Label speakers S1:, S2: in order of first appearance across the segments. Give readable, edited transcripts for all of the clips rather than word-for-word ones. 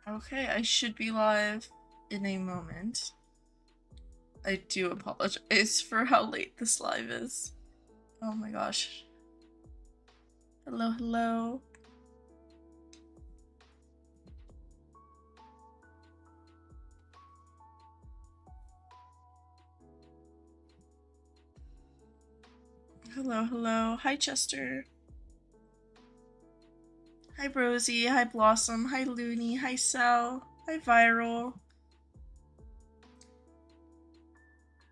S1: Okay, I should be live in a moment. I do apologize for how late this live is. Oh my gosh. Hello, hello. Hello, hello. Hi, Chester. Hi, Brosie. Hi, Blossom. Hi, Looney. Hi, Sal. Hi, Viral.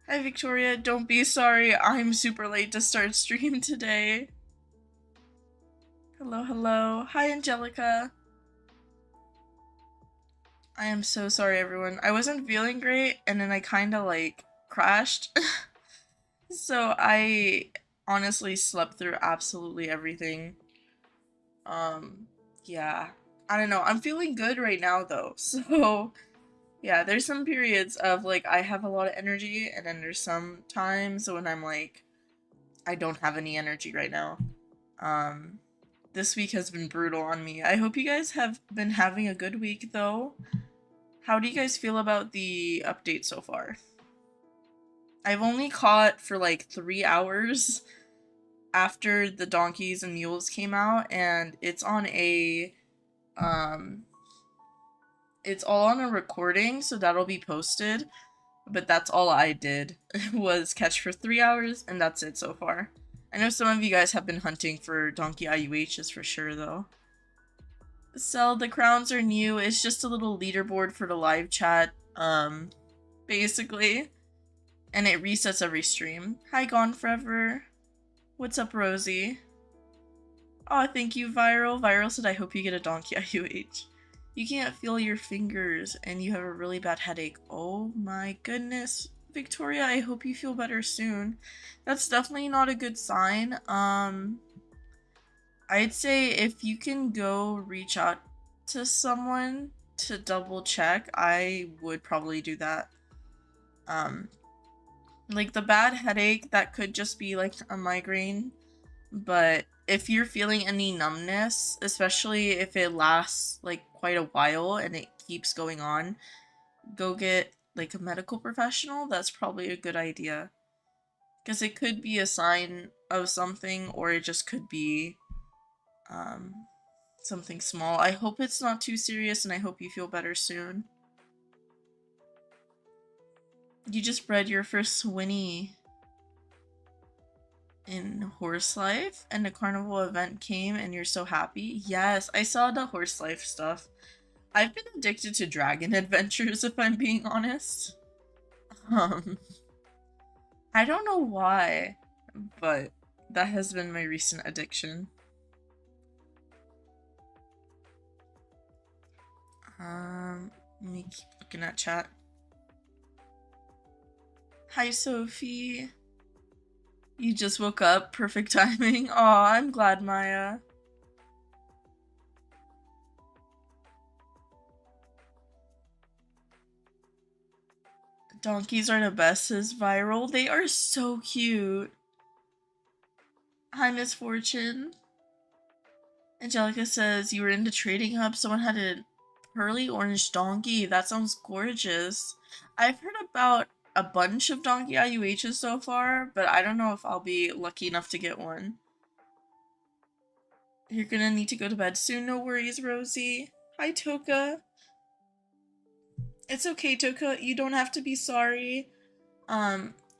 S1: Hi, Victoria. Don't be sorry. I'm super late to start stream today. Hello, hello. Hi, Angelica. I am so sorry, everyone. I wasn't feeling great, and then I kind of like crashed. So I honestly slept through absolutely everything. Yeah. I don't know. I'm feeling good right now though. So yeah, there's some periods of like I have a lot of energy, and then there's some times when I'm like I don't have any energy right now. Um this week has been brutal on me. I hope you guys have been having a good week though. How do you guys feel about the update so far? I've only caught for like 3 hours after the donkeys and mules came out, and it's on a it's all on a recording, so that'll be posted. But that's all I did was catch for 3 hours, and that's it so far. I know some of you guys have been hunting for donkey IUHs for sure though. So the crowns are new. It's just a little leaderboard for the live chat, basically. And it resets every stream. Hi, Gone Forever. What's up, Rosie? Oh, thank you, Viral. Viral said, I hope you get a donkey IUH. You can't feel your fingers and you have a really bad headache. Oh my goodness. Victoria, I hope you feel better soon. That's definitely not a good sign. I'd say if you can go reach out to someone to double check, I would probably do that. Like the bad headache, that could just be like a migraine, but if you're feeling any numbness, especially if it lasts like quite a while and it keeps going on, go get like a medical professional. That's probably a good idea, because it could be a sign of something, or it just could be something small. I hope it's not too serious, and I hope you feel better soon. You just bred your first Winnie in Horse Life, and the carnival event came, and you're so happy. Yes, I saw the Horse Life stuff. I've been addicted to dragon adventures, if I'm being honest. I don't know why, but that has been my recent addiction. Let me keep looking at chat. Hi, Sophie. You just woke up. Perfect timing. Aw, I'm glad, Maya. Donkeys are the best, says Viral. They are so cute. Hi, Misfortune. Angelica says, you were in the trading hub. Someone had a pearly orange donkey. That sounds gorgeous. I've heard about a bunch of donkey IUHs so far, but I don't know if I'll be lucky enough to get one. You're gonna need to go to bed soon. No worries, Rosie. Hi, Toka. It's okay, Toka. You don't have to be sorry.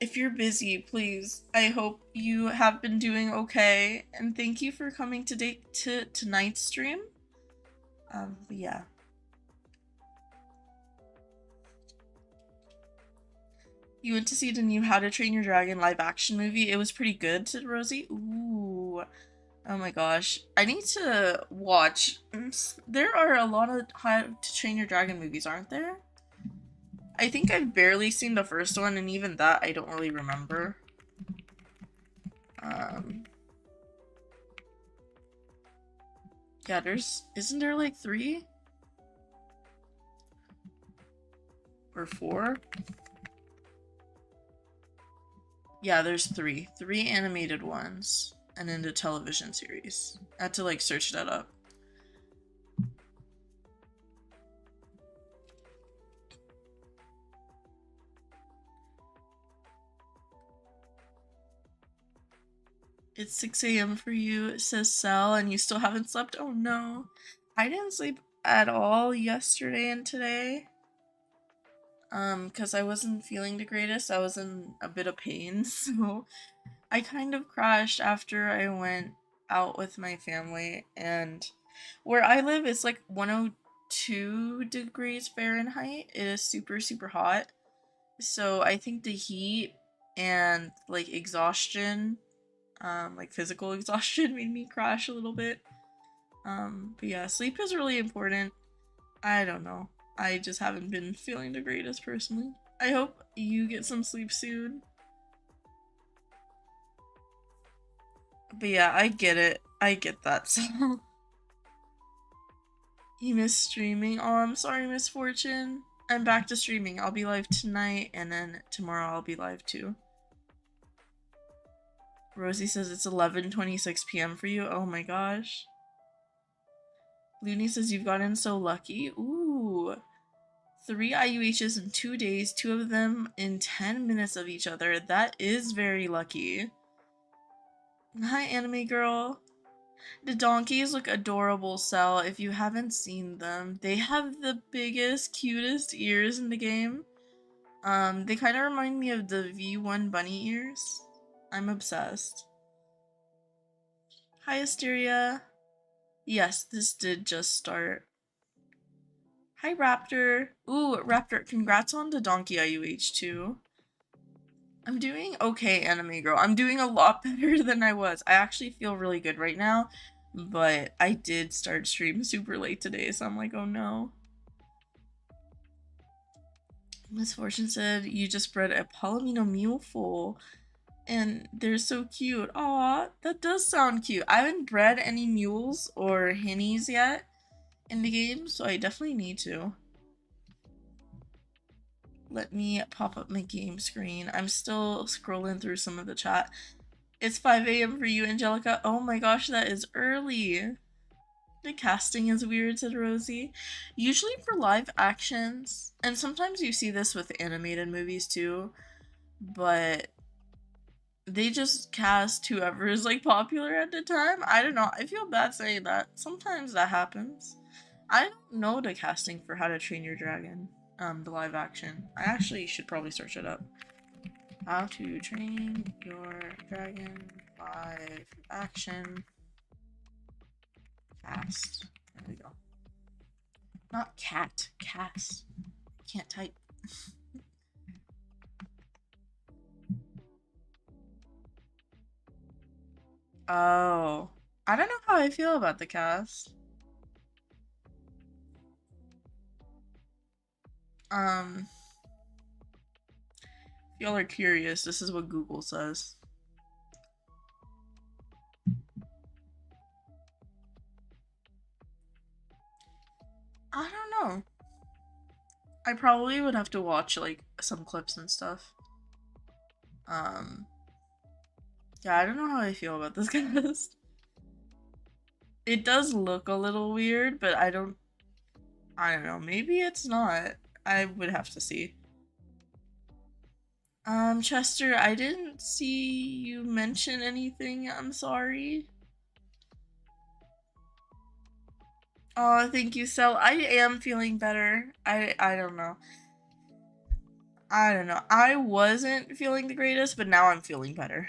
S1: If you're busy, please. I hope you have been doing okay, and thank you for coming today to tonight's stream. But yeah. You went to see the new How to Train Your Dragon live action movie. It was pretty good, said Rosie. Ooh. Oh my gosh. I need to watch. There are a lot of How to Train Your Dragon movies, aren't there? I think I've barely seen the first one, and even that I don't really remember. Yeah, isn't there like 3? Or 4? Yeah, there's 3. 3 animated ones, and then the television series. I had to like search that up. It's 6 a.m. for you, it says Cell, and you still haven't slept? Oh no. I didn't sleep at all yesterday and today. Because I wasn't feeling the greatest. I was in a bit of pain, so I kind of crashed after I went out with my family, and where I live it's like 102 degrees Fahrenheit. It is super, super hot. So I think the heat and like exhaustion, like physical exhaustion made me crash a little bit. But yeah, sleep is really important. I don't know. I just haven't been feeling the greatest personally. I hope you get some sleep soon. But yeah, I get it. I get that. So you miss streaming. Oh, I'm sorry, Misfortune. I'm back to streaming. I'll be live tonight, and then tomorrow I'll be live too. Rosie says it's 11:26 p.m. for you. Oh my gosh. Looney says you've gotten so lucky. Ooh. 3 IUHs in 2 days, 2 of them in 10 minutes of each other. That is very lucky. Hi, anime girl. The donkeys look adorable, Cell. If you haven't seen them, they have the biggest, cutest ears in the game. They kind of remind me of the V1 bunny ears. I'm obsessed. Hi, Asteria. Yes, this did just start. Hi, Raptor. Ooh, Raptor, congrats on the donkey IUH too. I'm doing okay, anime girl. I'm doing a lot better than I was. I actually feel really good right now, but I did start stream super late today, so I'm like, oh no. Misfortune said you just bred a Palomino mule foal, and they're so cute. Aw, that does sound cute. I haven't bred any mules or hinnies yet in the game, so I definitely need to. Let me pop up my game screen. I'm still scrolling through some of the chat. It's 5 a.m. for you, Angelica. Oh my gosh, that is early. The casting is weird, said Rosie. Usually for live actions, and sometimes you see this with animated movies too, but they just cast whoever is like popular at the time. I don't know. I feel bad saying that. Sometimes that happens. I don't know the casting for How to Train Your Dragon, the live action. I actually should probably search it up. How to Train Your Dragon live action cast. There we go. Not cat, cast. Can't type. Oh. I don't know how I feel about the cast. If y'all are curious, this is what Google says. I don't know. I probably would have to watch like some clips and stuff. Yeah, I don't know how I feel about this cast. It does look a little weird, but I don't know. Maybe it's not. I would have to see. Chester, I didn't see you mention anything. I'm sorry. Oh, thank you, Cell. I am feeling better. I don't know. I don't know. I wasn't feeling the greatest, but now I'm feeling better.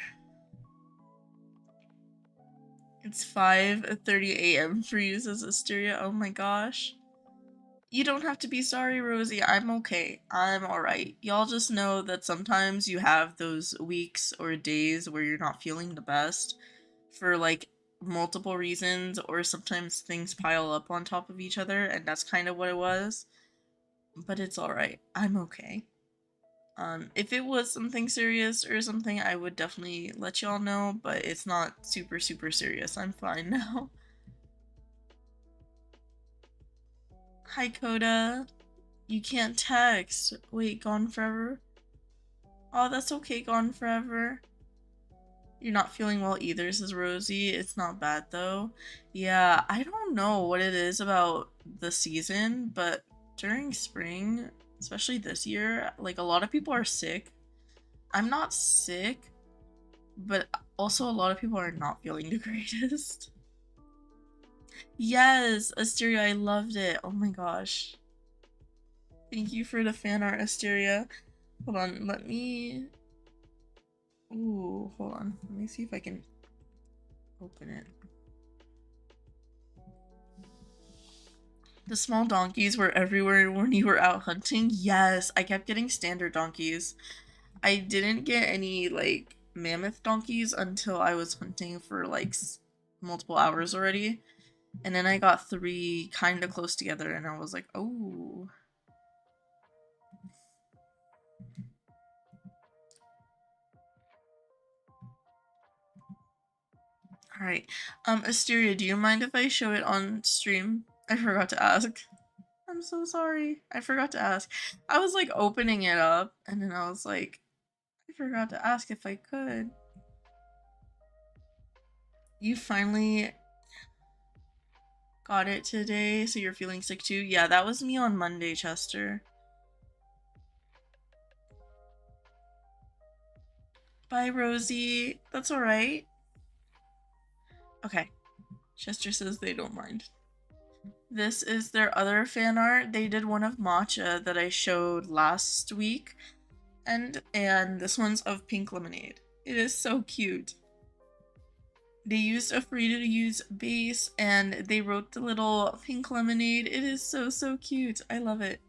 S1: It's 5:30 a.m. for you, says Asteria. Oh my gosh. You don't have to be sorry, Rosie. I'm okay. I'm alright. Y'all just know that sometimes you have those weeks or days where you're not feeling the best for like multiple reasons, or sometimes things pile up on top of each other, and that's kind of what it was. But it's alright. I'm okay. If it was something serious or something, I would definitely let y'all know, but it's not super, super serious. I'm fine now. Hi, Coda. You can't text. Wait, gone forever? Oh, that's okay, gone forever. You're not feeling well either, says Rosie. It's not bad though. Yeah, I don't know what it is about the season, but during spring, especially this year, like a lot of people are sick. I'm not sick, but Also, a lot of people are not feeling the greatest. Yes, Asteria, I loved it. Oh my gosh. Thank you for the fan art, Asteria. Hold on, let me... Ooh, hold on. Let me see if I can open it. The small donkeys were everywhere when you were out hunting. Yes, I kept getting standard donkeys. I didn't get any, like, mammoth donkeys until I was hunting for, like, multiple hours already. And then I got 3 kind of close together, and I was like, oh. Alright. Asteria, do you mind if I show it on stream? I forgot to ask. I'm so sorry. I forgot to ask. I was, like, opening it up, and then I was like, I forgot to ask if I could. You finally got it today, so you're feeling sick too? Yeah, that was me on Monday, Chester. Bye, Rosie. That's alright. Okay. Chester says they don't mind. This is their other fan art. They did one of matcha that I showed last week. And this one's of pink lemonade. It is so cute. They used a free-to-use base and they wrote the little pink lemonade. It is so, so cute. I love it.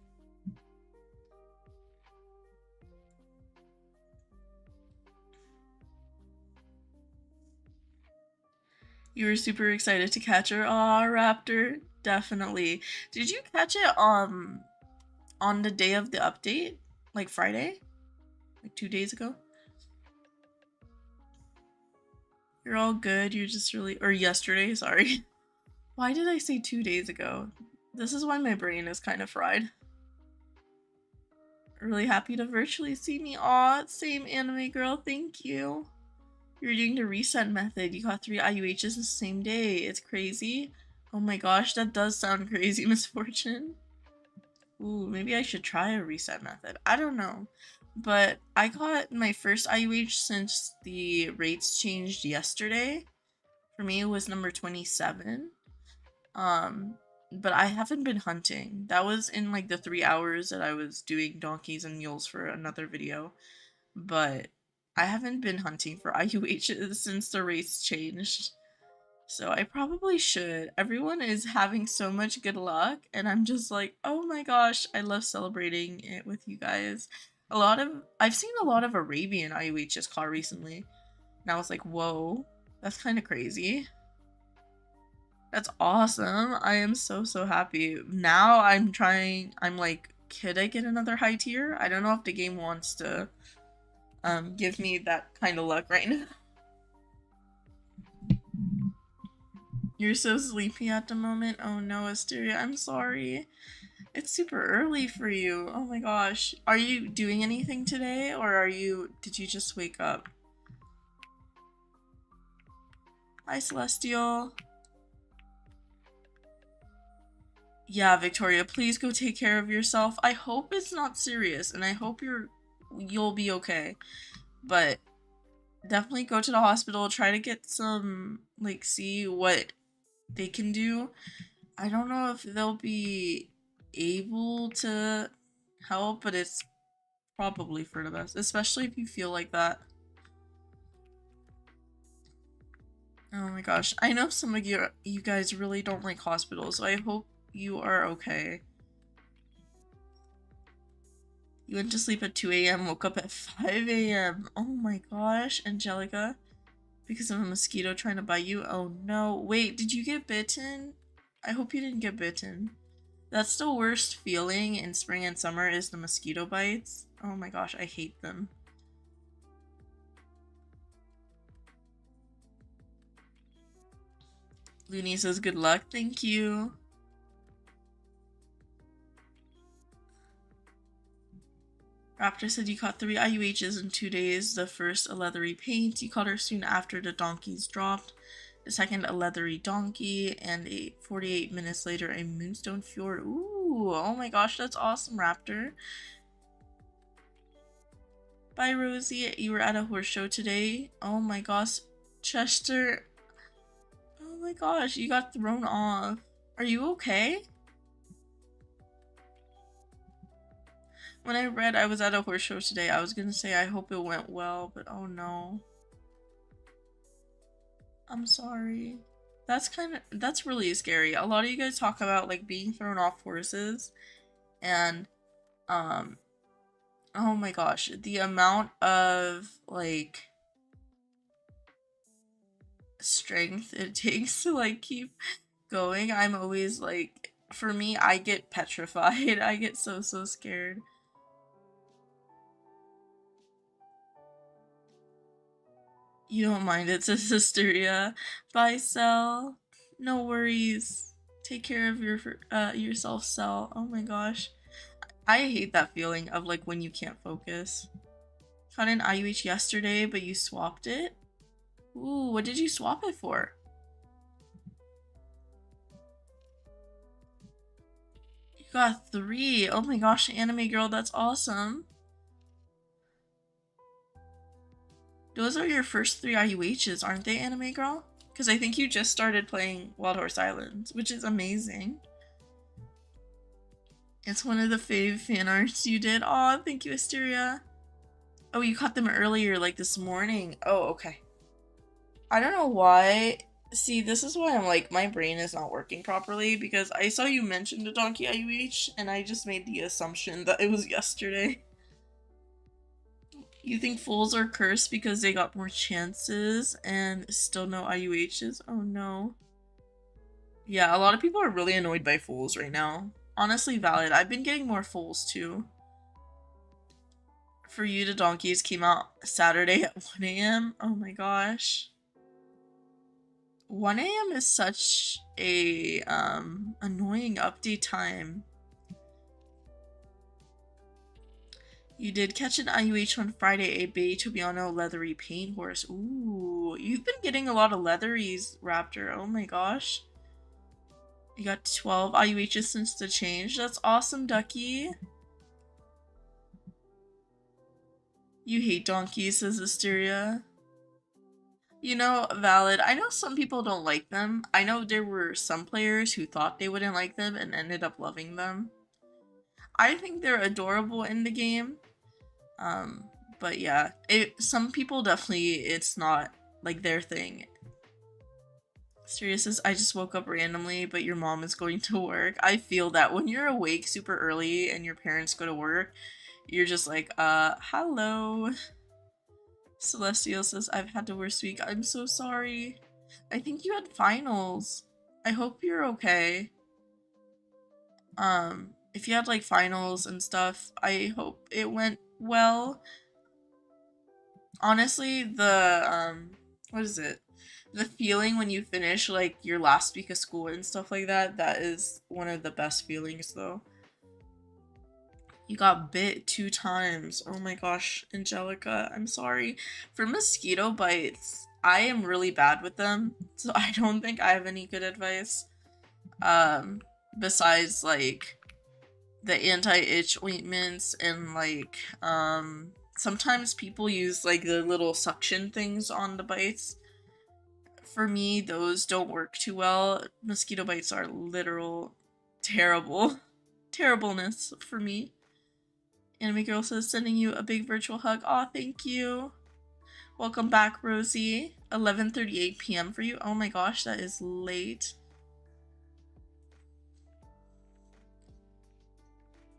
S1: You were super excited to catch her. Aw, Raptor. Definitely. Did you catch it on the day of the update? Like Friday? Like 2 days ago? You're all good. You're just really... Or yesterday, sorry. Why did I say 2 days ago? This is why my brain is kind of fried. Really happy to virtually see me. Aw, same anime girl. Thank you. You're doing the reset method. You got 3 IUHs the same day. It's crazy. Oh my gosh, that does sound crazy, Misfortune. Ooh, maybe I should try a reset method. I don't know. But I got my first IUH since the rates changed yesterday. For me, it was number 27. But I haven't been hunting. That was in like the 3 hours that I was doing donkeys and mules for another video. But I haven't been hunting for IUHs since the race changed. So I probably should. Everyone is having so much good luck, and I'm just like, oh my gosh, I love celebrating it with you guys. I've seen a lot of Arabian IUHs caught recently. And I was like, whoa, that's kind of crazy. That's awesome. I am so, so happy. Now I'm like, could I get another high tier? I don't know if the game wants to give me that kind of luck right now. You're so sleepy at the moment. Oh no, Asteria, I'm sorry. It's super early for you. Oh my gosh. Are you doing anything today, or did you just wake up? Hi, Celestial. Yeah, Victoria, please go take care of yourself. I hope it's not serious, and I hope you'll be okay. But definitely go to the hospital, try to get some, like, see what they can do. I don't know if they'll be able to help, but it's probably for the best, especially if you feel like that. Oh my gosh, I know some of you guys really don't like hospitals, so I hope you are okay. You went to sleep at 2 a.m., woke up at 5 a.m. Oh my gosh, Angelica. Because of a mosquito trying to bite you? Oh no. Wait, did you get bitten? I hope you didn't get bitten. That's the worst feeling in spring and summer, is the mosquito bites. Oh my gosh, I hate them. Looney says good luck. Thank you. Raptor said you caught 3 IUHs in 2 days. The first, a leathery paint. You caught her soon after the donkeys dropped. The second, a leathery donkey. And 48 minutes later, a moonstone fjord. Ooh, oh my gosh, that's awesome, Raptor. Bye, Rosie. You were at a horse show today. Oh my gosh. Chester. Oh my gosh, you got thrown off. Are you okay? When I read I was at a horse show today, I was gonna say I hope it went well, but oh no. I'm sorry. That's really scary. A lot of you guys talk about like being thrown off horses and um oh my gosh, the amount of like strength it takes to like keep going. I'm always like, for me, I get petrified. I get so scared. You don't mind, it's a hysteria. Bye, Cell. No worries. Take care of yourself, Cell. Oh my gosh. I hate that feeling of like when you can't focus. Got an IUH yesterday, but you swapped it? Ooh, what did you swap it for? You got 3. Oh my gosh, anime girl, that's awesome. Those are your first 3 IUHs, aren't they, anime girl? Because I think you just started playing Wild Horse Islands, which is amazing. It's one of the fave fan arts you did. Aw, thank you, Asteria. Oh, you caught them earlier, like this morning. Oh, okay. I don't know why. See, this is why I'm like, my brain is not working properly, because I saw you mention the donkey IUH, and I just made the assumption that it was yesterday. You think fools are cursed because they got more chances and still no IUHs? Oh no. Yeah, a lot of people are really annoyed by fools right now. Honestly, valid. I've been getting more fools too. For You to Donkeys came out Saturday at 1 a.m. Oh my gosh. 1 a.m. is such a annoying update time. You did catch an IUH on Friday, a Bay Tobiano leathery paint horse. Ooh, you've been getting a lot of leatheries, Raptor. Oh my gosh. You got 12 IUHs since the change. That's awesome, Ducky. You hate donkeys, says Asteria. You know, valid. I know some people don't like them. I know there were some players who thought they wouldn't like them and ended up loving them. I think they're adorable in the game. But yeah, some people definitely, it's not like their thing. Asteria says, I just woke up randomly, but your mom is going to work. I feel that when you're awake super early and your parents go to work, you're just like, hello. Celestial says, I've had the worst week. I'm so sorry. I think you had finals. I hope you're okay. If you had like finals and stuff, I hope it went well. Honestly, the, what is it? The feeling when you finish like your last week of school and stuff like that, that is one of the best feelings though. You got bit 2 times. Oh my gosh, Angelica, I'm sorry. For mosquito bites, I am really bad with them, so I don't think I have any good advice. Besides like the anti-itch ointments and like, sometimes people use like the little suction things on the bites. For me, those don't work too well. Mosquito bites are literal terribleness for me. Anime Girl says, sending you a big virtual hug. Aw, thank you. Welcome back, Rosie. 11:38 p.m. for you. Oh my gosh, that is late.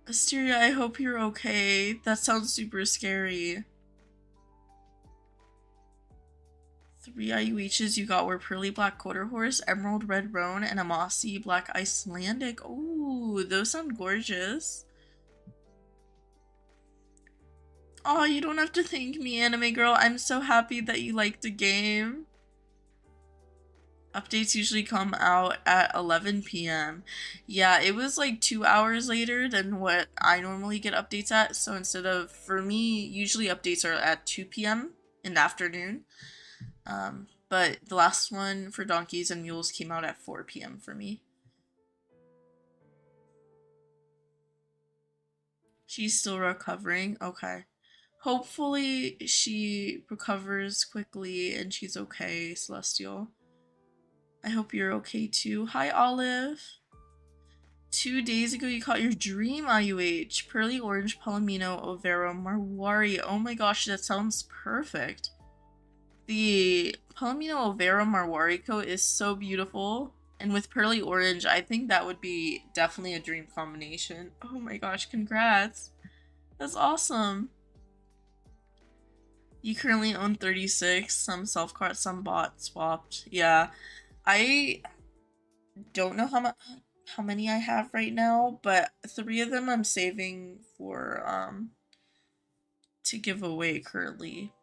S1: Asteria, I hope you're okay. That sounds super scary. 3 IUHs you got were Pearly Black Quarter Horse, Emerald Red Roan, and a Mossy Black Icelandic. Ooh, those sound gorgeous. Oh, you don't have to thank me, Anime Girl. I'm so happy that you liked the game. Updates usually come out at 11 p.m. Yeah, it was like 2 hours later than what I normally get updates at. So instead of, for me, usually updates are at 2 p.m. in the afternoon. But the last one for Donkeys and Mules came out at 4 p.m. for me. She's still recovering? Okay. Hopefully she recovers quickly and she's okay, Celestial. I hope you're okay too. Hi, Olive. 2 days ago, you caught your dream IUH. Pearly Orange, Palomino, Overo, Marwari. Oh my gosh, that sounds perfect. The Palomino Overo Marwari coat is so beautiful. And with Pearly Orange, I think that would be definitely a dream combination. Oh my gosh, congrats. That's awesome. You currently own 36. Some self-caught, some bot swapped. Yeah. I don't know how many I have right now, but 3 of them I'm saving for to give away currently.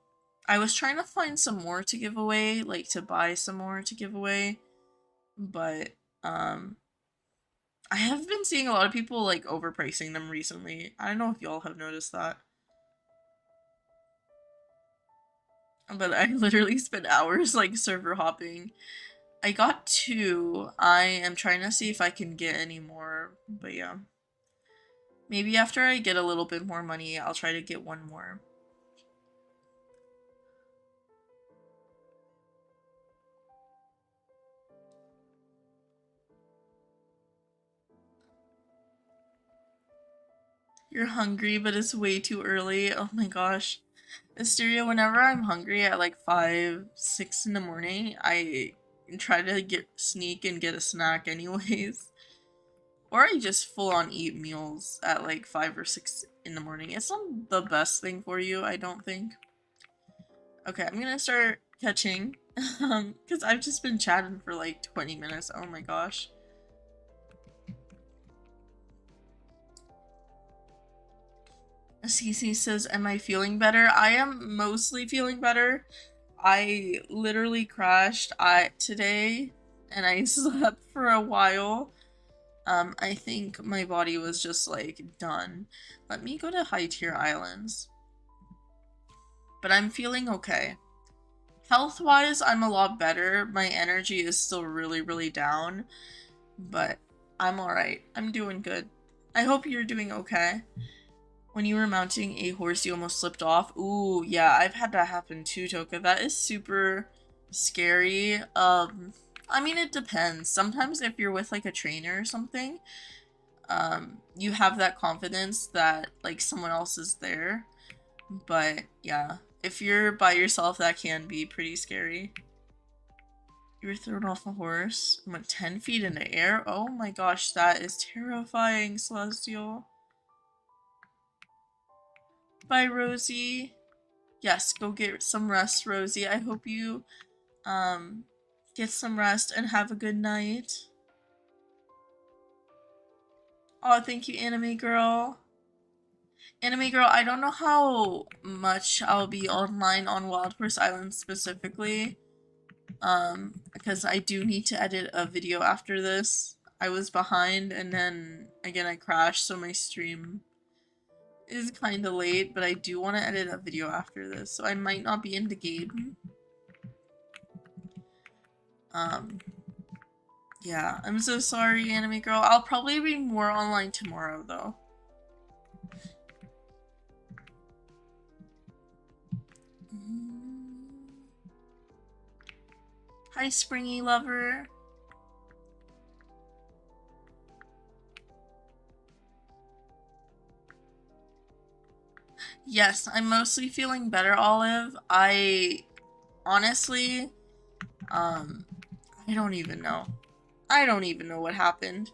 S1: I was trying to find some more to give away, like to buy some more to give away, but I have been seeing a lot of people like overpricing them recently. I don't know if y'all have noticed that. But I literally spent hours like server hopping. I got 2. I am trying to see if I can get any more, but yeah. Maybe after I get a little bit more money, I'll try to get 1 more. You're hungry, but it's way too early. Oh my gosh. Asteria, whenever I'm hungry at like 5, 6 in the morning, I try to sneak and get a snack anyways. Or I just full on eat meals at like 5 or 6 in the morning. It's not the best thing for you, I don't think. Okay, I'm gonna start catching. Because I've just been chatting for like 20 minutes. Oh my gosh. CC says, am I feeling better? I am mostly feeling better. I literally crashed today and I slept for a while. I think my body was just like done. Let me go to high tier islands. But I'm feeling okay. Health-wise, I'm a lot better. My energy is still really, really down. But I'm alright. I'm doing good. I hope you're doing okay. When you were mounting a horse, you almost slipped off. Ooh, yeah, I've had that happen too, Toka. That is super scary. I mean, it depends. Sometimes if you're with, like, a trainer or something, you have that confidence that, like, someone else is there. But, yeah, if you're by yourself, that can be pretty scary. You were thrown off a horse and went 10 feet in the air? Oh my gosh, that is terrifying, Celestial. Bye, Rosie. Yes, go get some rest, Rosie. I hope you, get some rest and have a good night. Oh, thank you, Anime Girl. Anime Girl, I don't know how much I'll be online on Wild Horse Island specifically, because I do need to edit a video after this. I was behind, and then, again, I crashed, so my stream is kind of late, but I do want to edit a video after this, so I might not be in the game. Yeah, I'm so sorry, Anime Girl. I'll probably be more online tomorrow, though. Hi, Springy Lover. Yes, I'm mostly feeling better, Olive. Honestly, I don't even know. I don't even know what happened.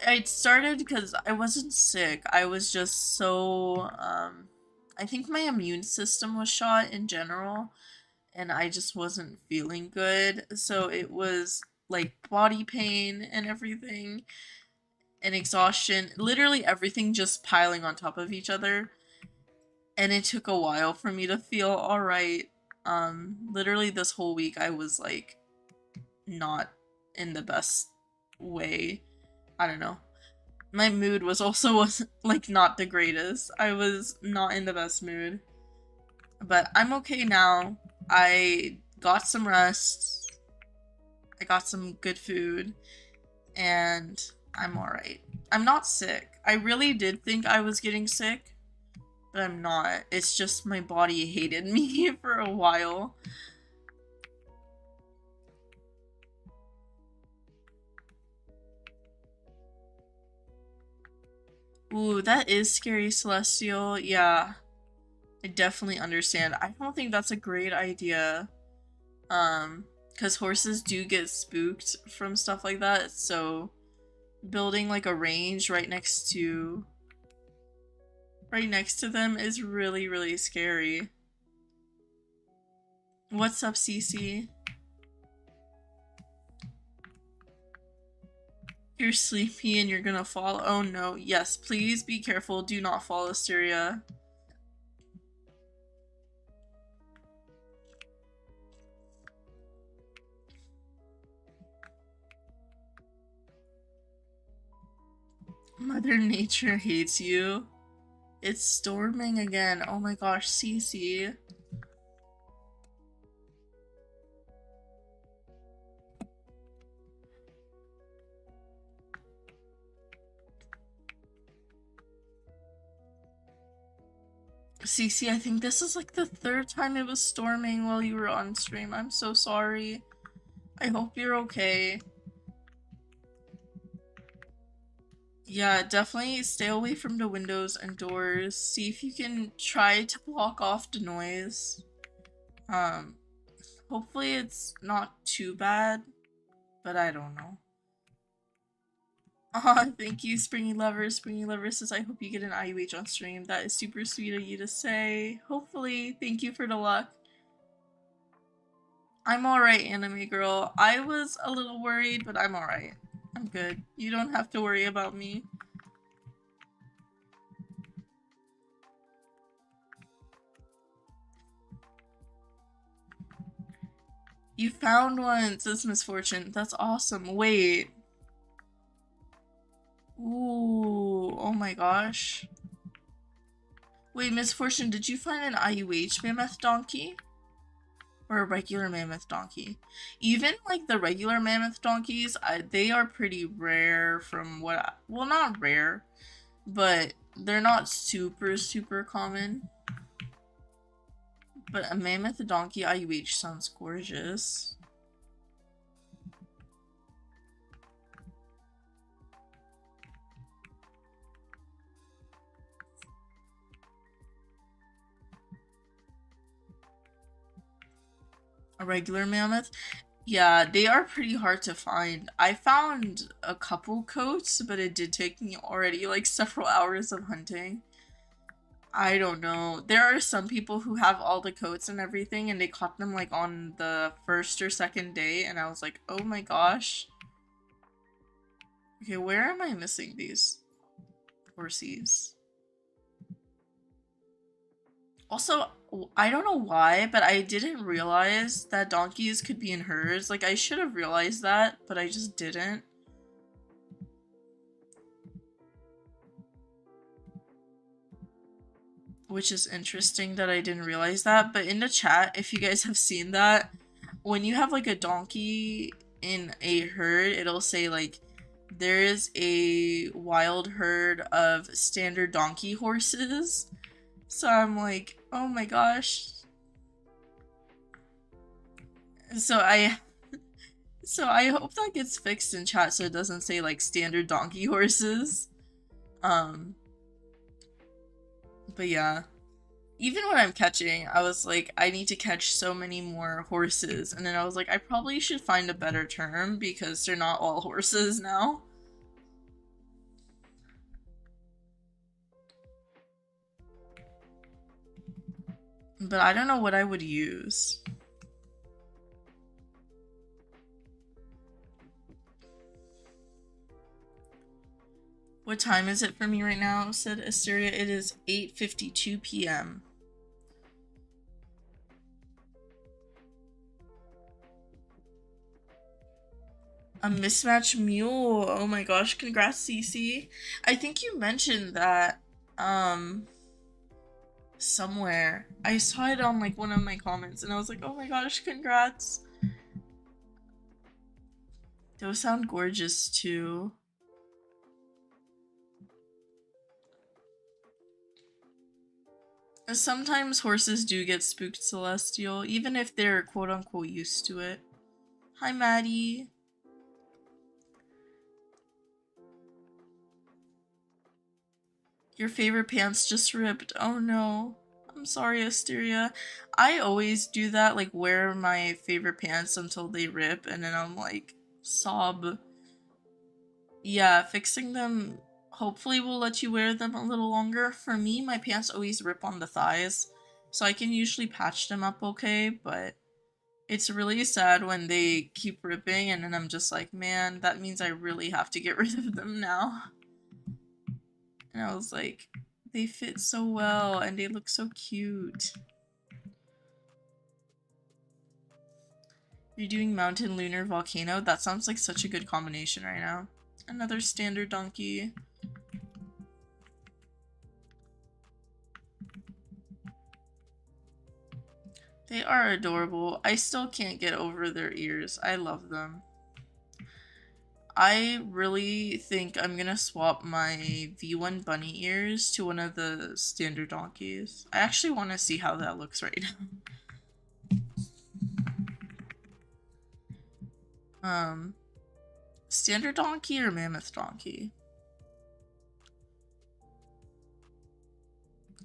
S1: It started because I wasn't sick. I was just so, I think my immune system was shot in general, and I just wasn't feeling good. So it was like body pain and everything, and exhaustion. Literally everything just piling on top of each other. And it took a while for me to feel alright. Literally this whole week I was like not in the best way. I don't know. My mood was also like not the greatest. I was not in the best mood. But I'm okay now. I got some rest. I got some good food. And I'm alright. I'm not sick. I really did think I was getting sick. but I'm not. It's just my body hated me for a while. Ooh, that is scary, Celestial. Yeah, I definitely understand. I don't think that's a great idea. Because horses do get spooked from stuff like that, so building like a range right next to them is really, really scary. What's up, Cece? You're sleepy and you're gonna fall. Oh no. Yes, please be careful. Do not fall, Asteria. Mother Nature hates you. It's storming again. Oh my gosh, Cece. Cece, I think this is like the third time it was storming while you were on stream. I'm so sorry. I hope you're okay. Yeah, definitely stay away from the windows and doors. See if you can try to block off the noise. Hopefully it's not too bad, but I don't know. Thank you, Springy Lover. Springy Lover says, I hope you get an IUH on stream. That is super sweet of you to say. Hopefully. Thank you for the luck. I'm alright, Anime Girl. I was a little worried, but I'm alright. I'm good. You don't have to worry about me. You found one, says Misfortune. That's awesome. Wait. Ooh, oh my gosh. Wait, Misfortune, did you find an IUH mammoth donkey? Or a regular mammoth donkey? Even like the regular mammoth donkeys, they are pretty rare from what well, not rare, but they're not super, super common. But a mammoth donkey IUH sounds gorgeous. A regular mammoth? Yeah, they are pretty hard to find. I found a couple coats, but it did take me already like several hours of hunting. I don't know. There are some people who have all the coats and everything, and they caught them like on the first or second day, and I was like, oh my gosh. Okay, where am I missing these horsies? Also, I don't know why, but I didn't realize that donkeys could be in herds. Like, I should have realized that, but I just didn't. Which is interesting that I didn't realize that. But in the chat, if you guys have seen that, when you have like a donkey in a herd, it'll say like, there's a wild herd of standard donkey horses. So I'm like, oh my gosh. So I hope that gets fixed in chat so it doesn't say like standard donkey horses. But yeah. Even when I'm catching, I was like, I need to catch so many more horses. And then I was like, I probably should find a better term because they're not all horses now. But I don't know what I would use. What time is it for me right now? Said Asteria. It is 8:52 p.m. A mismatched mule. Oh my gosh, congrats, Cece. I think you mentioned that somewhere. I saw it on like one of my comments and I was like, oh my gosh, congrats. Those sound gorgeous too. Sometimes horses do get spooked, Celestial, even if they're quote-unquote used to it. Hi, Maddie. Your favorite pants just ripped. Oh no. I'm sorry, Asteria. I always do that, like wear my favorite pants until they rip, and then I'm like, sob. Yeah, fixing them hopefully will let you wear them a little longer. For me, my pants always rip on the thighs, so I can usually patch them up okay, but it's really sad when they keep ripping, and then I'm just like, man, that means I really have to get rid of them now. And I was like, they fit so well and they look so cute. You're doing mountain, lunar, volcano? That sounds like such a good combination right now. Another standard donkey. They are adorable. I still can't get over their ears. I love them. I really think I'm gonna swap my V1 bunny ears to one of the standard donkeys. I actually want to see how that looks right now. Standard donkey or mammoth donkey?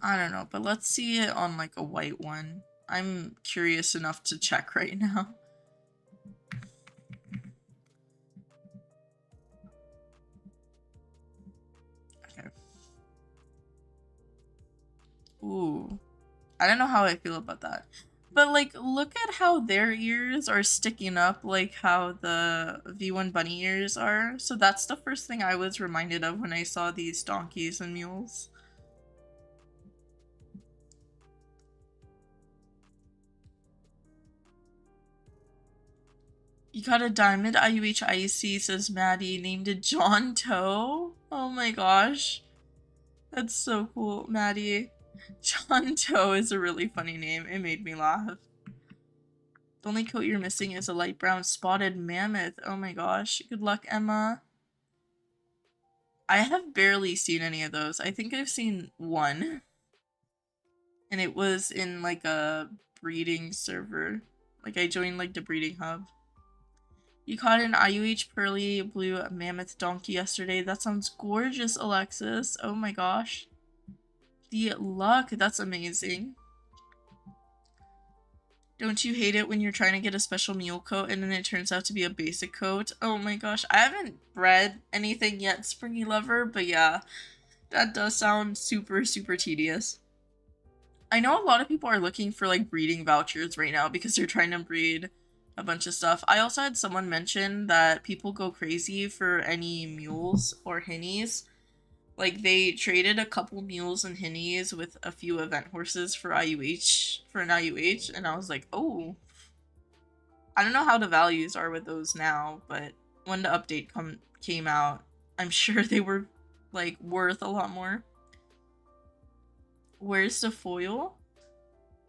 S1: I don't know, but let's see it on like a white one. I'm curious enough to check right now. Okay. Ooh. I don't know how I feel about that. But like, look at how their ears are sticking up like how the V1 bunny ears are. So that's the first thing I was reminded of when I saw these donkeys and mules. You got a diamond IUH IC, says Maddie, named it John Toe. Oh my gosh. That's so cool, Maddie. John Toe is a really funny name. It made me laugh. The only coat you're missing is a light brown spotted mammoth. Oh my gosh. Good luck, Emma. I have barely seen any of those. I think I've seen one. And it was in like a breeding server. Like I joined like the breeding hub. You caught an IUH pearly blue mammoth donkey yesterday. That sounds gorgeous, Alexis. Oh my gosh. The luck. That's amazing. Don't you hate it when you're trying to get a special mule coat and then it turns out to be a basic coat? Oh my gosh. I haven't bred anything yet, Springy Lover, but yeah. That does sound super, super tedious. I know a lot of people are looking for like breeding vouchers right now because they're trying to breed a bunch of stuff. I also had someone mention that people go crazy for any mules or hinnies. Like they traded a couple mules and hinnies with a few event horses for IUH, for an IUH, and I was like, oh. I don't know how the values are with those now, but when the update came out, I'm sure they were like worth a lot more. Where's the foil?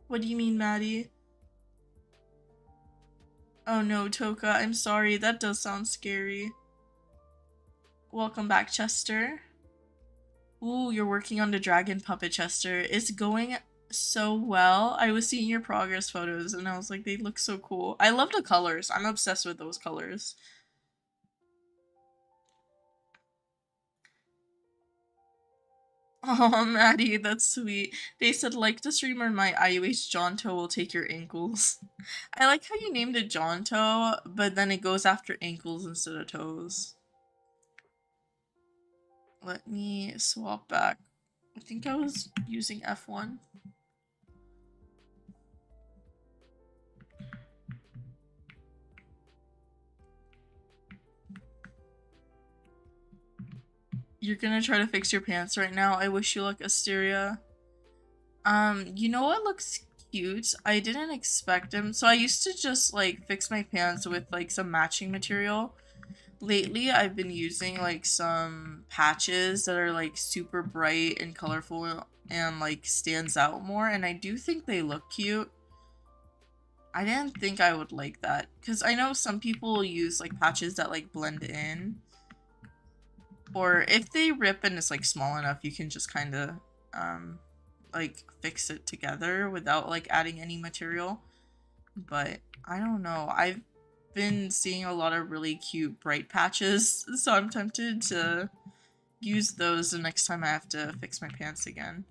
S1: What do you mean, Maddie? Oh no, Toka, I'm sorry. That does sound scary. Welcome back, Chester. Ooh, you're working on the dragon puppet, Chester. It's going so well. I was seeing your progress photos and I was like, they look so cool. I love the colors. I'm obsessed with those colors. Oh, Maddie, that's sweet. They said, like the streamer, my IUH Jonto will take your ankles. I like how you named it Jonto, but then it goes after ankles instead of toes. Let me swap back. I think I was using F1. You're gonna try to fix your pants right now. I wish you luck, Asteria. You know what looks cute? I didn't expect him. So I used to just like fix my pants with like some matching material. Lately, I've been using like some patches that are like super bright and colorful and like stands out more, and I do think they look cute. I didn't think I would like that because I know some people use like patches that like blend in, or if they rip and it's like small enough, you can just kind of like fix it together without like adding any material. But I don't know. I've been seeing a lot of really cute bright patches, so I'm tempted to use those the next time I have to fix my pants again.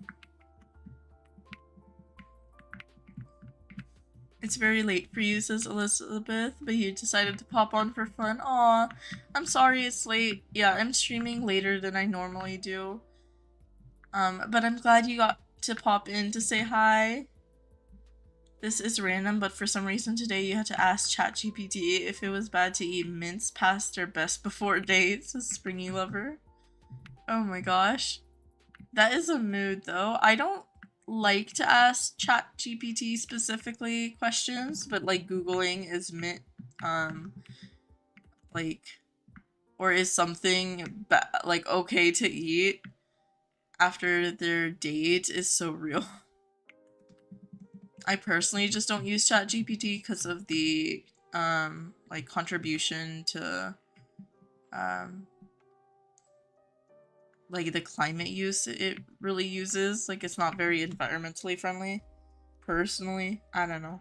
S1: It's very late for you, says Elizabeth, but you decided to pop on for fun. Aw, I'm sorry it's late. Yeah, I'm streaming later than I normally do. But I'm glad you got to pop in to say hi. This is random, but for some reason today you had to ask ChatGPT if it was bad to eat mince past their best before dates, a springy lover. Oh my gosh. That is a mood though. I don't like to ask ChatGPT specifically questions, but like Googling is like, or is something like okay to eat after their date is so real. I personally just don't use ChatGPT because of the like contribution to like the climate use it really uses. Like it's not very environmentally friendly. Personally, I don't know.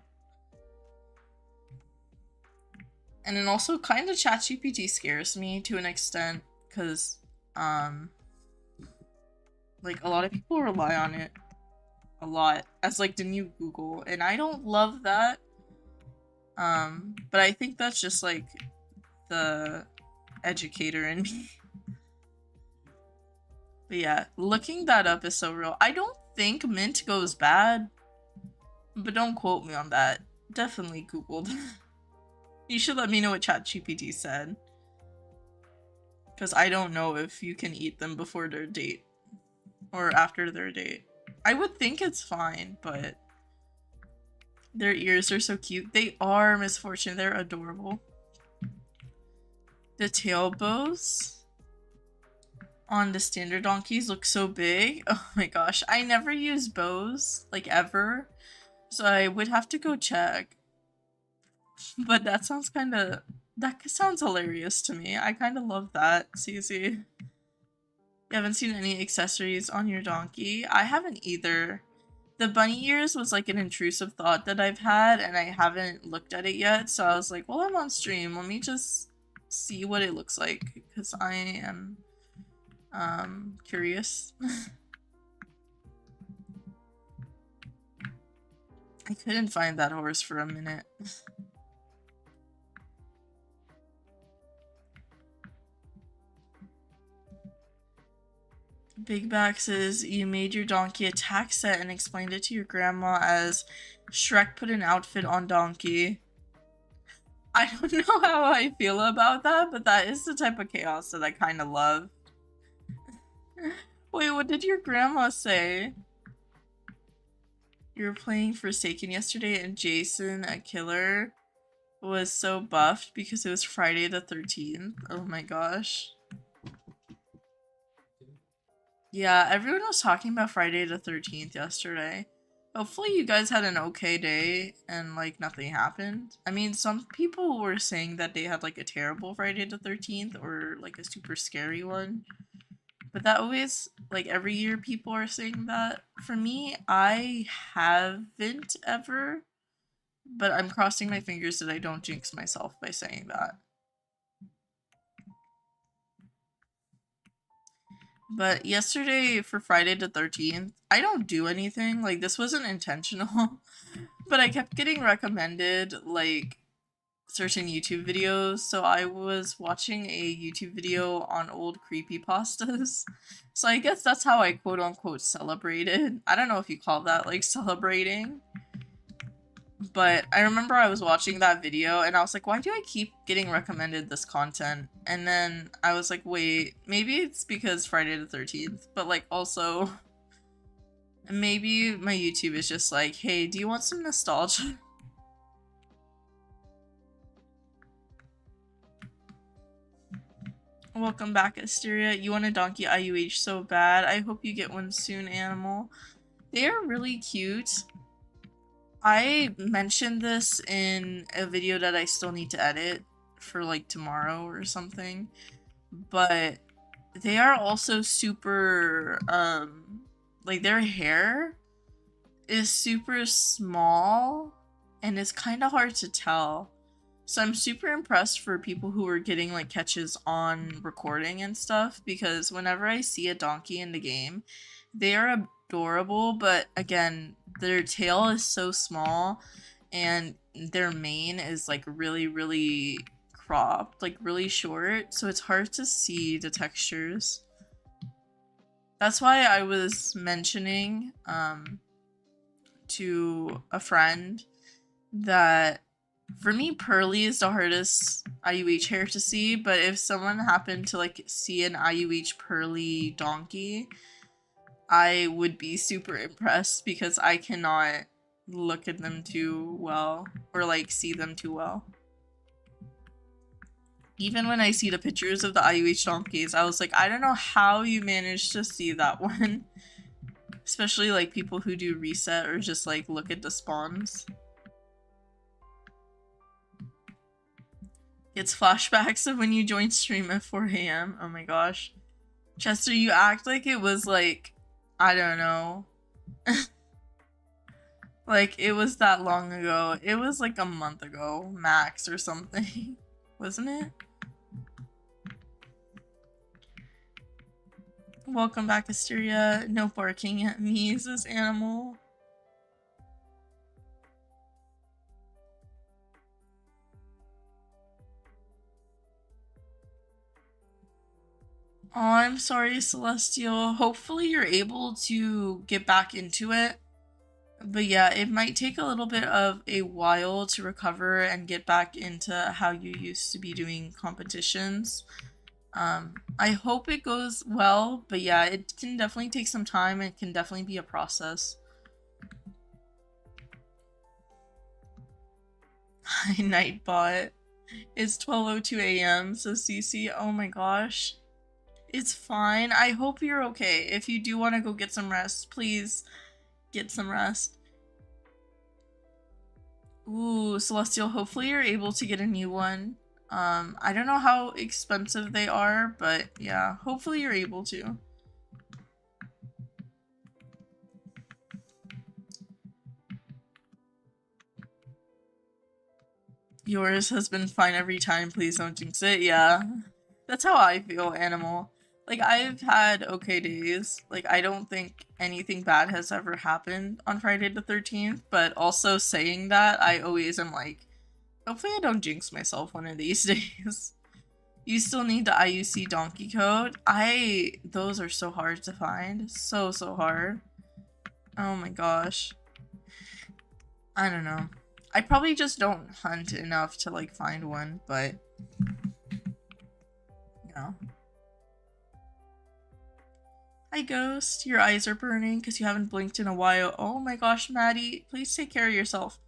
S1: And then also kind of ChatGPT scares me to an extent because like a lot of people rely on it a lot as like the new Google, and I don't love that. But I think that's just like the educator in me. But yeah, looking that up is so real. I don't think mint goes bad, but don't quote me on that. Definitely Googled. You should let me know what ChatGPT said, because I don't know if you can eat them before their date or after their date. I would think it's fine, but their ears are so cute. They are, Misfortune. They're adorable. The tail bows on the standard donkeys look so big. Oh my gosh. I never use bows, like ever. So I would have to go check. But that sounds hilarious to me. I kind of love that, Cece. You haven't seen any accessories on your donkey? I haven't either. The bunny ears was like an intrusive thought that I've had, and I haven't looked at it yet, so I was like, well, I'm on stream, let me just see what it looks like, because I am curious. I couldn't find that horse for a minute. Big Back says, you made your donkey a tax set and explained it to your grandma as Shrek put an outfit on donkey. I don't know how I feel about that, but that is the type of chaos that I kind of love. Wait, what did your grandma say? You were playing Forsaken yesterday and Jason, a killer, was so buffed because it was Friday the 13th. Oh my gosh. Yeah, everyone was talking about Friday the 13th yesterday. Hopefully you guys had an okay day and like nothing happened. I mean, some people were saying that they had like a terrible Friday the 13th or like a super scary one. But that always, like every year people are saying that. For me, I haven't ever, but I'm crossing my fingers that I don't jinx myself by saying that. But yesterday for Friday the 13th, I don't do anything. Like, this wasn't intentional. But I kept getting recommended, like, certain YouTube videos. So I was watching a YouTube video on old creepypastas. So I guess that's how I quote-unquote celebrated. I don't know if you call that, like, celebrating. But I remember I was watching that video and I was like, why do I keep getting recommended this content? And then I was like, wait, maybe it's because Friday the 13th, but like also maybe my YouTube is just like, hey, do you want some nostalgia? Welcome back, Asteria. You want a donkey IUH so bad. I hope you get one soon, Animal. They are really cute. I mentioned this in a video that I still need to edit for like tomorrow or something, but they are also super, like their hair is super small and it's kind of hard to tell. So I'm super impressed for people who are getting like catches on recording and stuff, because whenever I see a donkey in the game, they are adorable, but again, their tail is so small and their mane is like really, really cropped, like really short, so it's hard to see the textures. That's why I was mentioning to a friend that for me, Pearly is the hardest IUH hair to see, but if someone happened to like see an IUH Pearly donkey, I would be super impressed because I cannot look at them too well or like see them too well. Even when I see the pictures of the IUH donkeys, I was like, I don't know how you managed to see that one. Especially like people who do reset or just like look at the spawns. It's flashbacks of when you joined stream at 4 a.m. Oh my gosh. Chester, you act like it was like, I don't know. Like it was that long ago. It was like a month ago, max or something. Wasn't it? Welcome back, Asteria. No barking at me, is this animal? Oh, I'm sorry, Celestial. Hopefully you're able to get back into it. But yeah, it might take a little bit of a while to recover and get back into how you used to be doing competitions. I hope it goes well, but yeah, it can definitely take some time. It can definitely be a process. Hi, Nightbot. It's 12:02 a.m. So Cece, oh my gosh. It's fine. I hope you're okay. If you do want to go get some rest, please get some rest. Ooh, Celestial, hopefully you're able to get a new one. I don't know how expensive they are, but yeah, hopefully you're able to. Yours has been fine every time, please don't jinx it. Yeah, that's how I feel, Animal. Like, I've had okay days. Like, I don't think anything bad has ever happened on Friday the 13th, but also saying that, I always am like, hopefully I don't jinx myself one of these days. You still need the IUC donkey code. Those are so hard to find. So hard. Oh my gosh. I don't know. I probably just don't hunt enough to like find one, but no. Hi Ghost, your eyes are burning because you haven't blinked in a while. Oh my gosh, Maddie, please take care of yourself.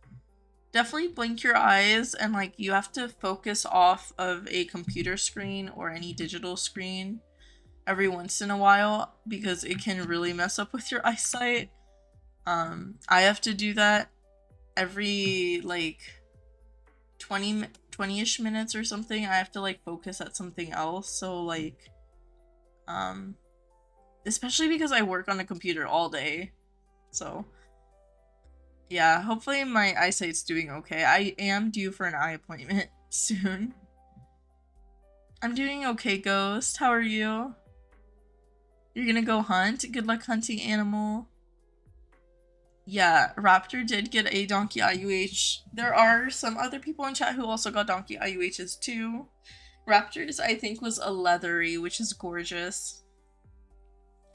S1: Definitely blink your eyes, and like you have to focus off of a computer screen or any digital screen every once in a while because it can really mess up with your eyesight. I have to do that every like 20-ish minutes or something. I have to like focus at something else, so like especially because I work on a computer all day. So yeah, hopefully my eyesight's doing okay. I am due for an eye appointment soon. I'm doing okay, Ghost. How are you? You're gonna go hunt? Good luck hunting, Animal. Yeah, Raptor did get a donkey IUH. There are some other people in chat who also got donkey IUHs too. Raptor's, I think, was a leathery, which is gorgeous.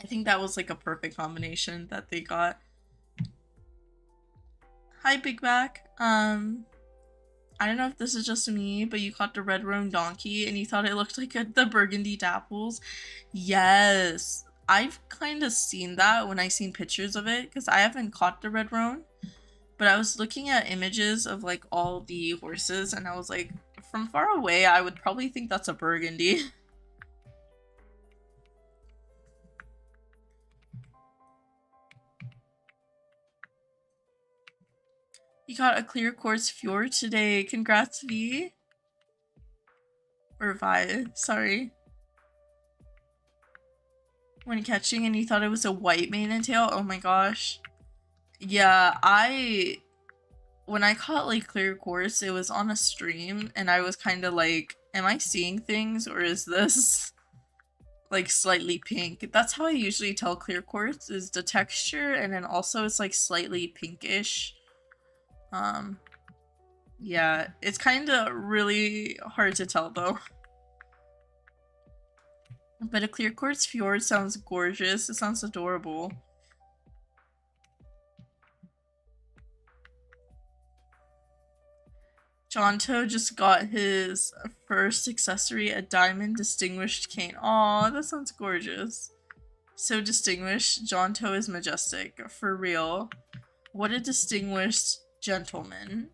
S1: I think that was like a perfect combination that they got. Hi, Big Back. I don't know if this is just me, but you caught the red roan donkey and you thought it looked like the burgundy dapples. Yes. I've kind of seen that when I seen pictures of it, because I haven't caught the red roan, but I was looking at images of like all the horses and I was like, from far away, I would probably think that's a burgundy. You got a clear quartz fjord today. Congrats, V. Or Vi, sorry. When catching and you thought it was a white mane and tail? Oh my gosh. Yeah, when I caught like clear quartz, it was on a stream, and I was kind of like, am I seeing things or is this like slightly pink? That's how I usually tell clear quartz, is the texture, and then also it's like slightly pinkish. Um, yeah, it's kind of really hard to tell though. But a clear quartz fjord sounds gorgeous. It sounds adorable. Jonto just got his first accessory, a diamond distinguished cane. Aw, that sounds gorgeous. So distinguished. Jonto is majestic. For real. What a distinguished gentleman.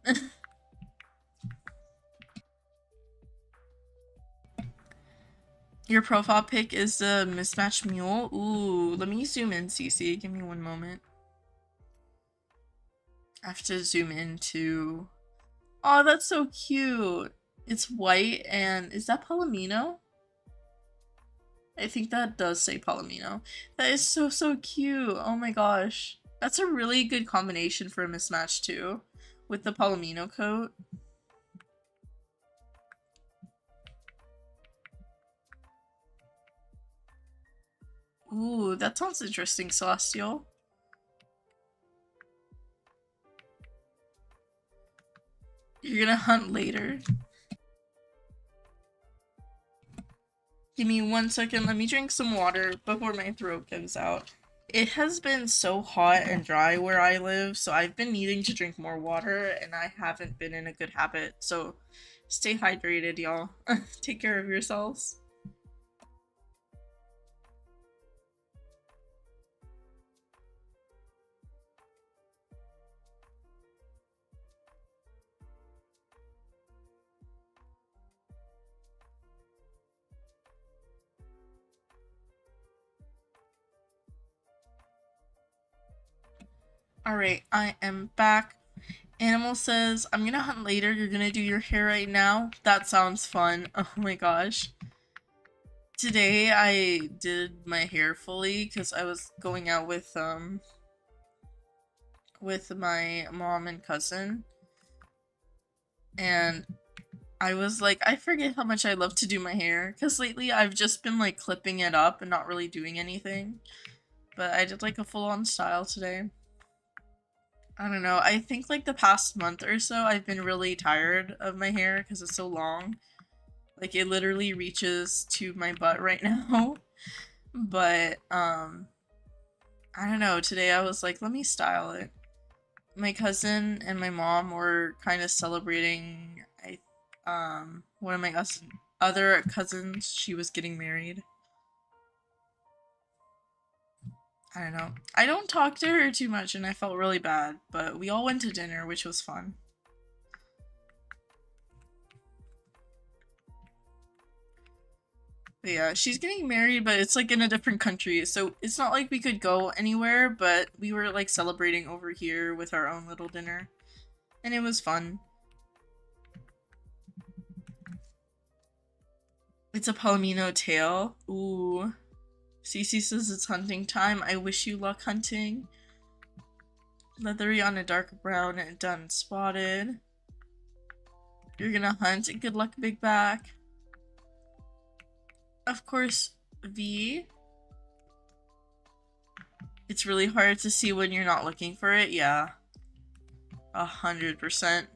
S1: Your profile pic is the mismatched mule? Ooh, let me zoom in, Cece. Give me one moment. I have to zoom into... Oh, that's so cute. It's white and... Is that Palomino? I think that does say Palomino. That is so, so cute. Oh my gosh. That's a really good combination for a mismatch too. With the Palomino coat. Ooh, that sounds interesting, Celestial. You're gonna hunt later. Give me 1 second, let me drink some water before my throat gives out. It has been so hot and dry where I live, so I've been needing to drink more water, and I haven't been in a good habit, so stay hydrated, y'all. Take care of yourselves. Alright, I am back. Animal says, I'm gonna hunt later, you're gonna do your hair right now? That sounds fun. Oh my gosh. Today I did my hair fully because I was going out with my mom and cousin. And I was like, I forget how much I love to do my hair because lately I've just been like clipping it up and not really doing anything. But I did like a full-on style today. I don't know. I think like the past month or so I've been really tired of my hair because it's so long. Like it literally reaches to my butt right now. But I don't know. Today I was like, let me style it. My cousin and my mom were kind of celebrating one of my other cousins, she was getting married. I don't know. I don't talk to her too much and I felt really bad, but we all went to dinner, which was fun. But yeah, she's getting married, but it's like in a different country, so it's not like we could go anywhere, but we were like celebrating over here with our own little dinner. And it was fun. It's a Palomino tail. Ooh. Cece says it's hunting time. I wish you luck hunting. Leathery on a dark brown and done spotted. You're gonna hunt. Good luck, big back. Of course, V. It's really hard to see when you're not looking for it. Yeah. 100%.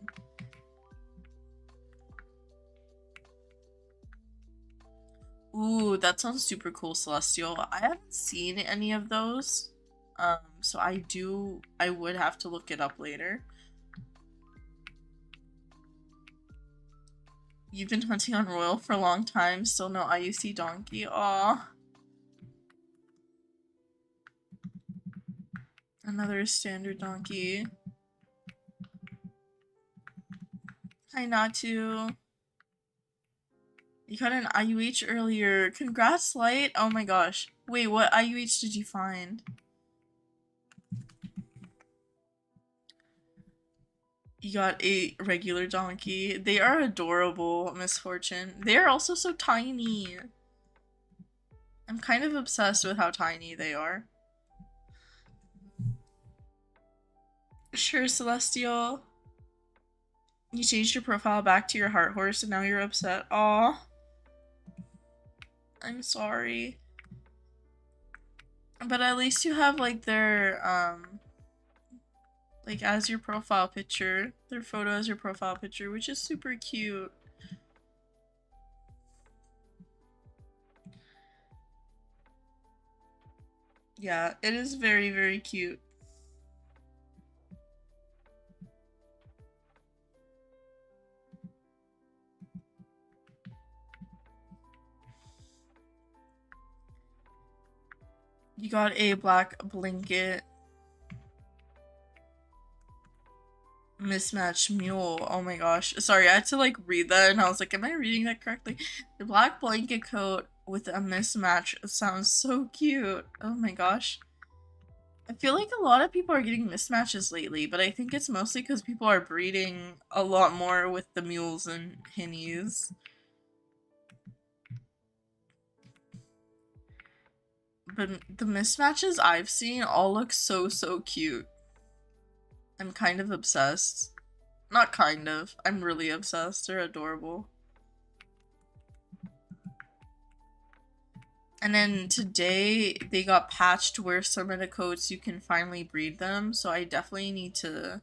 S1: Ooh, that sounds super cool, Celestial. I haven't seen any of those. So I would have to look it up later. You've been hunting on Royal for a long time, still no IUC donkey. Aw. Another standard donkey. Hi, Natu. You got an IUH earlier. Congrats, Light. Oh my gosh. Wait, what IUH did you find? You got a regular donkey. They are adorable, Misfortune. They are also so tiny. I'm kind of obsessed with how tiny they are. Sure, Celestial. You changed your profile back to your heart horse and now you're upset. Aw. I'm sorry. But at least you have like their like as your profile picture, their photo as your profile picture, which is super cute. Yeah, it is very, very cute. You got a black blanket. Mismatched mule. Oh my gosh. Sorry, I had to like read that and I was like, am I reading that correctly? The black blanket coat with a mismatch sounds so cute. Oh my gosh. I feel like a lot of people are getting mismatches lately, but I think it's mostly because people are breeding a lot more with the mules and hinnies. But the mismatches I've seen all look so, so cute. I'm kind of obsessed. Not kind of. I'm really obsessed. They're adorable. And then today they got patched where some of the coats you can finally breed them. So I definitely need to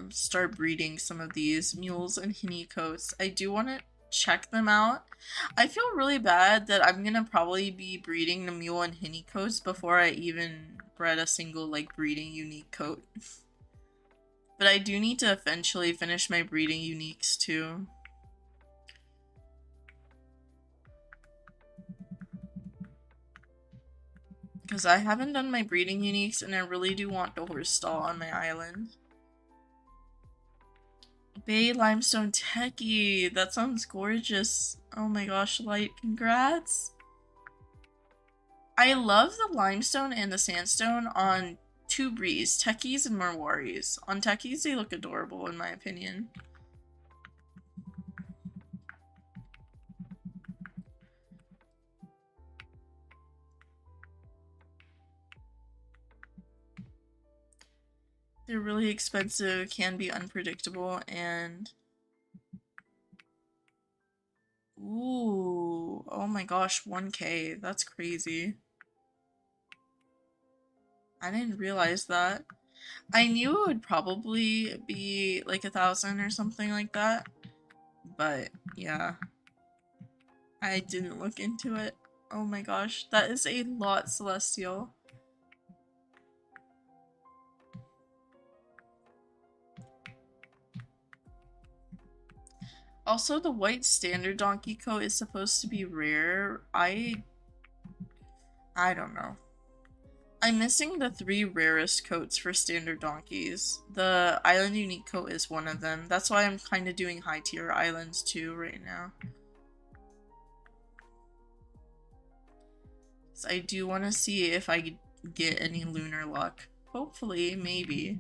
S1: start breeding some of these mules and hinny coats. I do want to check them out. I feel really bad that I'm gonna probably be breeding the mule and hinny coats before I even bred a single like breeding unique coat. But I do need to eventually finish my breeding uniques too. Because I haven't done my breeding uniques and I really do want the horse stall on my island. Bay Limestone Techie. That sounds gorgeous. Oh my gosh, Light, congrats. I love the limestone and the sandstone on two breeds, Techies and Marwaris. On Techies, they look adorable in my opinion. They're really expensive, can be unpredictable, and ooh, oh my gosh, 1K. That's crazy. I didn't realize that. I knew it would probably be like 1,000 or something like that, but yeah, I didn't look into it. Oh my gosh, that is a lot, Celestial. Also, the white standard donkey coat is supposed to be rare. I don't know. I'm missing the 3 rarest coats for standard donkeys. The island unique coat is one of them. That's why I'm kind of doing high tier islands too right now. So I do want to see if I get any lunar luck. Hopefully, maybe.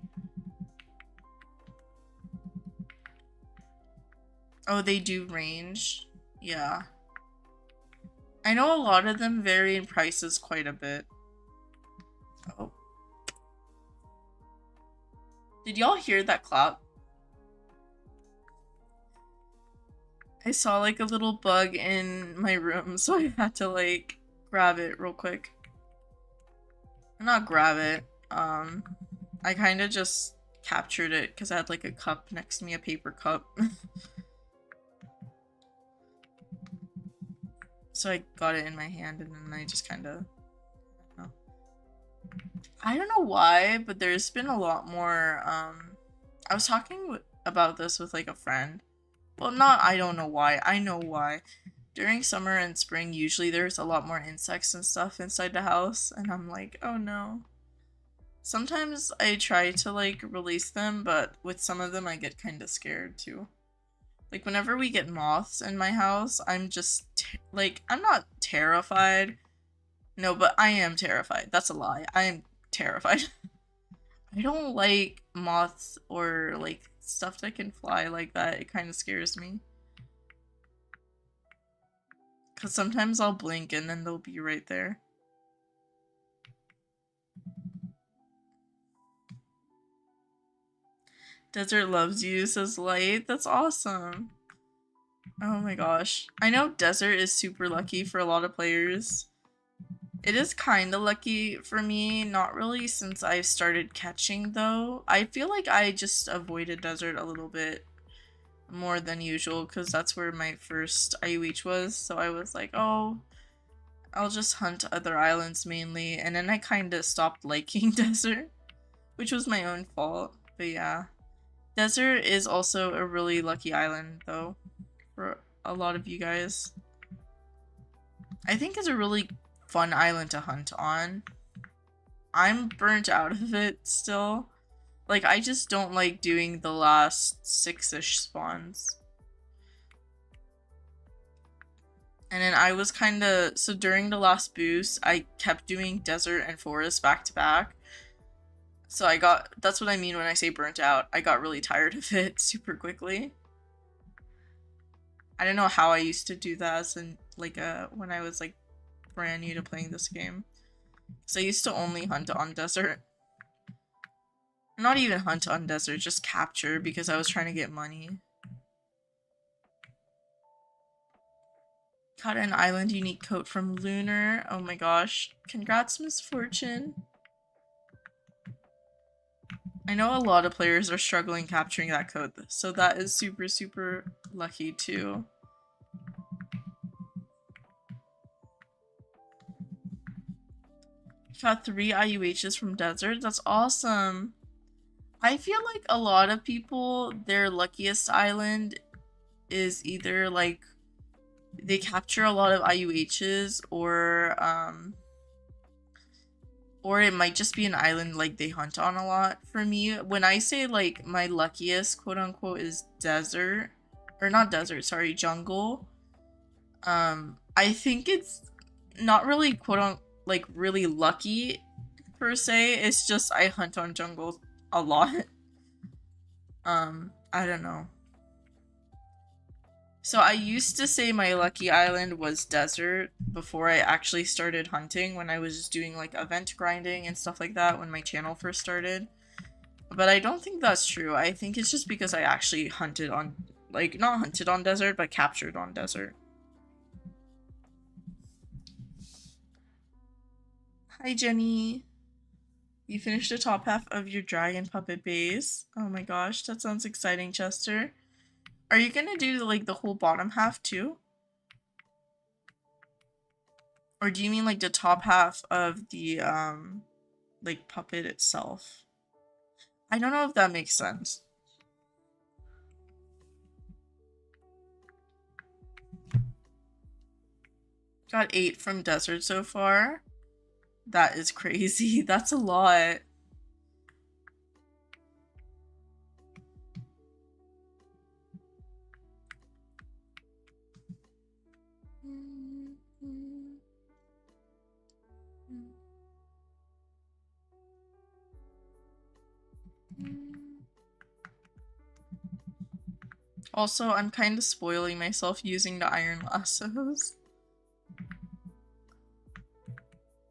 S1: Oh, they do range? Yeah. I know a lot of them vary in prices quite a bit. Oh. Did y'all hear that clap? I saw like a little bug in my room, so I had to like grab it real quick. Not grab it. I kind of just captured it because I had like a cup next to me, a paper cup. So I got it in my hand and then I just kind of, I don't know why, but there's been a lot more, I was talking about this with like a friend. Well, not I don't know why, I know why. During summer and spring, usually there's a lot more insects and stuff inside the house, and I'm like, oh no. Sometimes I try to like release them, but with some of them I get kind of scared too. Like whenever we get moths in my house, I'm just like, I'm not terrified. No, but I am terrified. That's a lie. I am terrified. I don't like moths or like stuff that can fly like that. It kind of scares me. Because sometimes I'll blink and then they'll be right there. Desert loves you, says Light. That's awesome. Oh my gosh. I know Desert is super lucky for a lot of players. It is kind of lucky for me, not really since I've started catching though. I feel like I just avoided Desert a little bit more than usual because that's where my first IUH was. So I was like, oh, I'll just hunt other islands mainly. And then I kind of stopped liking Desert, which was my own fault. But yeah. Desert is also a really lucky island though for a lot of you guys. I think it's a really fun island to hunt on. I'm burnt out of it still. Like, I just don't like doing the last 6-ish spawns. And then I was kinda, so during the last boost, I kept doing desert and forest back to back. So that's what I mean when I say burnt out. I got really tired of it super quickly. I don't know how I used to do that as when I was like brand new to playing this game. So I used to only hunt on desert. Not even hunt on desert, just capture because I was trying to get money. Got an island unique coat from Lunar. Oh my gosh. Congrats, Misfortune. I know a lot of players are struggling capturing that coat, so that is super, super lucky too. Got 3 IUHs from Desert. That's awesome. I feel like a lot of people, their luckiest island is either like they capture a lot of IUHs or it might just be an island like they hunt on a lot. For me, when I say like my luckiest quote unquote is desert, or not desert, sorry, jungle. I think it's not really quote unquote like really lucky per se. It's just I hunt on jungle a lot. I don't know. So I used to say my lucky island was desert before I actually started hunting, when I was just doing like event grinding and stuff like that when my channel first started. But I don't think that's true. I think it's just because I actually hunted on, like, not hunted on desert, but captured on desert. Hi, Jenny. You finished the top half of your dragon puppet base. Oh my gosh, that sounds exciting, Chester. Are you gonna do like the whole bottom half too? Or do you mean like the top half of the like puppet itself? I don't know if that makes sense. Got 8 from desert so far. That is crazy. That's a lot. Also, I'm kind of spoiling myself using the iron lassos.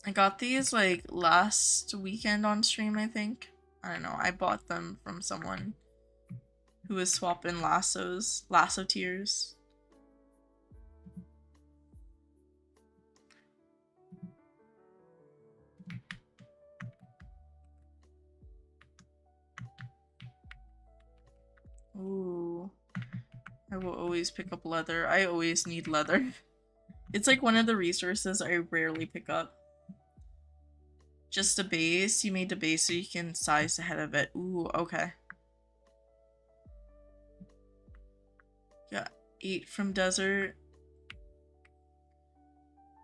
S1: I got these like last weekend on stream, I think. I don't know. I bought them from someone who was swapping lasso tiers. Ooh. I will always pick up leather. I always need leather. It's like one of the resources I rarely pick up. Just a base? You made the base so you can size the head of it. Ooh, okay. Got 8 from desert.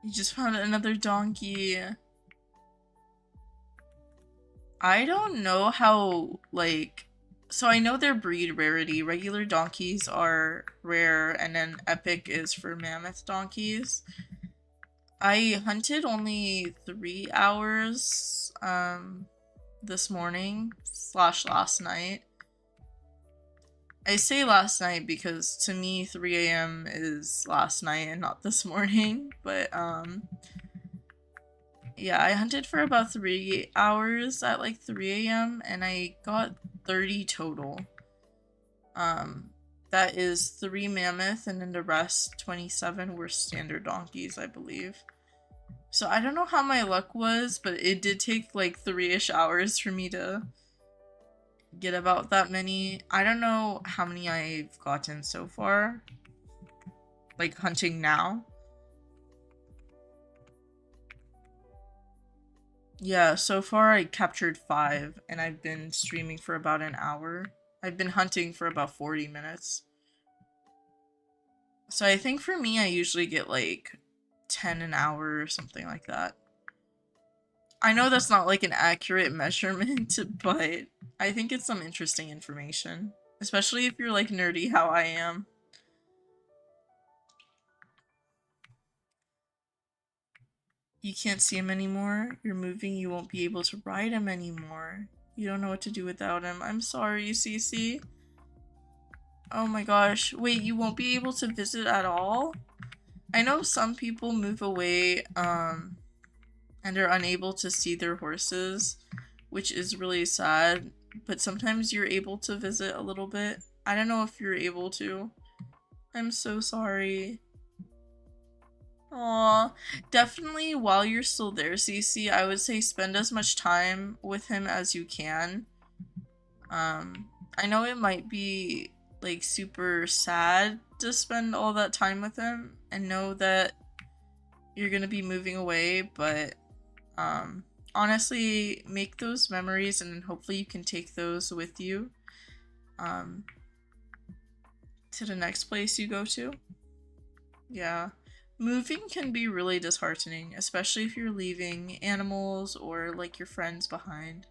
S1: You just found another donkey. I don't know how, like... So I know their breed rarity. Regular donkeys are rare, and then epic is for mammoth donkeys. I hunted only 3 hours this morning / last night. I say last night because to me 3 a.m. is last night and not this morning, but yeah, I hunted for about 3 hours at like 3 a.m. and I got 30 total. Um, that is 3 mammoth, and then the rest, 27, were standard donkeys, I believe. So I don't know how my luck was, but it did take like 3-ish hours for me to get about that many. I don't know how many I've gotten so far, like hunting now. Yeah, so far I captured 5, and I've been streaming for about an hour. I've been hunting for about 40 minutes. So I think for me, I usually get like 10 an hour or something like that. I know that's not like an accurate measurement, but I think it's some interesting information. Especially if you're like nerdy how I am. You can't see him anymore. You're moving, you won't be able to ride him anymore. You don't know what to do without him. I'm sorry, Cece. Oh my gosh. Wait, you won't be able to visit at all? I know some people move away, and are unable to see their horses, which is really sad, but sometimes you're able to visit a little bit. I don't know if you're able to. I'm so sorry. Aw, definitely while you're still there, Cece, I would say spend as much time with him as you can. I know it might be like super sad to spend all that time with him and know that you're gonna be moving away, but honestly, make those memories and hopefully you can take those with you to the next place you go to. Yeah. Moving can be really disheartening, especially if you're leaving animals or like your friends behind.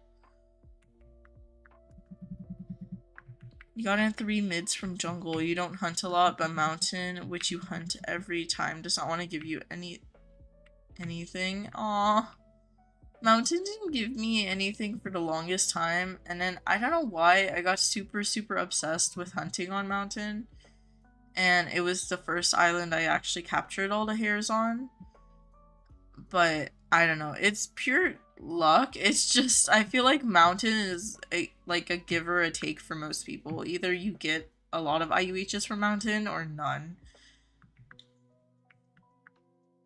S1: You got in 3 mids from jungle. You don't hunt a lot, but mountain, which you hunt every time, does not want to give you anything. Aw. Mountain didn't give me anything for the longest time, and then I don't know why I got super obsessed with hunting on Mountain, and it was the first island I actually captured all the hares on. But I don't know, it's pure luck. It's just I feel like Mountain is like a give or a take for most people. Either you get a lot of IUHs from Mountain or none.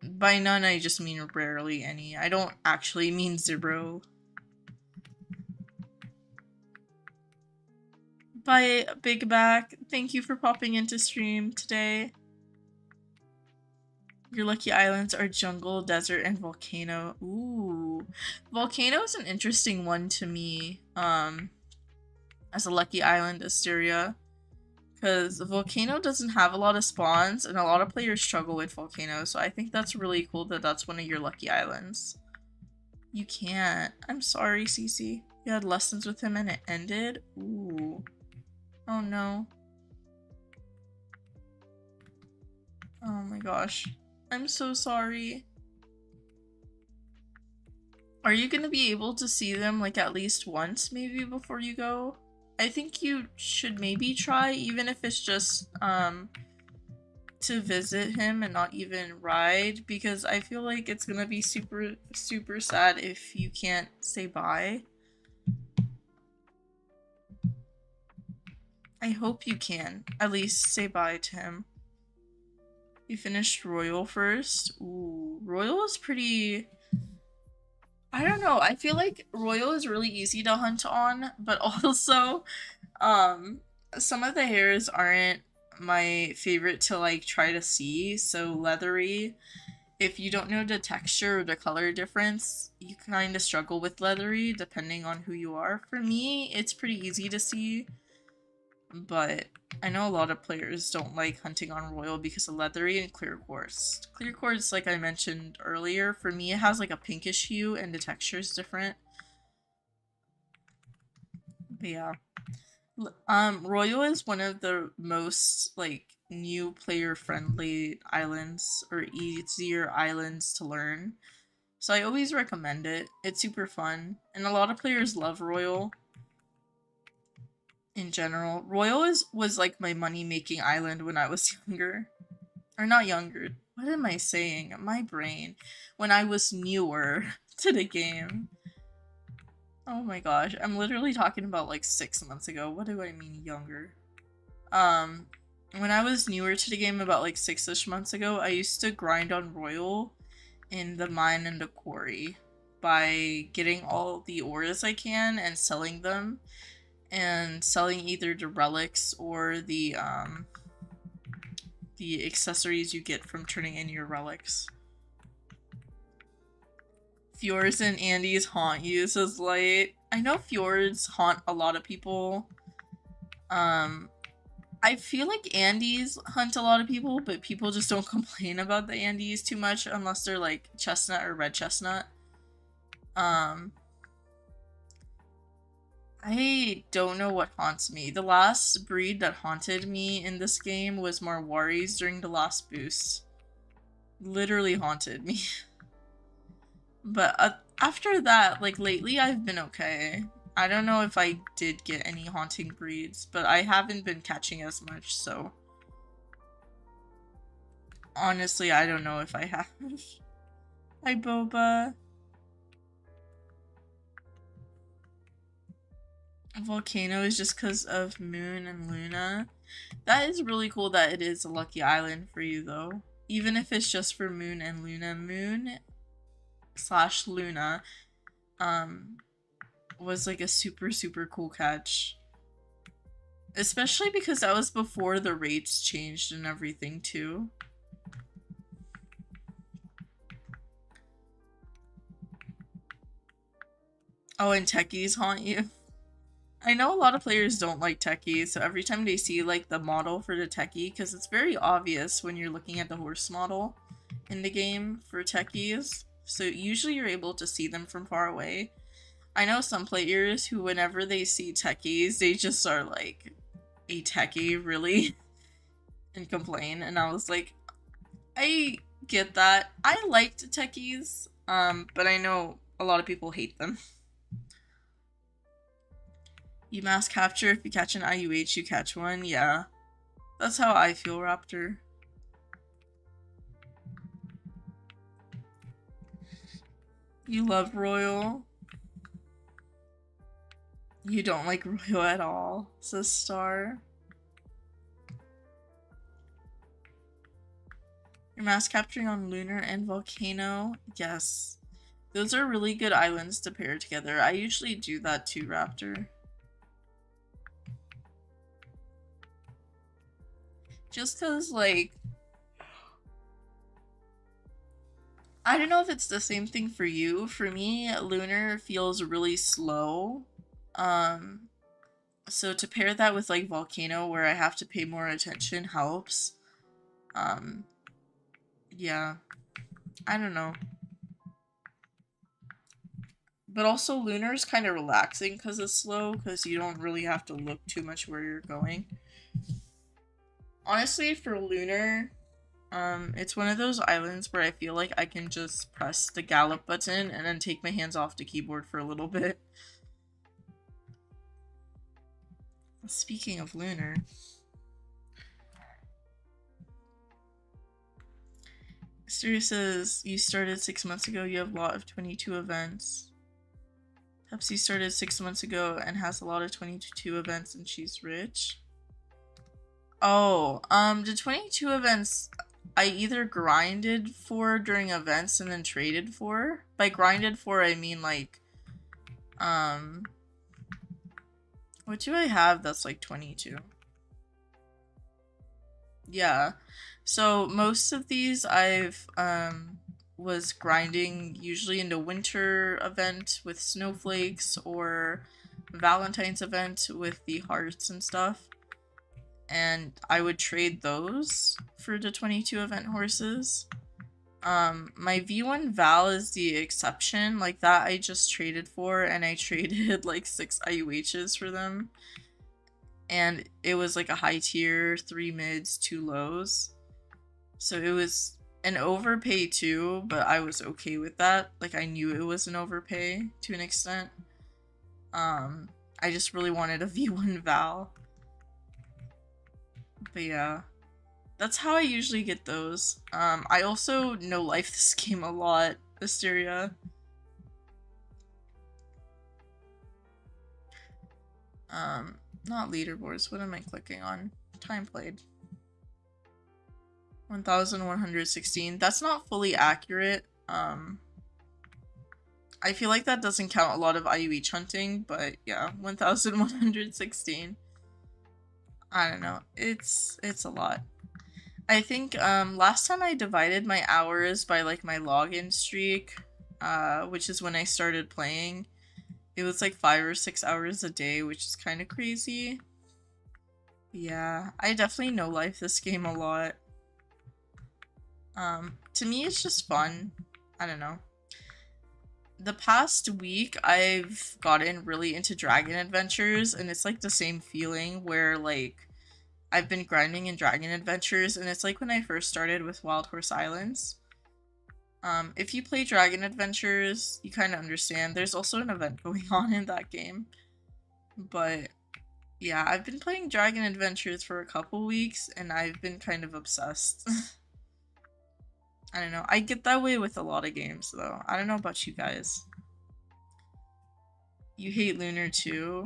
S1: By none, I just mean rarely any. I don't actually mean 0. Bye, Big Back. Thank you for popping into stream today. Your lucky islands are jungle, desert, and volcano. Ooh. Volcano is an interesting one to me, as a lucky island, Asteria. Because the volcano doesn't have a lot of spawns, and a lot of players struggle with volcano, so I think that's really cool that that's one of your lucky islands. You can't. I'm sorry, Cece. You had lessons with him and it ended? Ooh. Oh no. Oh my gosh. I'm so sorry. Are you gonna be able to see them like at least once maybe before you go? I think you should maybe try, even if it's just to visit him and not even ride, because I feel like it's gonna be super sad if you can't say bye. I hope you can at least say bye to him. You finished Royal first? Ooh, Royal is pretty... I don't know, I feel like Royal is really easy to hunt on, but also, some of the hairs aren't my favorite to like try to see, so leathery. If you don't know the texture or the color difference, you kind of struggle with leathery depending on who you are. For me, it's pretty easy to see, but I know a lot of players don't like hunting on Royal because of leathery and clear quartz. Clear quartz, like I mentioned earlier, for me it has like a pinkish hue and the texture is different. But yeah. Royal is one of the most like new player friendly islands or easier islands to learn. So I always recommend it. It's super fun. And a lot of players love Royal. In general, Royal was like my money-making island when I was younger. Or not younger. What am I saying? My brain. When I was newer to the game. Oh my gosh. I'm literally talking about like 6 months ago. What do I mean younger? Um, when I was newer to the game about like 6-ish months ago, I used to grind on Royal in the mine and the quarry by getting all the ores I can and selling them, and selling either the relics or the accessories you get from turning in your relics. Fjords and Andes haunt you, says Light. I know fjords haunt a lot of people. I feel like Andes hunt a lot of people, but people just don't complain about the Andes too much unless they're like chestnut or red chestnut. I don't know what haunts me. The last breed that haunted me in this game was Marwaris during the last boost. Literally haunted me. But after that, like lately I've been okay. I don't know if I did get any haunting breeds, but I haven't been catching as much, so honestly, I don't know if I have. Hi, Boba. Volcano is just because of Moon and Luna. That is really cool that it is a lucky island for you, though. Even if it's just for Moon and Luna. Moon / Luna was like a super, super cool catch. Especially because that was before the rates changed and everything, too. Oh, and techies haunt you. I know a lot of players don't like techies, so every time they see like the model for the techie, because it's very obvious when you're looking at the horse model in the game for techies, so usually you're able to see them from far away. I know some players who whenever they see techies, they just are like, a techie, really? And complain, and I was like, I get that. I liked techies, but I know a lot of people hate them. You mass capture if you catch an IUH, you catch one. Yeah. That's how I feel, Raptor. You love Royal. You don't like Royal at all, says Star. You're mass capturing on Lunar and Volcano. Yes. Those are really good islands to pair together. I usually do that too, Raptor. Just because, like, I don't know if it's the same thing for you. For me, Lunar feels really slow. So to pair that with, like, Volcano, where I have to pay more attention, helps. Yeah. I don't know. But also, Lunar is kind of relaxing because it's slow, because you don't really have to look too much where you're going. Honestly, for Lunar, it's one of those islands where I feel like I can just press the gallop button and then take my hands off the keyboard for a little bit. Speaking of Lunar. Sirius says, you started 6 months ago, you have a lot of 22 events. Pepsi started 6 months ago and has a lot of 22 events and she's rich. Oh, the 22 events I either grinded for during events and then traded for. By grinded for, I mean like, what do I have that's like 22? Yeah. So most of these I've, was grinding usually in the winter event with snowflakes or Valentine's event with the hearts and stuff. And I would trade those for the 22 event horses. My V1 Val is the exception. Like that I just traded for, and I traded like 6 IUHs for them. And it was like a high tier, 3 mids, 2 lows. So it was an overpay too, but I was okay with that. Like I knew it was an overpay to an extent. I just really wanted a V1 Val. But yeah, that's how I usually get those. I also no life this game a lot, Asteria. Not leaderboards, what am I clicking on? Time played. 1,116. That's not fully accurate. I feel like that doesn't count a lot of IUH hunting, but yeah, 1,116. I don't know. It's a lot. I think last time I divided my hours by like my login streak, which is when I started playing. It was like 5 or 6 hours a day, which is kind of crazy. Yeah, I definitely no life this game a lot. To me it's just fun. I don't know. The past week I've gotten really into Dragon Adventures, and it's like the same feeling where like I've been grinding in Dragon Adventures, and it's like when I first started with Wild Horse Islands. If you play Dragon Adventures, you kind of understand. There's also an event going on in that game. But yeah, I've been playing Dragon Adventures for a couple weeks, and I've been kind of obsessed. I don't know. I get that way with a lot of games, though. I don't know about you guys. You hate Lunar too?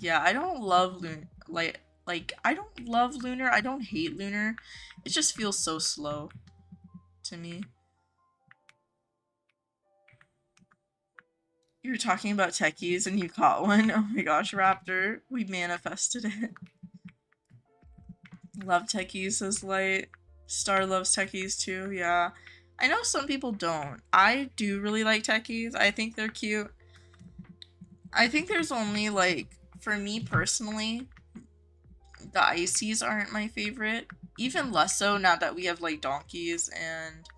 S1: Yeah, I don't love Lunar. Like, I don't love Lunar. I don't hate Lunar. It just feels so slow to me. You were talking about techies and you caught one. Oh my gosh, Raptor. We manifested it. Love techies, says Light. Star loves techies too, yeah. I know some people don't. I do really like techies. I think they're cute. I think there's only like, for me personally, the ices aren't my favorite. Even less so now that we have like donkeys and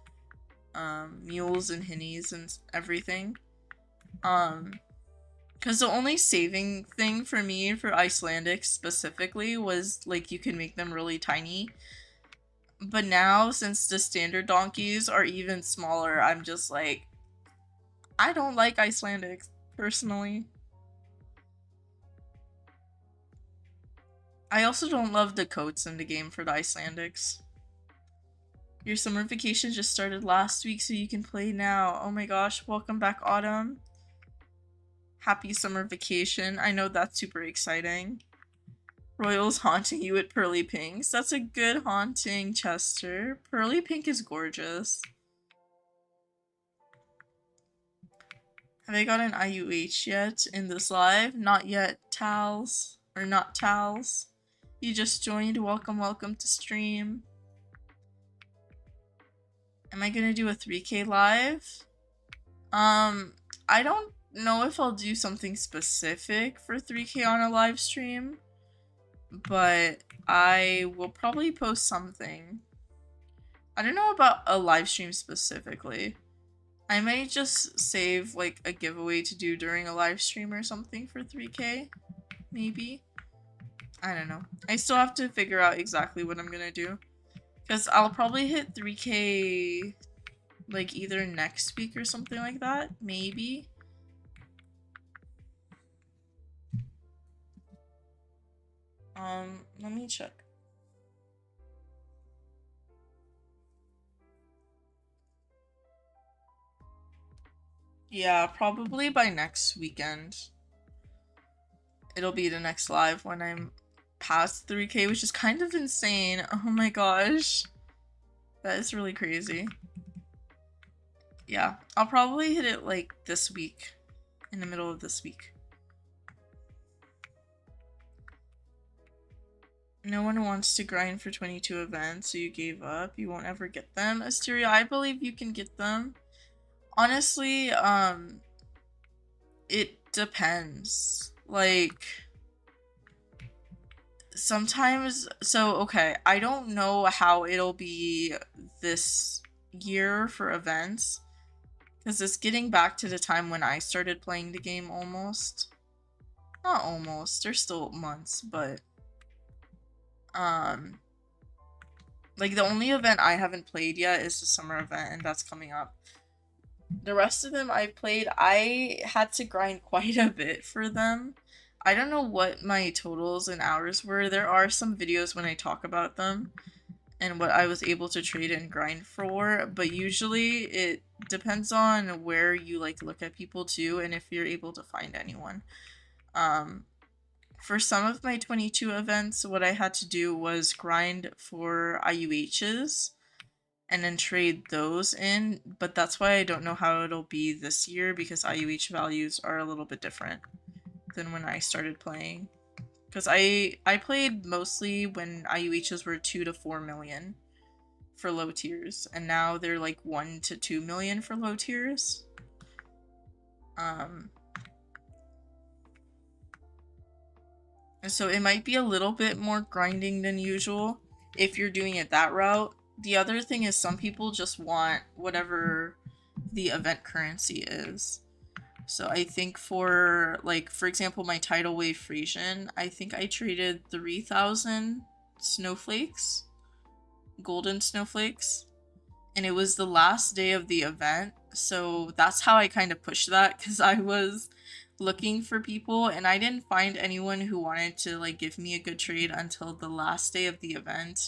S1: mules and hinnies and everything. Because the only saving thing for me for Icelandic specifically was like you can make them really tiny. But now, since the standard donkeys are even smaller, I'm just like, I don't like Icelandics personally. I also don't love the coats in the game for the Icelandics. Your summer vacation just started last week, so you can play now. Oh my gosh, welcome back, Autumn. Happy summer vacation. I know that's super exciting. Royal's haunting you with pearly pinks. That's a good haunting, Chester. Pearly pink is gorgeous. Have I got an IUH yet in this live? Not yet, Tals. Or not Tals. You just joined. Welcome, welcome to stream. Am I gonna do a 3K live? I don't know if I'll do something specific for 3K on a live stream, but I will probably post something. I don't know about a live stream specifically. I might just save like a giveaway to do during a live stream or something for 3K, maybe. I don't know. I still have to figure out exactly what I'm gonna do, because I'll probably hit 3K like either next week or something like that, maybe. Let me check. Yeah, probably by next weekend. It'll be the next live when I'm past 3K, which is kind of insane. Oh my gosh. That is really crazy. Yeah, I'll probably hit it like this week, in the middle of this week. No one wants to grind for 22 events, so you gave up. You won't ever get them. Asteria, I believe you can get them. Honestly, it depends. Like, sometimes, so okay, I don't know how it'll be this year for events, because it's getting back to the time when I started playing the game almost. Not almost, there's still months, but like the only event I haven't played yet is the summer event, and that's coming up. The rest of them I've played, I had to grind quite a bit for them. I don't know what my totals and hours were. There are some videos when I talk about them and what I was able to trade and grind for, but usually it depends on where you like look at people too, and if you're able to find anyone. For some of my 22 events, what I had to do was grind for IUHs and then trade those in, but that's why I don't know how it'll be this year because IUH values are a little bit different than when I started playing. Because I played mostly when IUHs were 2 to 4 million for low tiers, and now they're like 1 to 2 million for low tiers. So it might be a little bit more grinding than usual if you're doing it that route. The other thing is some people just want whatever the event currency is. So I think for, like, for example, my tidal wave Frisian, I think I traded 3,000 snowflakes, golden snowflakes, and it was the last day of the event. So that's how I kind of pushed that, because I was looking for people and I didn't find anyone who wanted to like give me a good trade until the last day of the event.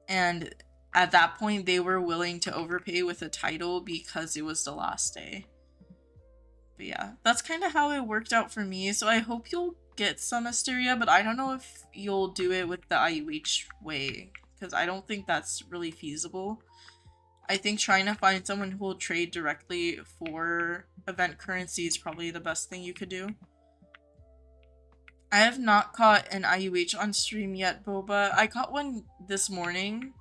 S1: And at that point they were willing to overpay with a title because it was the last day. But yeah, that's kind of how it worked out for me. So I hope you'll get some Asteria, but I don't know if you'll do it with the IUH way, because I don't think that's really feasible. I think trying to find someone who will trade directly for event currency is probably the best thing you could do. I have not caught an IUH on stream yet, Boba. I caught one this morning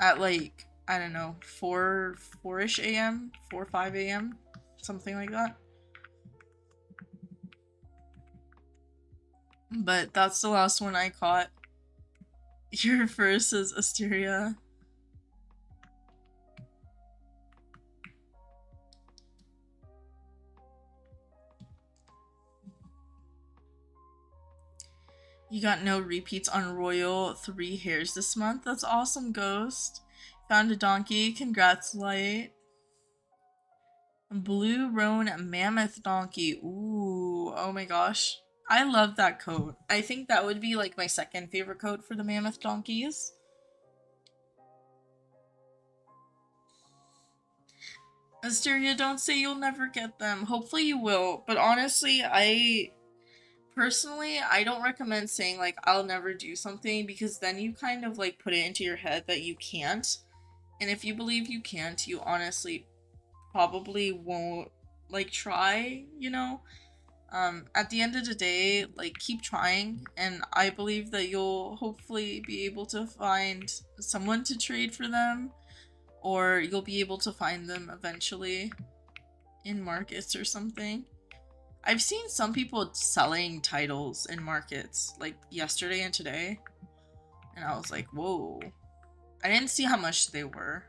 S1: at like, I don't know, 4-ish a.m., 4 or 5 a.m., something like that. But that's the last one I caught. Your first is Asteria. You got no repeats on Royal 3 hairs this month? That's awesome, Ghost. Found a donkey. Congrats, Light. Blue Roan Mammoth Donkey. Ooh, oh my gosh. I love that coat. I think that would be like my second favorite coat for the Mammoth Donkeys. Asteria, don't say you'll never get them. Hopefully you will. But honestly, Personally, I don't recommend saying like I'll never do something, because then you kind of like put it into your head that you can't. And if you believe you can't, you honestly probably won't like try, you know? At the end of the day, like keep trying, and I believe that you'll hopefully be able to find someone to trade for them, or you'll be able to find them eventually in markets or something. I've seen some people selling titles in markets, like yesterday and today, and I was like, whoa. I didn't see how much they were,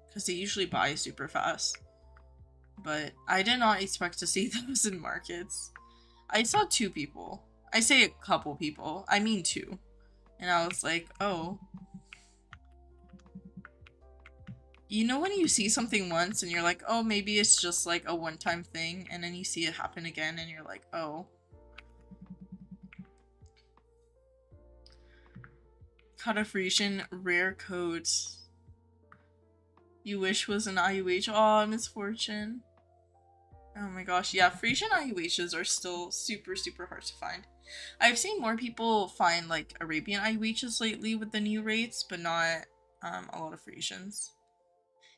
S1: because they usually buy super fast. But I did not expect to see those in markets. I saw 2 people. I say a couple people. I mean 2. And I was like, oh. You know when you see something once and you're like, oh, maybe it's just like a one-time thing, and then you see it happen again and you're like, oh. Caught a Frisian rare coat. You wish was an IUH. Aw, misfortune. Oh my gosh, yeah, Frisian IUHs are still super, super hard to find. I've seen more people find like Arabian IUHs lately with the new rates, but not a lot of Frisians.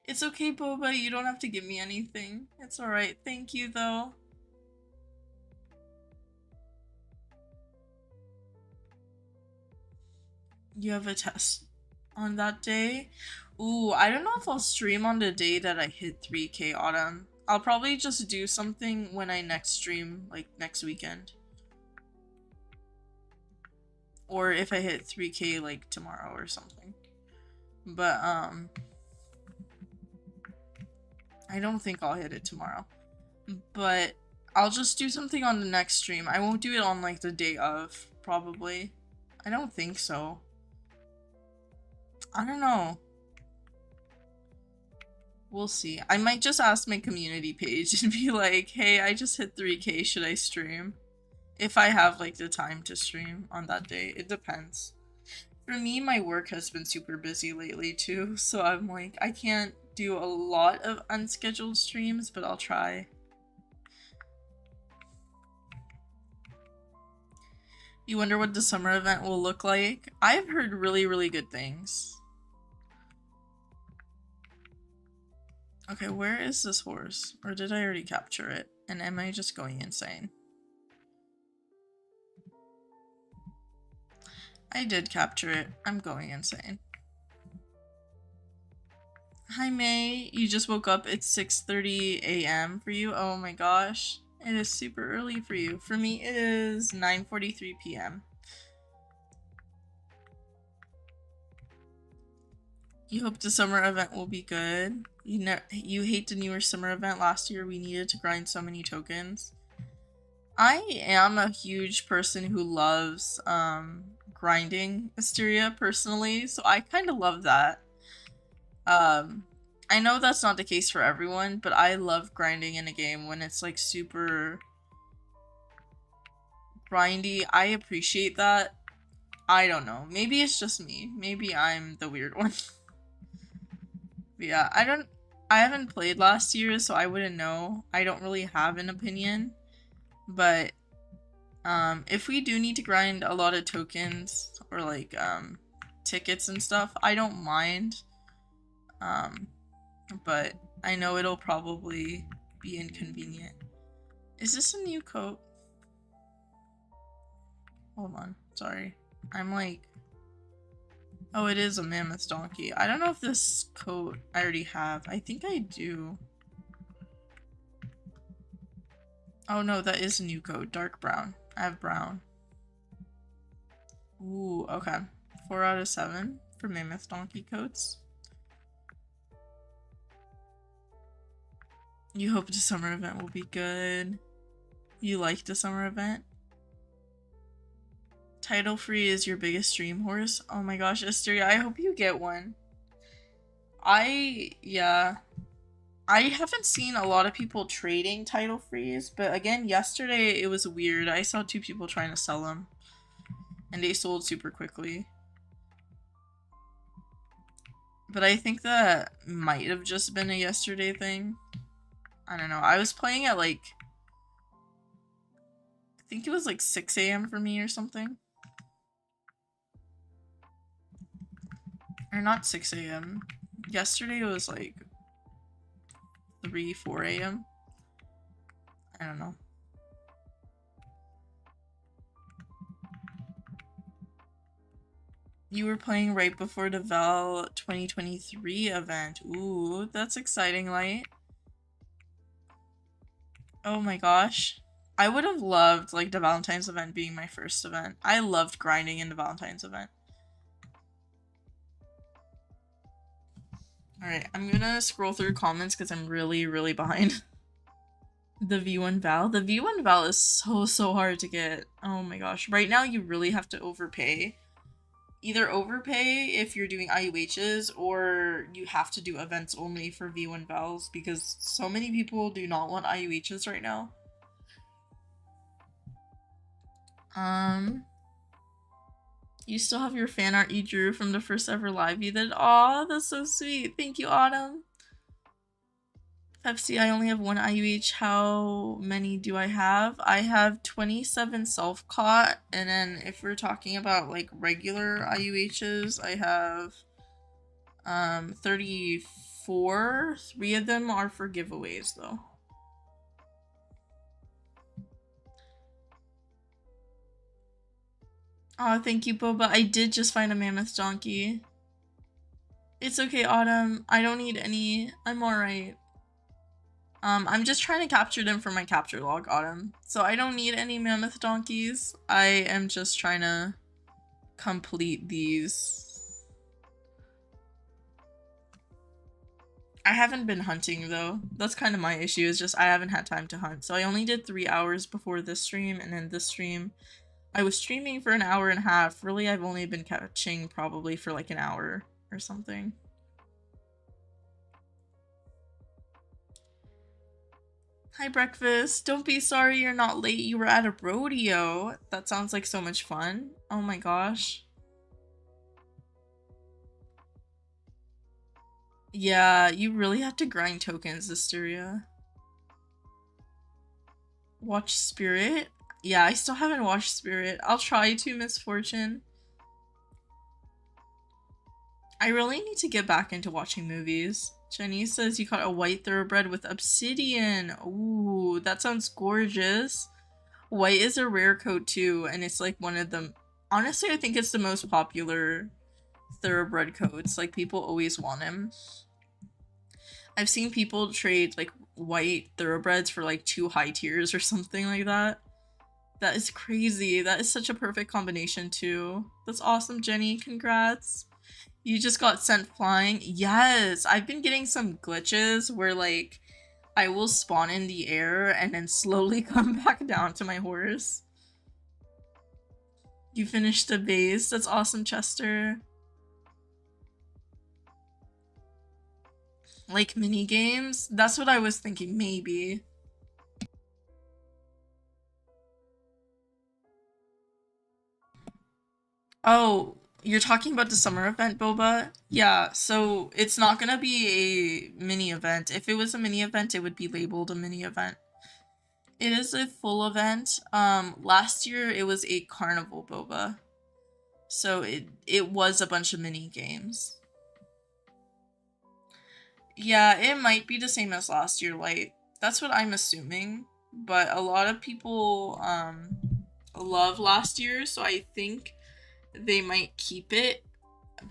S1: It's okay, Boba, you don't have to give me anything. It's alright, thank you though. You have a test on that day? Ooh, I don't know if I'll stream on the day that I hit 3K Autumn. I'll probably just do something when I next stream, like next weekend. Or if I hit 3K like tomorrow or something. But I don't think I'll hit it tomorrow. But I'll just do something on the next stream. I won't do it on like the day of, probably. I don't think so. I don't know. We'll see. I might just ask my community page and be like, hey, I just hit 3K, should I stream? If I have like the time to stream on that day. It depends. For me, my work has been super busy lately too, so I'm like, I can't do a lot of unscheduled streams, but I'll try. You wonder what the summer event will look like? I've heard really, really good things. Okay, where is this horse? Or did I already capture it? And am I just going insane? I did capture it. I'm going insane. Hi May, you just woke up. It's 6:30 a.m. for you. Oh my gosh. It is super early for you. For me, it is 9:43 p.m. You hope the summer event will be good. You hate the newer summer event last year. We needed to grind so many tokens. I am a huge person who loves grinding Asteria personally, so I kind of love that. I know that's not the case for everyone, but I love grinding in a game when it's like super grindy. I appreciate that. I don't know. Maybe it's just me. Maybe I'm the weird one. But yeah, I haven't played last year, so I wouldn't know. I don't really have an opinion. But if we do need to grind a lot of tokens or like tickets and stuff, I don't mind. But I know it'll probably be inconvenient. Is this a new coat? Hold on, sorry. I'm like, oh, it is a mammoth donkey. I don't know if this coat I already have. I think I do. Oh no, that is a new coat, dark brown. I have brown. Ooh, okay. 4 out of 7 for mammoth donkey coats. You hope the summer event will be good. You like the summer event? Title free is your biggest dream horse? Oh my gosh, Asteria, I hope you get one. Yeah. I haven't seen a lot of people trading title frees, but again, yesterday it was weird. I saw 2 people trying to sell them, and they sold super quickly. But I think that might have just been a yesterday thing. I don't know. I was playing at like, I think it was like 6 a.m. for me or something. Or not 6 a.m. Yesterday it was like 3, 4 a.m. I don't know. You were playing right before the Val 2023 event. Ooh, that's exciting, Light. Oh my gosh. I would have loved like the Valentine's event being my first event. I loved grinding in the Valentine's event. Alright, I'm gonna scroll through comments because I'm really, really behind. The V1 Val? The V1 Val is so hard to get. Oh my gosh. Right now you really have to overpay. Either overpay if you're doing IUHs or you have to do events only for V1 Vals because so many people do not want IUHs right now. You still have your fan art you drew from the first ever live you did? Aw, that's so sweet. Thank you, Autumn. Pepsi, I only have 1 IUH. How many do I have? I have 27 self-caught, and then if we're talking about like regular IUHs, I have 34. 3 of them are for giveaways though. Oh, thank you, Boba. I did just find a mammoth donkey. It's okay, Autumn. I don't need any. I'm alright. I'm just trying to capture them for my capture log, Autumn. So I don't need any mammoth donkeys. I am just trying to complete these. I haven't been hunting though. That's kind of my issue, is just I haven't had time to hunt. So I only did 3 hours before this stream, and then this stream I was streaming for an hour and a half. Really, I've only been catching probably for like an hour or something. Hi, breakfast. Don't be sorry you're not late. You were at a rodeo. That sounds like so much fun. Oh my gosh. Yeah, you really have to grind tokens, Asteria. Watch Spirit. Yeah, I still haven't watched Spirit. I'll try to, Misfortune. I really need to get back into watching movies. Jenny says you caught a white thoroughbred with obsidian. Ooh, that sounds gorgeous. White is a rare coat too, and it's like one of them. Honestly, I think it's the most popular thoroughbred coats. Like, people always want him. I've seen people trade like white thoroughbreds for like 2 high tiers or something like that. That is crazy. That is such a perfect combination too. That's awesome, Jenny. Congrats. You just got sent flying. Yes, I've been getting some glitches where like I will spawn in the air and then slowly come back down to my horse. You finished the base. That's awesome, Chester. Like mini games? That's what I was thinking, maybe. Oh, you're talking about the summer event, Boba? Yeah, so it's not gonna be a mini event. If it was a mini event, it would be labeled a mini event. It is a full event. Last year it was a carnival, Boba. So it was a bunch of mini games. Yeah, it might be the same as last year, like that's what I'm assuming. But a lot of people love last year, so I think they might keep it.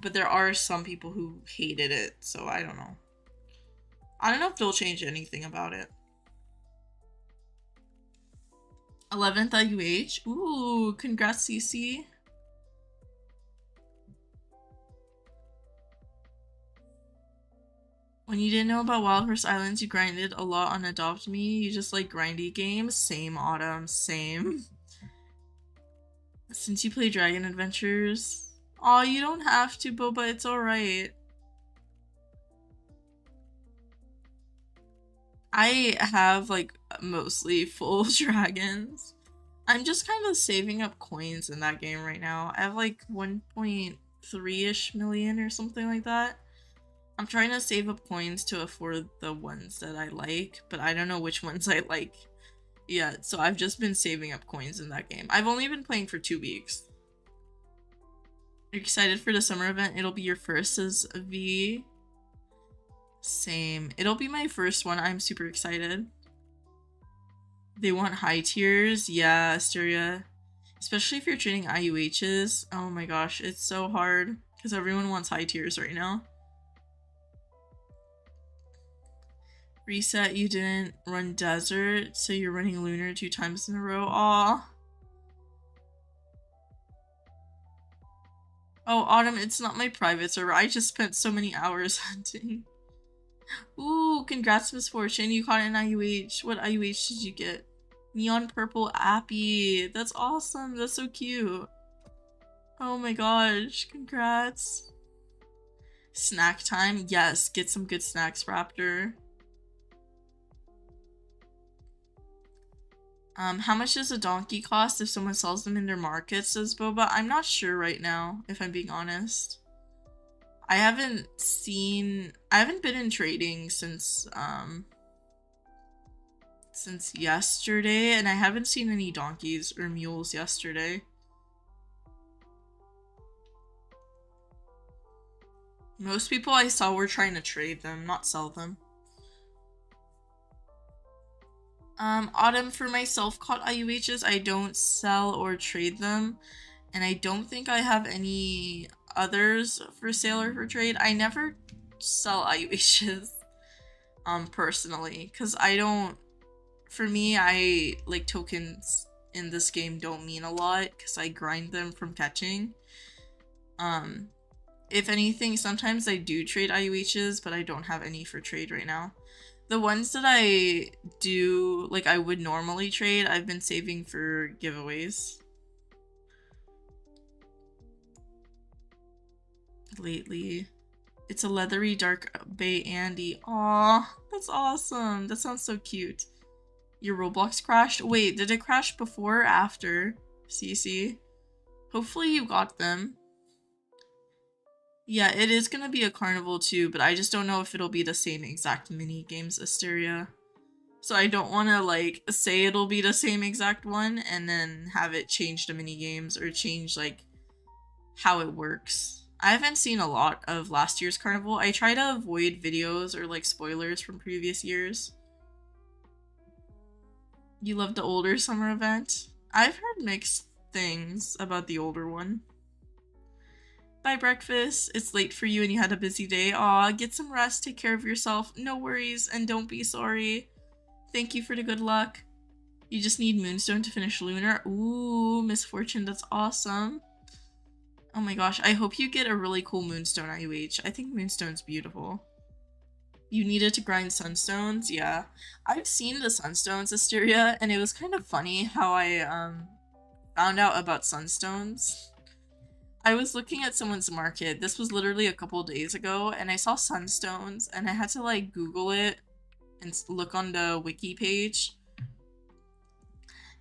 S1: But there are some people who hated it, so I don't know. I don't know if they'll change anything about it. 11th IUH. Ooh, congrats, CC. When you didn't know about Wild Horse Islands, you grinded a lot on Adopt Me. You just like grindy games. Same, Autumn. Same. Since you play Dragon Adventures. Aw, you don't have to, Boba. It's alright. I have like mostly full dragons. I'm just kind of saving up coins in that game right now. I have like 1.3-ish million or something like that. I'm trying to save up coins to afford the ones that I like, but I don't know which ones I like yet, so I've just been saving up coins in that game. I've only been playing for 2 weeks. You're excited for the summer event? It'll be your first, says V. Same. It'll be my first one. I'm super excited. They want high tiers? Yeah, Asteria. Especially if you're trading IUHs. Oh my gosh, it's so hard because everyone wants high tiers right now. Reset, you didn't run desert, so you're running lunar 2 times in a row. Aw. Oh, Autumn, it's not my private server. I just spent so many hours hunting. Ooh, congrats, Misfortune. You caught an IUH. What IUH did you get? Neon Purple Appy. That's awesome. That's so cute. Oh my gosh. Congrats. Snack time? Yes. Get some good snacks, Raptor. How much does a donkey cost if someone sells them in their market, says Boba? I'm not sure right now, if I'm being honest. I haven't been in trading since yesterday, and I haven't seen any donkeys or mules yesterday. Most people I saw were trying to trade them, not sell them. Autumn, for myself caught IUHs, I don't sell or trade them, and I don't think I have any others for sale or for trade. I never sell IUHs, personally, because I don't, for me, I, like, tokens in this game don't mean a lot, because I grind them from catching. If anything, sometimes I do trade IUHs, but I don't have any for trade right now. The ones that I do, like I would normally trade, I've been saving for giveaways. Lately. It's a leathery dark bay Andy. Aw, that's awesome. That sounds so cute. Your Roblox crashed? Wait, did it crash before or after, CC? Hopefully you got them. Yeah, it is gonna be a carnival too, but I just don't know if it'll be the same exact mini games, Asteria. So I don't want to like say it'll be the same exact one and then have it change the mini games or change like how it works. I haven't seen a lot of last year's carnival. I try to avoid videos or like spoilers from previous years. You love the older summer event? I've heard mixed things about the older one. Bye, breakfast. It's late for you and you had a busy day. Aw, get some rest, take care of yourself. No worries, and don't be sorry. Thank you for the good luck. You just need Moonstone to finish Lunar. Ooh, Miss Fortune, that's awesome. Oh my gosh, I hope you get a really cool Moonstone IUH. I think Moonstone's beautiful. You needed to grind Sunstones? Yeah. I've seen the Sunstones, Asteria, and it was kind of funny how I found out about Sunstones. I was looking at someone's market. This was literally a couple days ago, and I saw Sunstones, and I had to like Google it and look on the wiki page.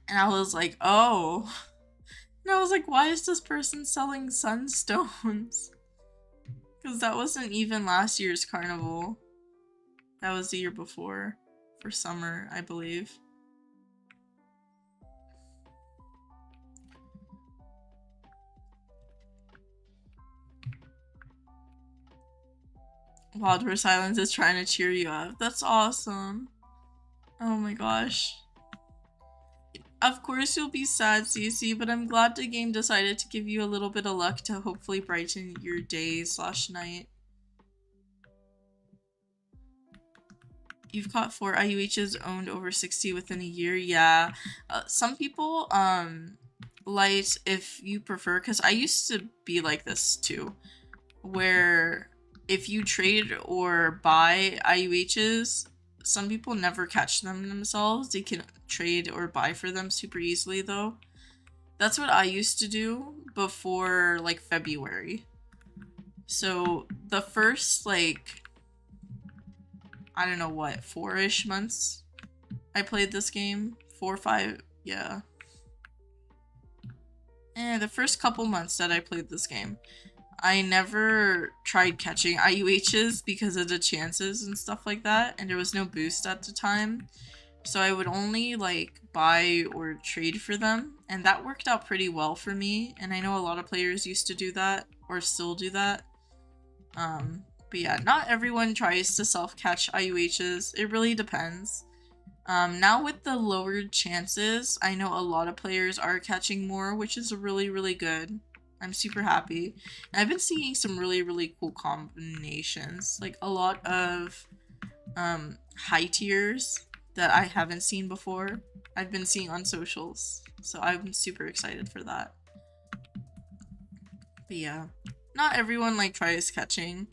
S1: And I was like, oh. And I was like, why is this person selling Sunstones? Because that wasn't even last year's carnival. That was the year before. For summer, I believe. Wildfire Silence is trying to cheer you up. That's awesome. Oh my gosh. Of course you'll be sad, Cece, but I'm glad the game decided to give you a little bit of luck to hopefully brighten your day/night. You've caught 4 IUHs owned over 60 within a year. Yeah. Some people, light if you prefer, because I used to be like this too, where if you trade or buy IUHs, some people never catch them themselves. They can trade or buy for them super easily though. That's what I used to do before like February. So the first like, I don't know what, 4-ish months I played this game. 4 or 5, yeah. The first couple months that I played this game, I never tried catching IUHs because of the chances and stuff like that, and there was no boost at the time. So I would only like buy or trade for them, and that worked out pretty well for me, and I know a lot of players used to do that or still do that. But yeah, not everyone tries to self-catch IUHs. It really depends. Now with the lowered chances, I know a lot of players are catching more, which is really, really good. I'm super happy. And I've been seeing some really, really cool combinations. Like a lot of high tiers that I haven't seen before. I've been seeing on socials. So I'm super excited for that. But yeah, not everyone like tries catching.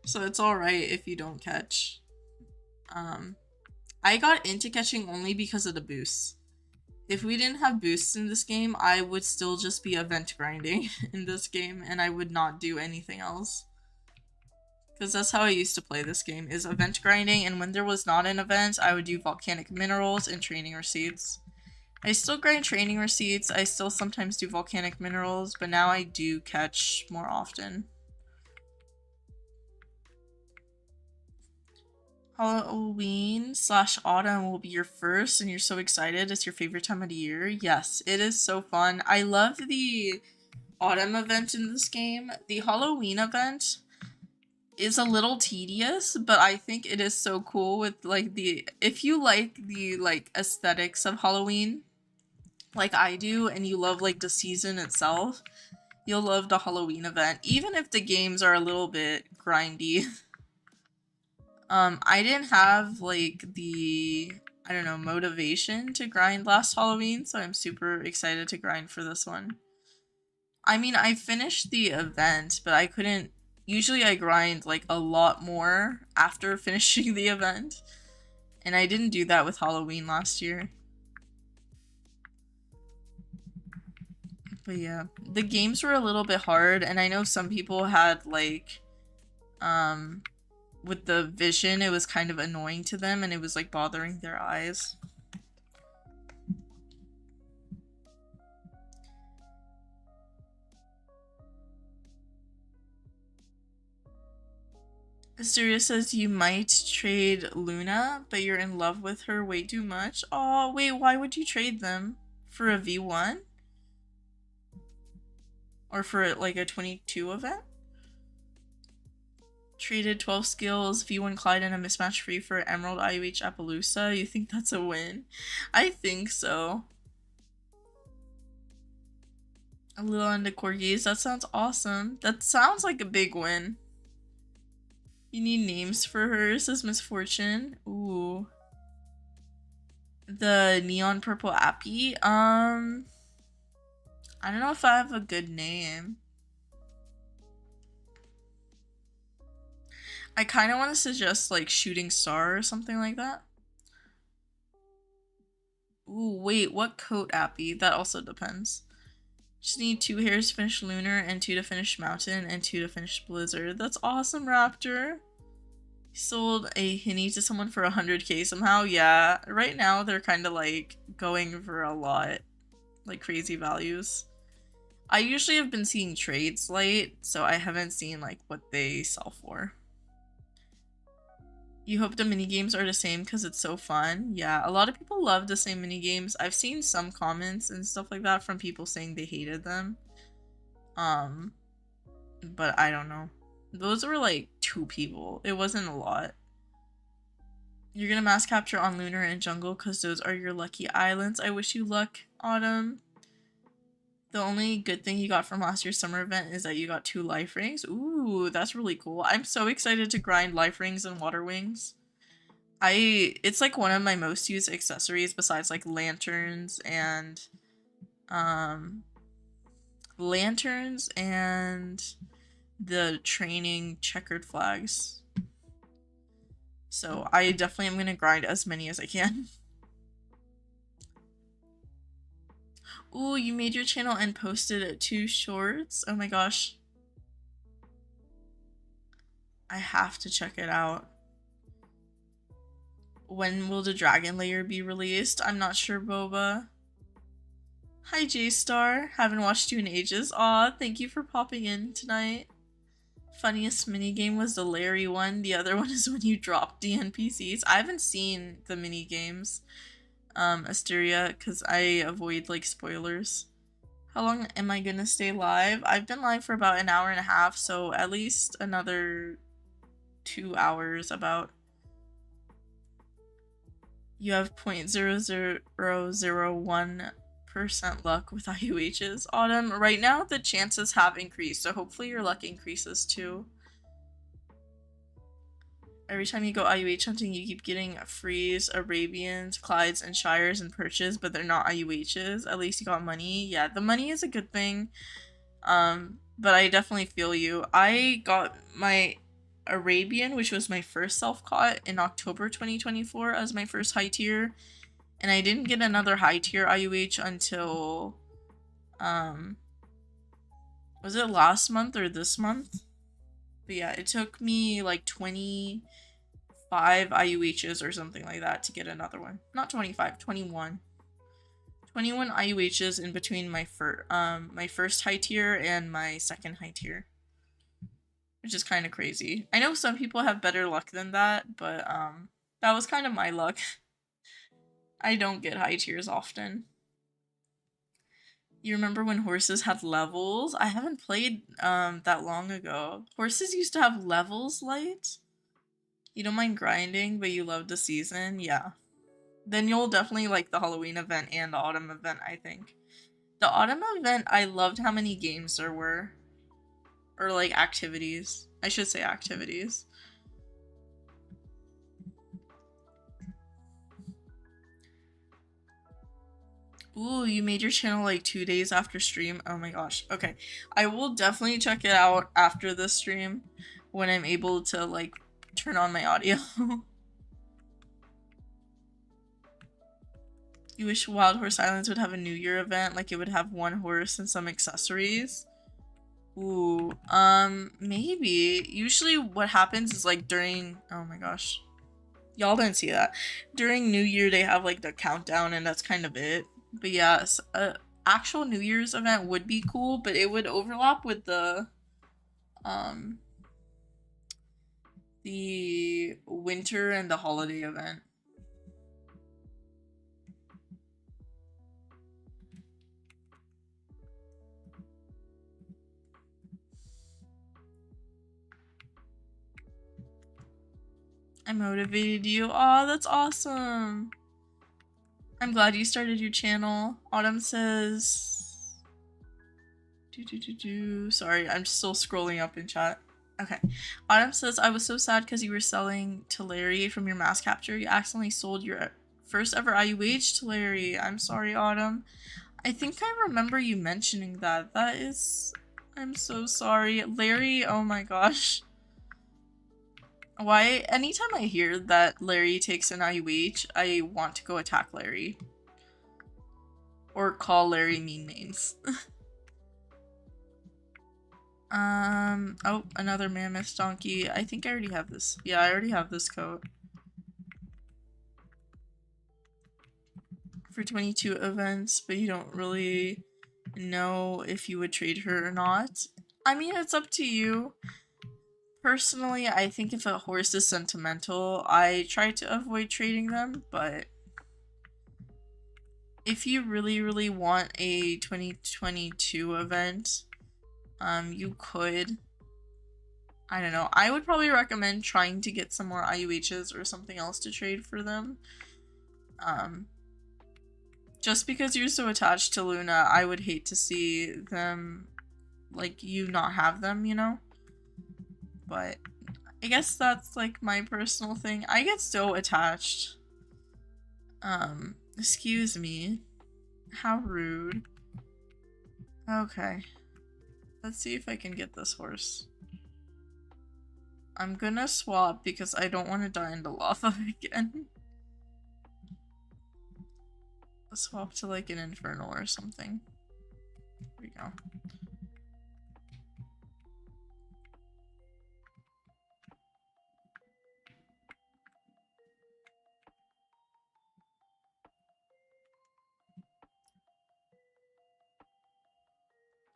S1: So it's alright if you don't catch. I got into catching only because of the boosts. If we didn't have boosts in this game, I would still just be event grinding in this game, and I would not do anything else. Because that's how I used to play this game, is event grinding, and when there was not an event, I would do volcanic minerals and training receipts. I still grind training receipts, I still sometimes do volcanic minerals, but now I do catch more often. Halloween/autumn will be your first and you're so excited. It's your favorite time of the year. Yes, it is so fun. I love the autumn event in this game. The Halloween event is a little tedious, but I think it is so cool with like if you like the like aesthetics of Halloween like I do and you love like the season itself, you'll love the Halloween event, even if the games are a little bit grindy. I didn't have like the, I don't know, motivation to grind last Halloween, so I'm super excited to grind for this one. I mean, I finished the event, but I couldn't, usually I grind like a lot more after finishing the event, and I didn't do that with Halloween last year. But yeah, the games were a little bit hard, and I know some people had like, with the vision, it was kind of annoying to them and it was like bothering their eyes. Asteria says you might trade Luna, but you're in love with her way too much. Oh, wait, why would you trade them? For a V1? Or for like a 22 event? Traded 12 skills, V1 Clyde, and a mismatch free for Emerald IUH Appaloosa. You think that's a win? I think so. A little into corgis. That sounds awesome. That sounds like a big win. You need names for her, says Misfortune. Ooh. The neon purple appy. I don't know if I have a good name. I kind of want to suggest like Shooting Star or something like that. Ooh, wait, what coat appy? That also depends. Just need 2 hairs to finish Lunar, and 2 to finish Mountain, and 2 to finish Blizzard. That's awesome, Raptor. You sold a Hinny to someone for 100k somehow? Yeah, right now they're kind of like going for a lot. Like crazy values. I usually have been seeing trades late, so I haven't seen like what they sell for. You hope the minigames are the same because it's so fun. Yeah, a lot of people love the same minigames. I've seen some comments and stuff like that from people saying they hated them. But I don't know. Those were like 2 people. It wasn't a lot. You're gonna mass capture on Lunar and Jungle because those are your lucky islands. I wish you luck, Autumn. The only good thing you got from last year's summer event is that you got 2 life rings. Ooh, that's really cool. I'm so excited to grind life rings and water wings. It's like one of my most used accessories besides like lanterns and the training checkered flags. So I definitely am gonna grind as many as I can. Ooh, you made your channel and posted 2 shorts? Oh my gosh. I have to check it out. When will the Dragon Layer be released? I'm not sure, Boba. Hi, J-Star. Haven't watched you in ages. Aw, thank you for popping in tonight. Funniest minigame was the Larry one. The other one is when you drop the NPCs. I haven't seen the minigames, Asteria, because I avoid, like, spoilers. How long am I gonna stay live? I've been live for about an hour and a half, so at least another 2 hours about. You have 0.0001% luck with IUHs. Autumn, right now the chances have increased, so hopefully your luck increases too. Every time you go IUH hunting, you keep getting Frees, Arabians, Clydes, and Shires and Perches, but they're not IUHs. At least you got money. Yeah, the money is a good thing. But I definitely feel you. I got my Arabian, which was my first self-caught in October 2024 as my first high tier. And I didn't get another high tier IUH until, was it last month or this month? But yeah, it took me like 25 IUHs or something like that to get another one. Not 25, 21. 21 IUHs in between my first high tier and my second high tier. Which is kind of crazy. I know some people have better luck than that, but that was kind of my luck. I don't get high tiers often. You remember when horses had levels? I haven't played that long ago. Horses used to have levels, Light? You don't mind grinding, but you love the season? Yeah. Then you'll definitely like the Halloween event and the autumn event, I think. The autumn event, I loved how many games there were. Or like activities. I should say activities. Ooh, you made your channel like 2 days after stream. Oh my gosh. Okay. I will definitely check it out after the stream when I'm able to like turn on my audio. You wish Wild Horse Islands would have a New Year event, like it would have 1 horse and some accessories? Ooh, maybe. Usually what happens is like during, oh my gosh. Y'all didn't see that. During New Year, they have like the countdown and that's kind of it. But yes, actual New Year's event would be cool, but it would overlap with the the winter and the holiday event. I motivated you. Aw, that's awesome. I'm glad you started your channel. Autumn says... Sorry, I'm still scrolling up in chat. Okay. Autumn says, I was so sad because you were selling to Larry from your mass capture. You accidentally sold your first ever IUH to Larry. I'm sorry, Autumn. I think I remember you mentioning that. That is... I'm so sorry. Larry, oh my gosh. Why? Anytime I hear that Larry takes an IUH, I want to go attack Larry. Or call Larry mean names. Oh, another mammoth donkey. I think I already have this. Yeah, I already have this coat. For 22 events, but you don't really know if you would trade her or not. I mean, it's up to you. Personally, I think if a horse is sentimental, I try to avoid trading them, but if you really want a 2022 event, you could. I don't know. I would probably recommend trying to get some more IUHs or something else to trade for them. Just because you're so attached to Luna, I would hate to see them, like, you not have them, you know? But I guess that's, like, my personal thing. I get so attached. Excuse me. How rude. Okay. Let's see if I can get this horse. I'm gonna swap because I don't want to die into lava again. Let's swap to like an infernal or something. Here we go.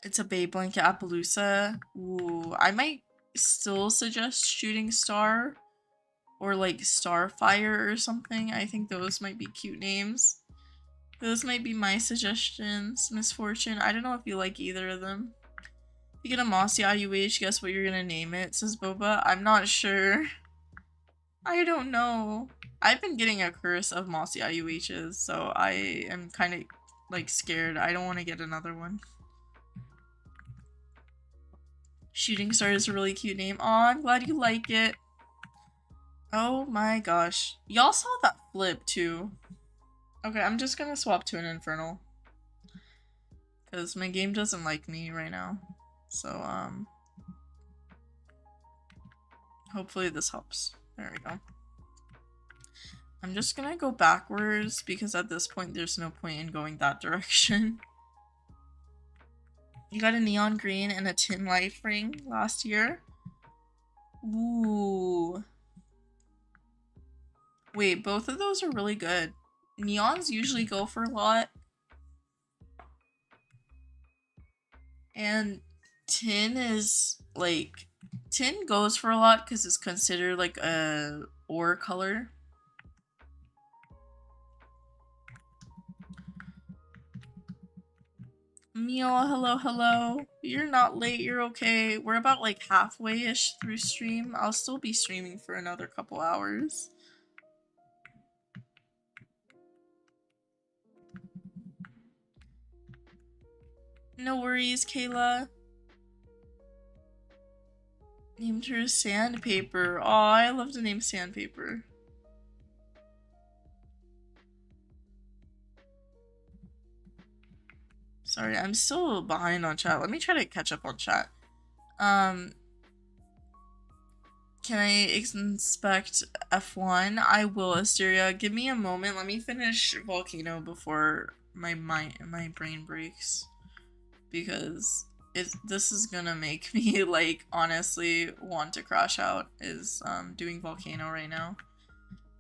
S1: It's a Bay Blanket Appaloosa. Ooh, I might still suggest Shooting Star or like Starfire or something. I think those might be cute names. Those might be my suggestions. Misfortune. I don't know if you like either of them. You get a Mossy IUH, guess what you're gonna name it, says Boba. I'm not sure. I don't know. I've been getting a curse of Mossy IUHs, so I am kind of like scared. I don't want to get another one. Shooting Star is a really cute name. Aw, I'm glad you like it. Oh my gosh. Y'all saw that flip too. Okay, I'm just gonna swap to an Infernal. Because my game doesn't like me right now. So, hopefully this helps. There we go. I'm just gonna go backwards because at this point there's no point in going that direction. You got a neon green and a tin life ring last year. Ooh. Wait, both of those are really good. Neons usually go for a lot. And tin is like... Tin goes for a lot because it's considered like a ore color. Meow, hello, hello. You're not late, you're okay. We're about like halfway-ish through stream. I'll still be streaming for another couple hours. No worries, Kayla. Named her Sandpaper. Aw, I love the name Sandpaper. Sorry, I'm still behind on chat. Let me try to catch up on chat. Can I inspect F1? I will, Asteria. Give me a moment. Let me finish Volcano before my brain breaks. Because this is gonna make me, like, honestly want to crash out, is doing Volcano right now.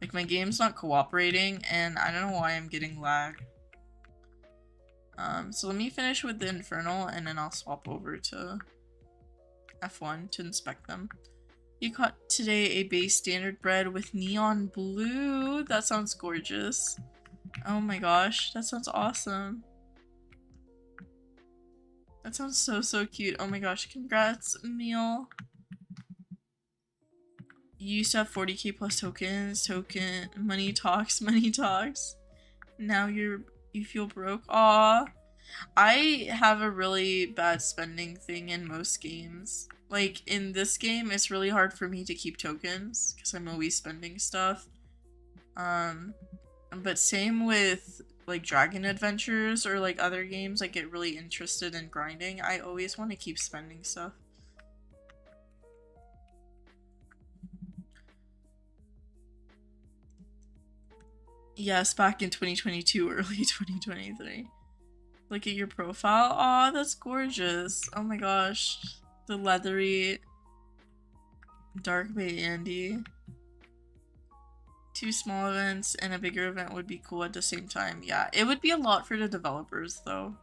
S1: Like, my game's not cooperating, and I don't know why I'm getting lag. So let me finish with the Infernal, and then I'll swap over to F1 to inspect them. You caught today a base standard bread with neon blue. That sounds gorgeous. Oh my gosh, that sounds awesome. That sounds so cute. Oh my gosh, congrats, meal. You used to have 40k plus tokens. Token money talks, money talks. Now you feel broke. Aw. I have a really bad spending thing in most games. Like in this game, it's really hard for me to keep tokens because I'm always spending stuff. But same with like Dragon Adventures or like other games, I get really interested in grinding. I always want to keep spending stuff. Yes, back in 2022, early 2023. Look at your profile. Aw, that's gorgeous. Oh my gosh. The leathery Dark Bay Andy. 2 small events and a bigger event would be cool at the same time. Yeah, it would be a lot for the developers though.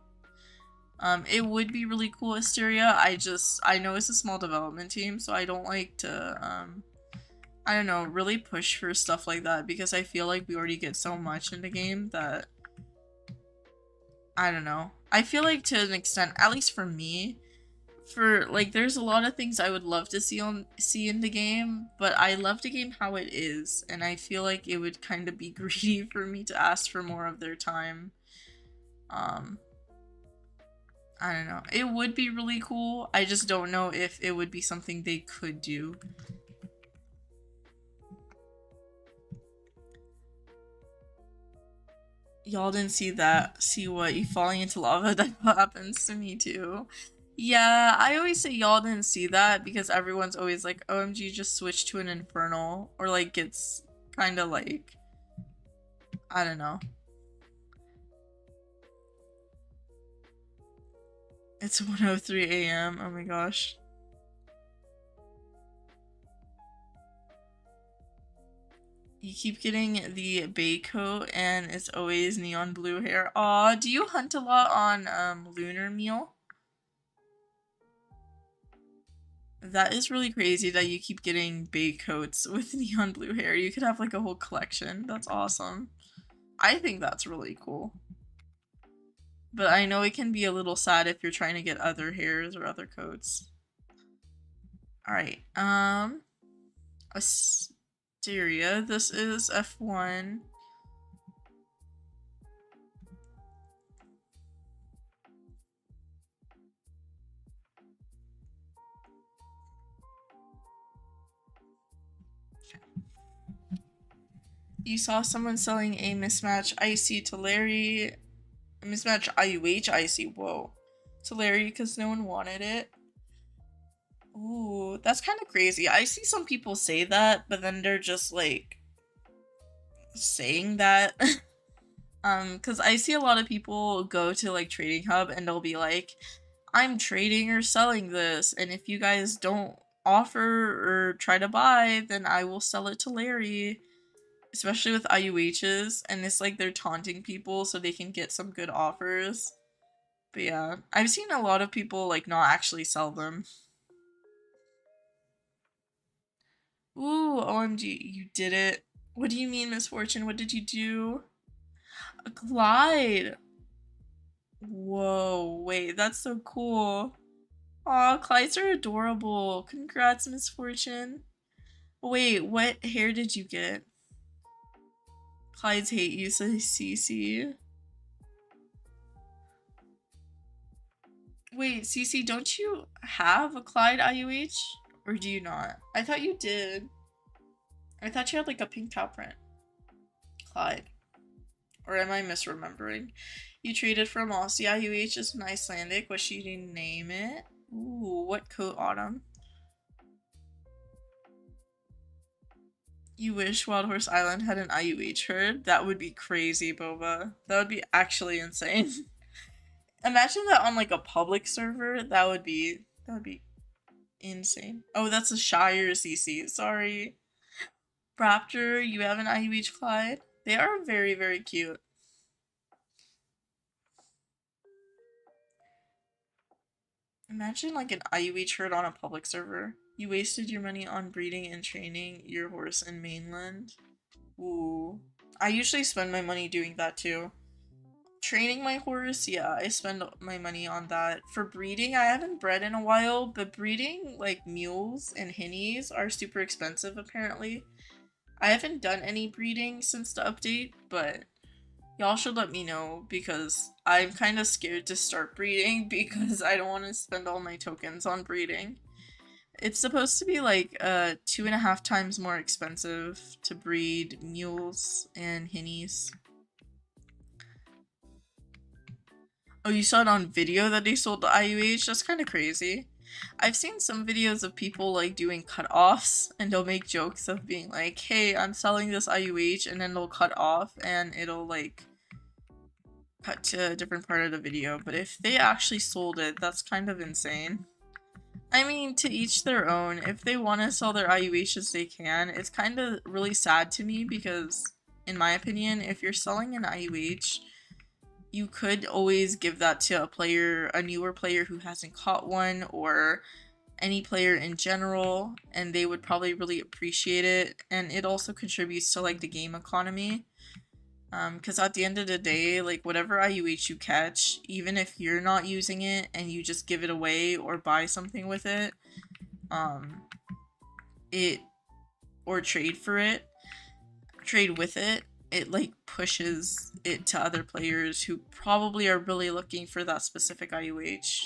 S1: It would be really cool, Asteria. I know it's a small development team, so I don't like to, I don't know, really push for stuff like that because I feel like we already get so much in the game that, I don't know. I feel like to an extent, at least for me, like there's a lot of things I would love to see in the game, but I love the game how it is, and I feel like it would kind of be greedy for me to ask for more of their time. I don't know. It would be really cool. I just don't know if it would be something they could do. Y'all didn't see that. See what? You falling into lava? That happens to me too. Yeah, I always say y'all didn't see that because everyone's always like, OMG, just switch to an infernal. Or like gets kind of like, I don't know. It's 1:03 a.m. Oh my gosh. You keep getting the bay coat and it's always neon blue hair. Aw, do you hunt a lot on Lunar Meal? That is really crazy that you keep getting bay coats with neon blue hair. You could have like a whole collection. That's awesome. I think that's really cool. But I know it can be a little sad if you're trying to get other hairs or other coats. Alright, Asteria, this is F1. You saw someone selling a mismatch icy to Larry. A mismatch IUH icy. Whoa. To Larry because no one wanted it. Ooh, that's kind of crazy. I see some people say that, but then they're just like saying that. Because I see a lot of people go to like Trading Hub and they'll be like, I'm trading or selling this, and if you guys don't offer or try to buy, then I will sell it to Larry. Especially with IUHs, and it's like they're taunting people so they can get some good offers. But yeah, I've seen a lot of people like not actually sell them. Ooh, OMG, you did it. What do you mean, Misfortune? What did you do? A Clyde. Whoa, wait, that's so cool. Aw, Clydes are adorable. Congrats, Misfortune. Wait, what hair did you get? Clydes hate you, says CC. Wait, CC, don't you have a Clyde IUH? Or do you not? I thought you did. I thought you had like a pink cow print. Clyde. Or am I misremembering? You traded from Aussie IUH as an Icelandic. What should you name it? Ooh, what coat autumn? You wish Wild Horse Island had an IUH herd? That would be crazy, Boba. That would be actually insane. Imagine that on like a public server. That would be insane. Oh, that's a Shire CC. Sorry. Raptor, you have an IUH Clyde? They are very cute. Imagine like an IUH herd on a public server. You wasted your money on breeding and training your horse in mainland. Ooh. I usually spend my money doing that too. Training my horse, yeah, I spend my money on that. For breeding, I haven't bred in a while, but breeding like mules and hinnies are super expensive apparently. I haven't done any breeding since the update, but y'all should let me know because I'm kind of scared to start breeding because I don't want to spend all my tokens on breeding. It's supposed to be like 2.5 times more expensive to breed mules and hinnies. Oh, you saw it on video that they sold the IUH? That's kind of crazy. I've seen some videos of people like doing cut-offs and they'll make jokes of being like, hey, I'm selling this IUH, and then they'll cut off and it'll like cut to a different part of the video. But if they actually sold it, that's kind of insane. I mean, to each their own. If they want to sell their IUHs, they can. It's kind of really sad to me because, in my opinion, if you're selling an IUH, you could always give that to a player, a newer player who hasn't caught one, or any player in general, and they would probably really appreciate it. And it also contributes to like the game economy. Because at the end of the day, like whatever IUH you catch, even if you're not using it and you just give it away or buy something with it, or trade with it, it like pushes it to other players who probably are really looking for that specific IUH.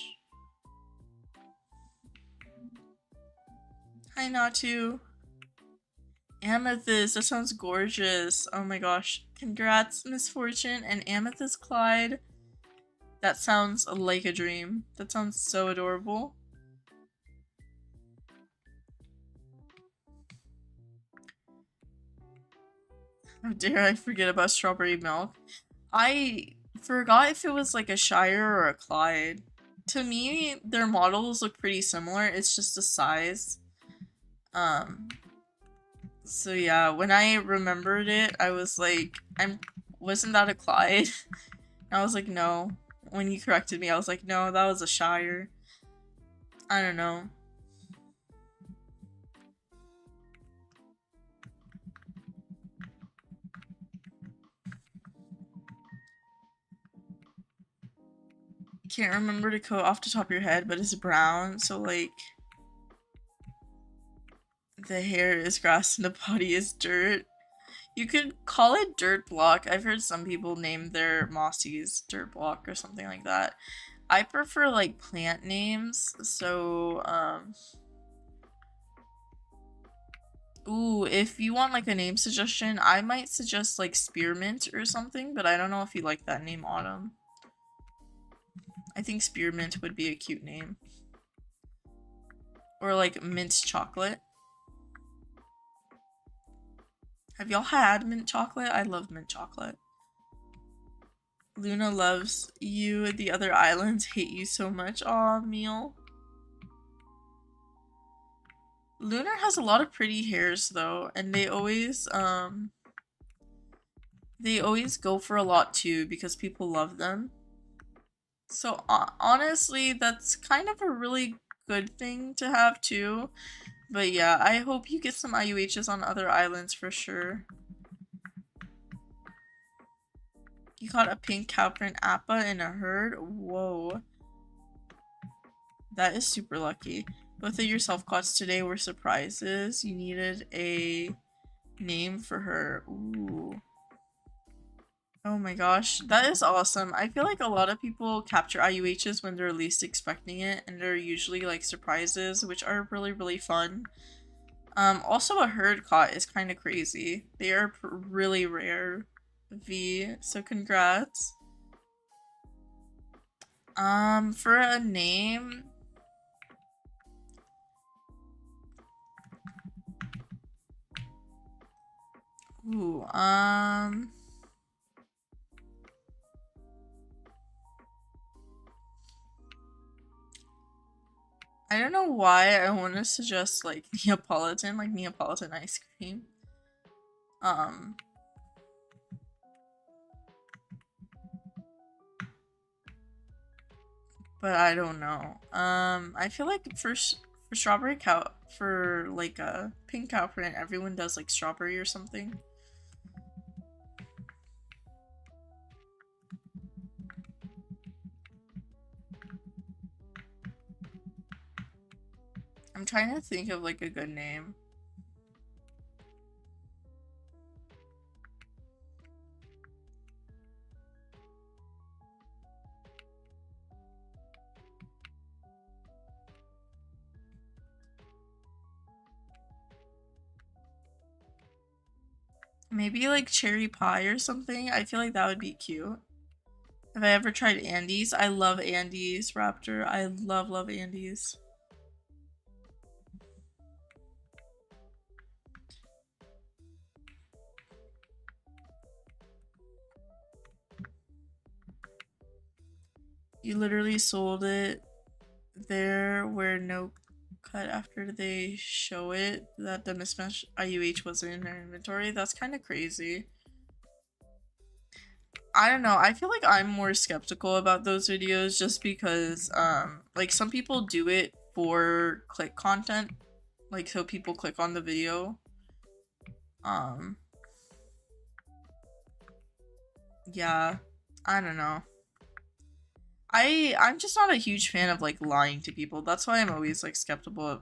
S1: Hi Natu. Amethyst, that sounds gorgeous. Oh my gosh. Congrats, Misfortune and Amethyst Clyde. That sounds like a dream. That sounds so adorable. How dare I forget about strawberry milk? I forgot if it was like a Shire or a Clyde. To me, their models look pretty similar. It's just the size. So yeah, when I remembered it, I was like, wasn't that a Clyde? I was like, no. When you corrected me, I was like, no, that was a Shire. I don't know. Can't remember the code off the top of your head, but it's brown, so like the hair is grass and the body is dirt. You could call it dirt block. I've heard some people name their mossies dirt block or something like that. I prefer like plant names, so ooh, if you want like a name suggestion, I might suggest like spearmint or something, but I don't know if you like that name, Autumn. I think spearmint would be a cute name. Or like mint chocolate. Have y'all had mint chocolate? I love mint chocolate. Luna loves you. The other islands hate you so much. Aw, Meal. Lunar has a lot of pretty hairs though, and they always go for a lot too because people love them. So honestly, that's kind of a really good thing to have too. But yeah, I hope you get some IUHs on other islands for sure. You caught a pink cowprint appa in a herd? Whoa. That is super lucky. Both of your self-caughts today were surprises. You needed a name for her. Ooh. Oh my gosh, that is awesome. I feel like a lot of people capture IUHs when they're least expecting it, and they're usually like surprises, which are really, really fun. Also a herd caught is kind of crazy. They are really rare, V, so congrats. For a name... Ooh, I don't know why I want to suggest like Neapolitan, like Neapolitan ice cream. But I don't know. I feel like For strawberry cow, for like a pink cow print, everyone does like strawberry or something. I'm trying to think of like a good name. Maybe like cherry pie or something. I feel like that would be cute. Have I ever tried Andes? I love Andes, Raptor. I love Andes. You literally sold it there where no cut after they show it that the mismatch IUH wasn't in their inventory. That's kind of crazy. I don't know. I feel like I'm more skeptical about those videos just because like some people do it for click content, like so people click on the video. Yeah, I don't know. I'm just not a huge fan of like lying to people. That's why I'm always like skeptical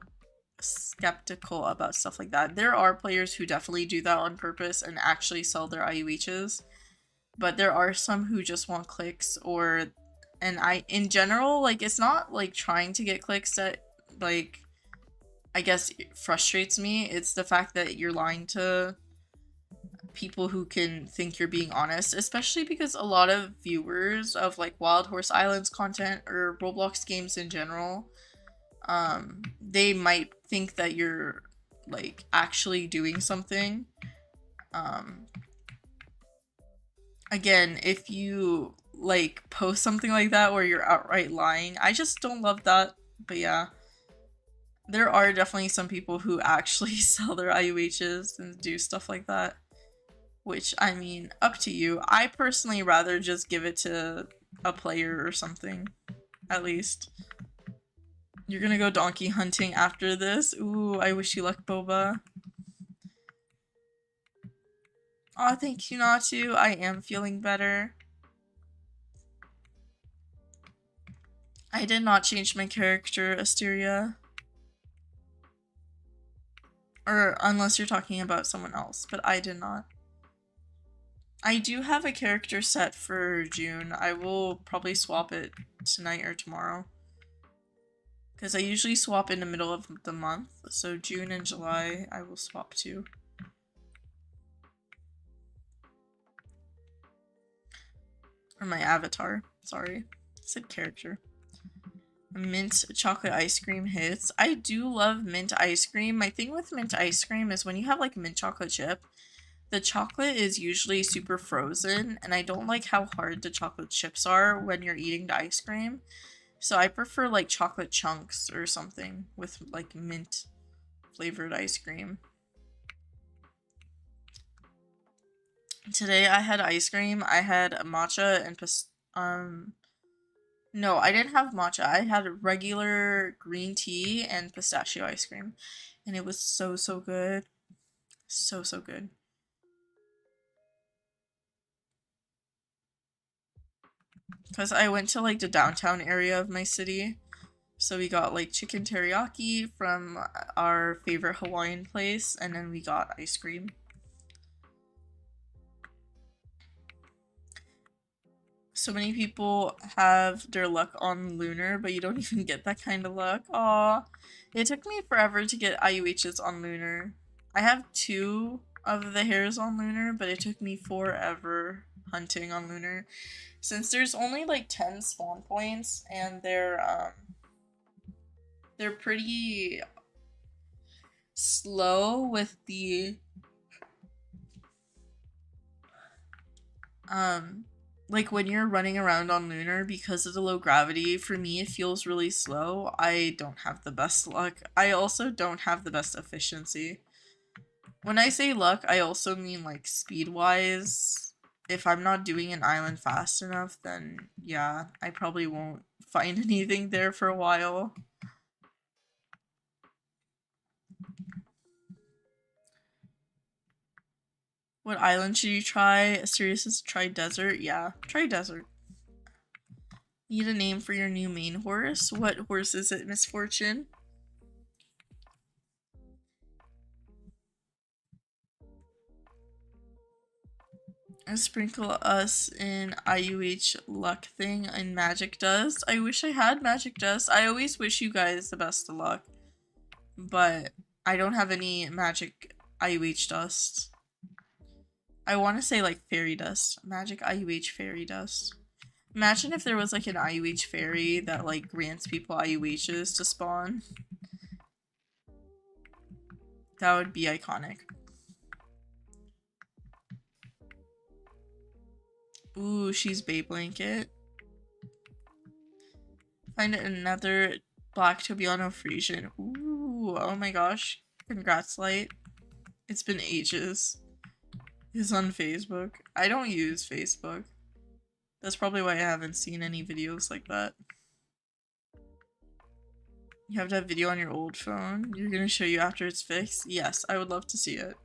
S1: about stuff like that. There are players who definitely do that on purpose and actually sell their IUHs, but there are some who just want clicks or and in general like it's not like trying to get clicks that like I guess frustrates me. It's the fact that you're lying to people who can think you're being honest, especially because a lot of viewers of like Wild Horse Islands content or Roblox games in general, they might think that you're like actually doing something. Again, if you like post something like that where you're outright lying, I just don't love that. But yeah, there are definitely some people who actually sell their IUHs and do stuff like that. Which, I mean, up to you. I personally rather just give it to a player or something. At least. You're gonna go donkey hunting after this? Ooh, I wish you luck, Boba. Aw, thank you, Natu. I am feeling better. I did not change my character, Asteria. Or unless you're talking about someone else, but I did not. I do have a character set for June. I will probably swap it tonight or tomorrow. Because I usually swap in the middle of the month. So June and July, I will swap too. Or my avatar. Sorry. I said character. Mint chocolate ice cream hits. I do love mint ice cream. My thing with mint ice cream is when you have like mint chocolate chip, the chocolate is usually super frozen, and I don't like how hard the chocolate chips are when you're eating the ice cream. So I prefer like chocolate chunks or something with like mint flavored ice cream. Today I had ice cream. I had matcha and no, I didn't have matcha. I had regular green tea and pistachio ice cream. And it was so good. So good. Because I went to like the downtown area of my city. So we got like chicken teriyaki from our favorite Hawaiian place, and then we got ice cream. So many people have their luck on Lunar, but you don't even get that kind of luck. Aw. It took me forever to get IUHs on Lunar. I have 2 of the hairs on Lunar, but it took me forever hunting on Lunar. Since there's only like 10 spawn points and they're pretty slow with the like when you're running around on Lunar because of the low gravity, for me it feels really slow. I don't have the best luck. I also don't have the best efficiency. When I say luck, I also mean like speed wise. If I'm not doing an island fast enough, then yeah, I probably won't find anything there for a while. What island should you try? Serious is try desert. Yeah, try desert. Need a name for your new main horse? What horse is it, Misfortune? And sprinkle us in IUH luck thing and magic dust. I wish I had magic dust. I always wish you guys the best of luck. But I don't have any magic IUH dust. I want to say like fairy dust. Magic IUH fairy dust. Imagine if there was like an IUH fairy that like grants people IUHs to spawn. That would be iconic. Ooh, she's Bay Blanket. Find another Black Tobiano Frisian. Ooh, oh my gosh. Congrats, Light. It's been ages. He's on Facebook. I don't use Facebook. That's probably why I haven't seen any videos like that. You have to have video on your old phone. You're gonna show you after it's fixed? Yes, I would love to see it.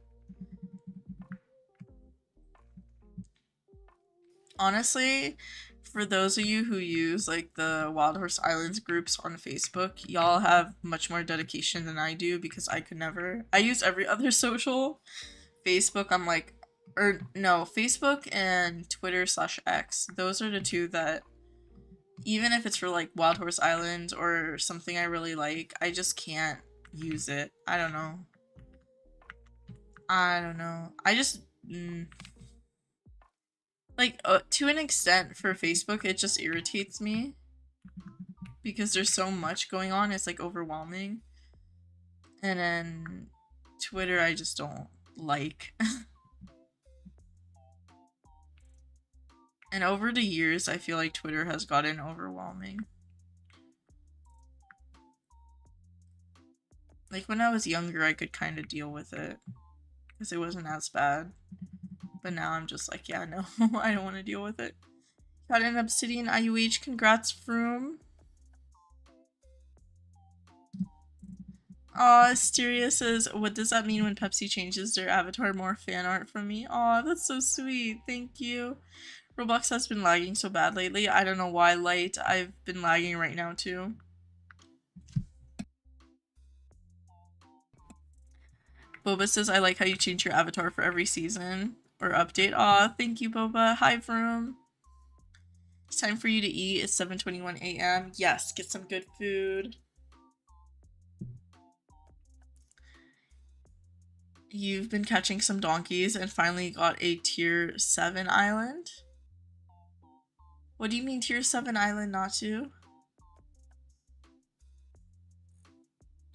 S1: Honestly, for those of you who use like the Wild Horse Islands groups on Facebook, y'all have much more dedication than I do because I could never. I use every other social. Facebook, I'm like, or no, Facebook and Twitter/X. Those are the two that, even if it's for like Wild Horse Island or something I really like, I just can't use it. I don't know. I just like to an extent for Facebook, it just irritates me because there's so much going on. It's like overwhelming. And then Twitter, I just don't like. And over the years, I feel like Twitter has gotten overwhelming. Like when I was younger, I could kind of deal with it because it wasn't as bad. But now I'm just like, yeah, no, I don't want to deal with it. Got an Obsidian IUH. Congrats, Froom. Aw, Asteria says, what does that mean when Pepsi changes their avatar? More fan art from me? Aw, that's so sweet. Thank you. Roblox has been lagging so bad lately. I don't know why, Light. I've been lagging right now, too. Boba says, I like how you change your avatar for every season or update. Aw, thank you, Boba. Hi, Vroom. It's time for you to eat. It's 7:21 a.m. Yes, get some good food. You've been catching some donkeys and finally got a tier 7 island? What do you mean tier 7 island, Natu?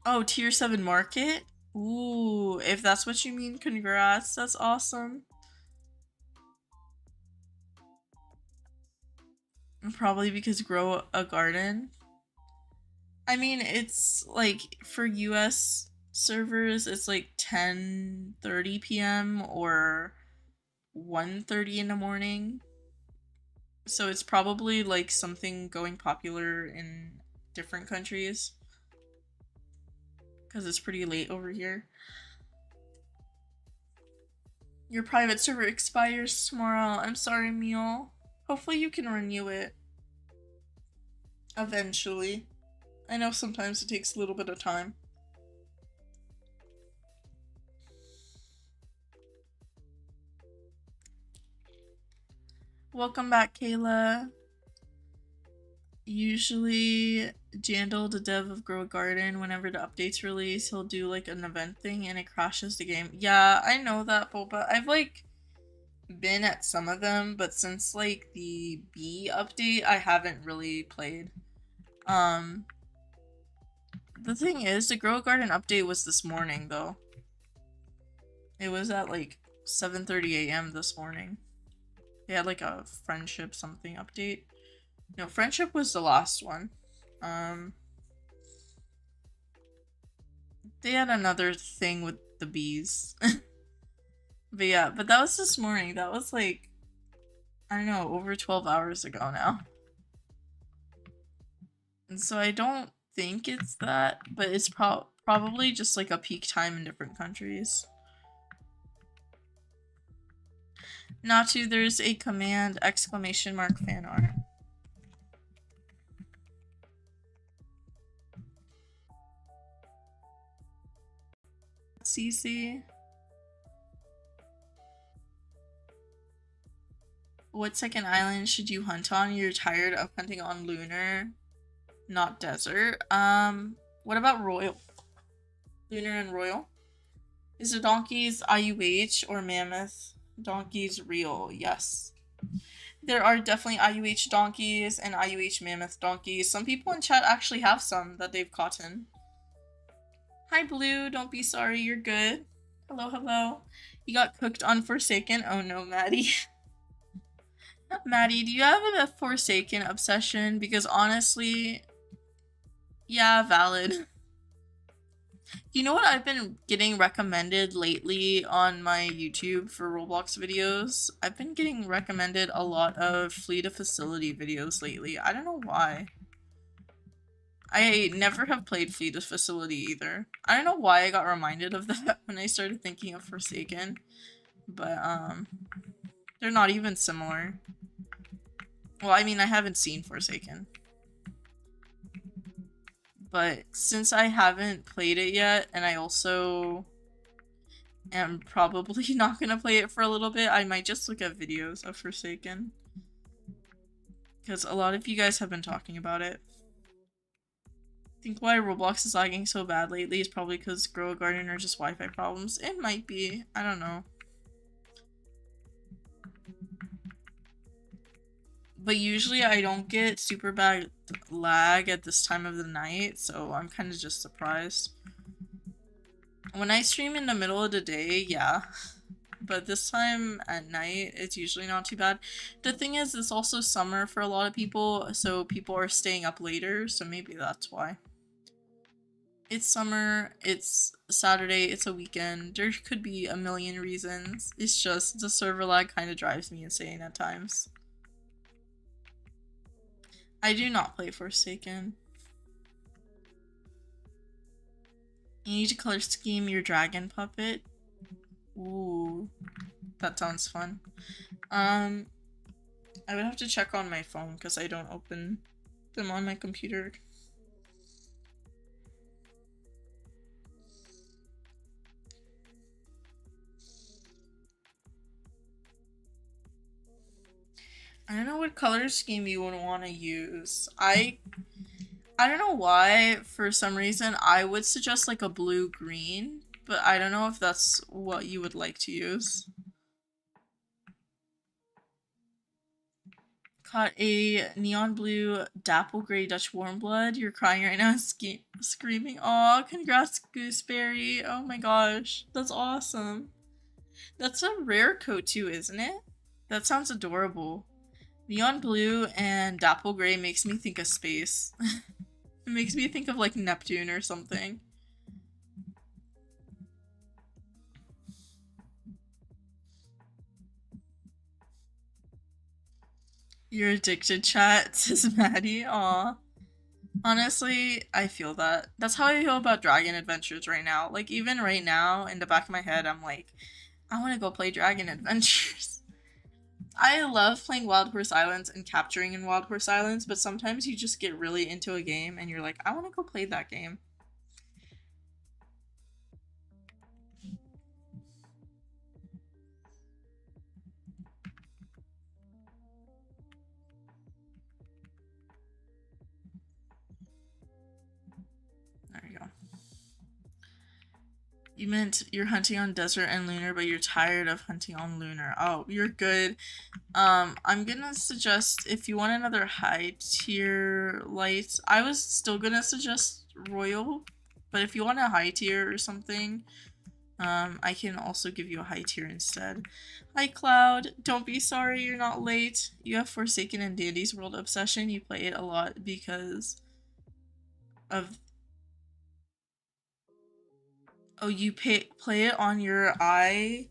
S1: Oh, tier 7 market? Ooh, if that's what you mean, congrats. That's awesome. Probably because grow a garden. I mean, it's like for US servers, it's like 10:30 p.m. or 1:30 in the morning. So it's probably like something going popular in different countries. Because it's pretty late over here. Your private server expires tomorrow. I'm sorry, Mule. Hopefully you can renew it. Eventually. I know sometimes it takes a little bit of time. Welcome back, Kayla. Usually, Jandal, the dev of Grow a Garden, whenever the updates release, he'll do like an event thing and it crashes the game. Yeah, I know that, Boba. I've like been at some of them, but since like the B update, I haven't really played. The thing is, the Grow a Garden update was this morning, though. It was at like 7:30 a.m. this morning. They had like a friendship something update. No, friendship was the last one. They had another thing with the bees. But yeah, but that was this morning. That was like, I don't know, over 12 hours ago now. And so I don't think it's that, but it's probably just like a peak time in different countries. Natu, there's a command ! fan art. CC. What second island should you hunt on? You're tired of hunting on lunar, not desert. What about royal? Lunar and royal? Is the donkeys IUH or mammoth? Donkeys real? Yes. There are definitely IUH donkeys and IUH mammoth donkeys. Some people in chat actually have some that they've caught in. Hi Blue, don't be sorry, you're good. Hello, hello. You got cooked on Forsaken? Oh no, Maddie. Maddie, do you have a Forsaken obsession? Because honestly, yeah, valid. You know what I've been getting recommended lately on my YouTube for Roblox videos? I've been getting recommended a lot of Flee to Facility videos lately. I don't know why. I never have played Flee to Facility either. I don't know why I got reminded of that when I started thinking of Forsaken. But, they're not even similar. Well, I mean, I haven't seen Forsaken. But since I haven't played it yet, and I also am probably not gonna play it for a little bit, I might just look at videos of Forsaken. Because a lot of you guys have been talking about it. I think why Roblox is lagging so bad lately is probably because Grow a Garden or just Wi-Fi problems. It might be. I don't know. But usually I don't get super bad lag at this time of the night, so I'm kind of just surprised. When I stream in the middle of the day, yeah. But this time at night, it's usually not too bad. The thing is, it's also summer for a lot of people, so people are staying up later, so maybe that's why. It's summer, it's Saturday, it's a weekend. There could be a million reasons. It's just the server lag kind of drives me insane at times. I do not play Forsaken. You need to color scheme your dragon puppet. Ooh, that sounds fun. I would have to check on my phone because I don't open them on my computer. I don't know what color scheme you would want to use. I don't know why, for some reason, I would suggest like a blue-green, but I don't know if that's what you would like to use. Caught a neon blue dapple gray Dutch warmblood. You're crying right now, screaming. Aw, congrats, Gooseberry. Oh my gosh, that's awesome. That's a rare coat too, isn't it? That sounds adorable. Neon blue and dapple gray makes me think of space. It makes me think of like Neptune or something. You're addicted, chat, says Maddie. Aw. Honestly, I feel that. That's how I feel about Dragon Adventures right now. Like, even right now, in the back of my head, I'm like, I want to go play Dragon Adventures. I love playing Wild Horse Islands and capturing in Wild Horse Islands, but sometimes you just get really into a game and you're like, I want to go play that game. There you go. You meant you're hunting on desert and lunar, but you're tired of hunting on lunar. Oh, you're good. I'm gonna suggest, if you want another high tier light, I was still gonna suggest royal, but if you want a high tier or something, I can also give you a high tier instead. Hi Cloud, don't be sorry you're not late. You have Forsaken and Dandy's World obsession. You play it a lot because of... Oh, you play it on your eye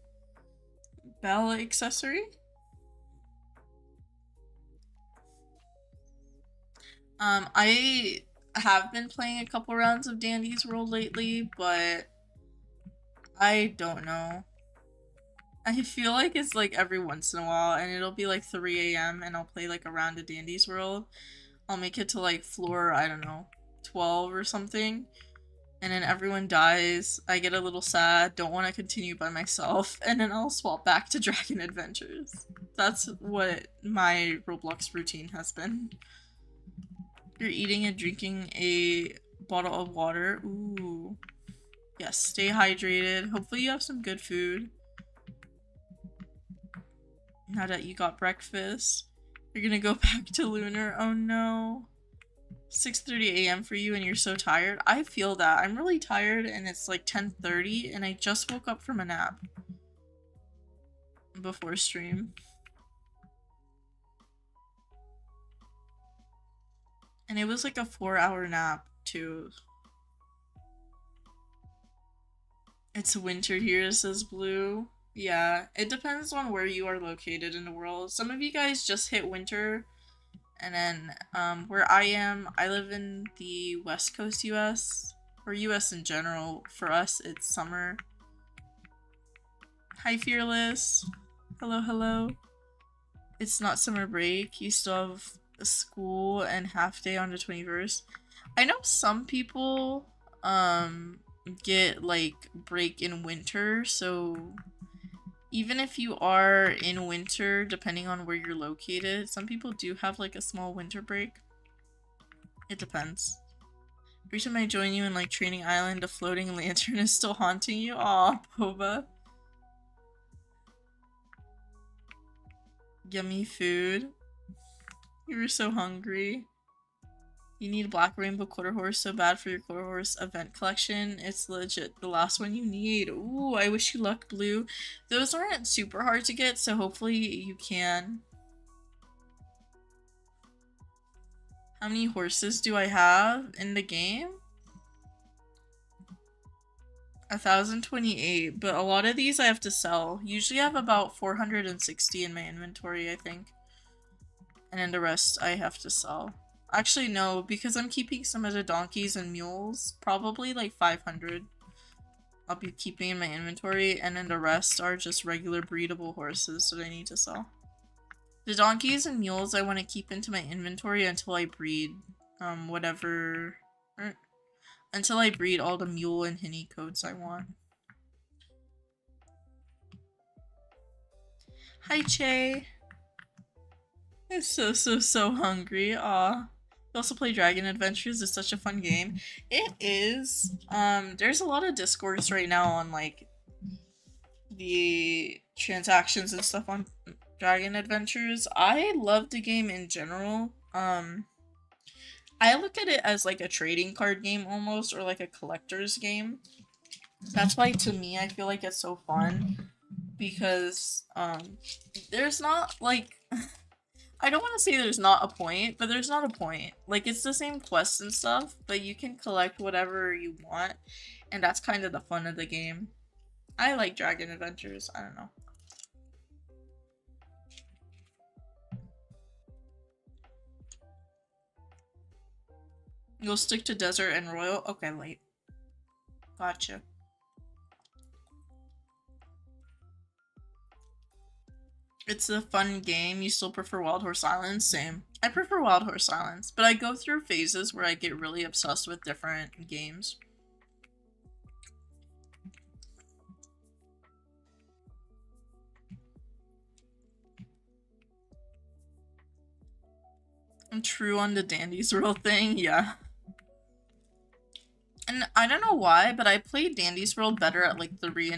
S1: bell accessory? I have been playing a couple rounds of Dandy's World lately, but I don't know. I feel like it's like every once in a while, and it'll be like 3 a.m. and I'll play like a round of Dandy's World. I'll make it to like floor, I don't know, 12 or something. And then everyone dies. I get a little sad, don't want to continue by myself, and then I'll swap back to Dragon Adventures. That's what my Roblox routine has been. You're eating and drinking a bottle of water. Ooh. Yes, stay hydrated. Hopefully you have some good food. Now that you got breakfast. You're gonna go back to Lunar. Oh no. 6:30 a.m. for you and you're so tired. I feel that. I'm really tired and it's like 10:30 and I just woke up from a nap before stream. And it was like a 4-hour nap too. It's winter here, says Blue. Yeah, it depends on where you are located in the world. Some of you guys just hit winter. And then, where I am, I live in the West Coast US, or US in general. For us, it's summer. Hi, Fearless. Hello, hello. It's not summer break. You still have a school and half day on the 21st. I know some people, get, like, break in winter, so even if you are in winter, depending on where you're located, some people do have like a small winter break. It depends. Every time I join you in like Training Island, a floating lantern is still haunting you. Aw, Boba. Yummy food. You were so hungry. You need a Black Rainbow Quarter Horse so bad for your Quarter Horse event collection. It's legit the last one you need. Ooh, I wish you luck, Blue. Those aren't super hard to get, so hopefully you can. How many horses do I have in the game? 1,028, but a lot of these I have to sell. Usually I have about 460 in my inventory, I think. And then the rest I have to sell. Actually, no, because I'm keeping some of the donkeys and mules. Probably like 500. I'll be keeping in my inventory, and then the rest are just regular breedable horses that I need to sell. The donkeys and mules I want to keep into my inventory until I breed, whatever... until I breed all the mule and hinny coats I want. Hi, Che! I'm so hungry. Aw. You also play Dragon Adventures. It's such a fun game. It is. There's a lot of discourse right now on like the transactions and stuff on Dragon Adventures. I love the game in general. I look at it as like a trading card game almost, or like a collector's game. That's why to me I feel like it's so fun. Because there's not like I don't want to say there's not a point, but there's not a point. Like, it's the same quests and stuff, but you can collect whatever you want, and that's kind of the fun of the game. I like Dragon Adventures, I don't know. You'll stick to Desert and Royal? Okay, late. Gotcha. It's a fun game. You still prefer Wild Horse Island? Same. I prefer Wild Horse Islands, but I go through phases where I get really obsessed with different games. I'm true on the Dandy's World thing, yeah. And I don't know why, but I play Dandy's World better at like 3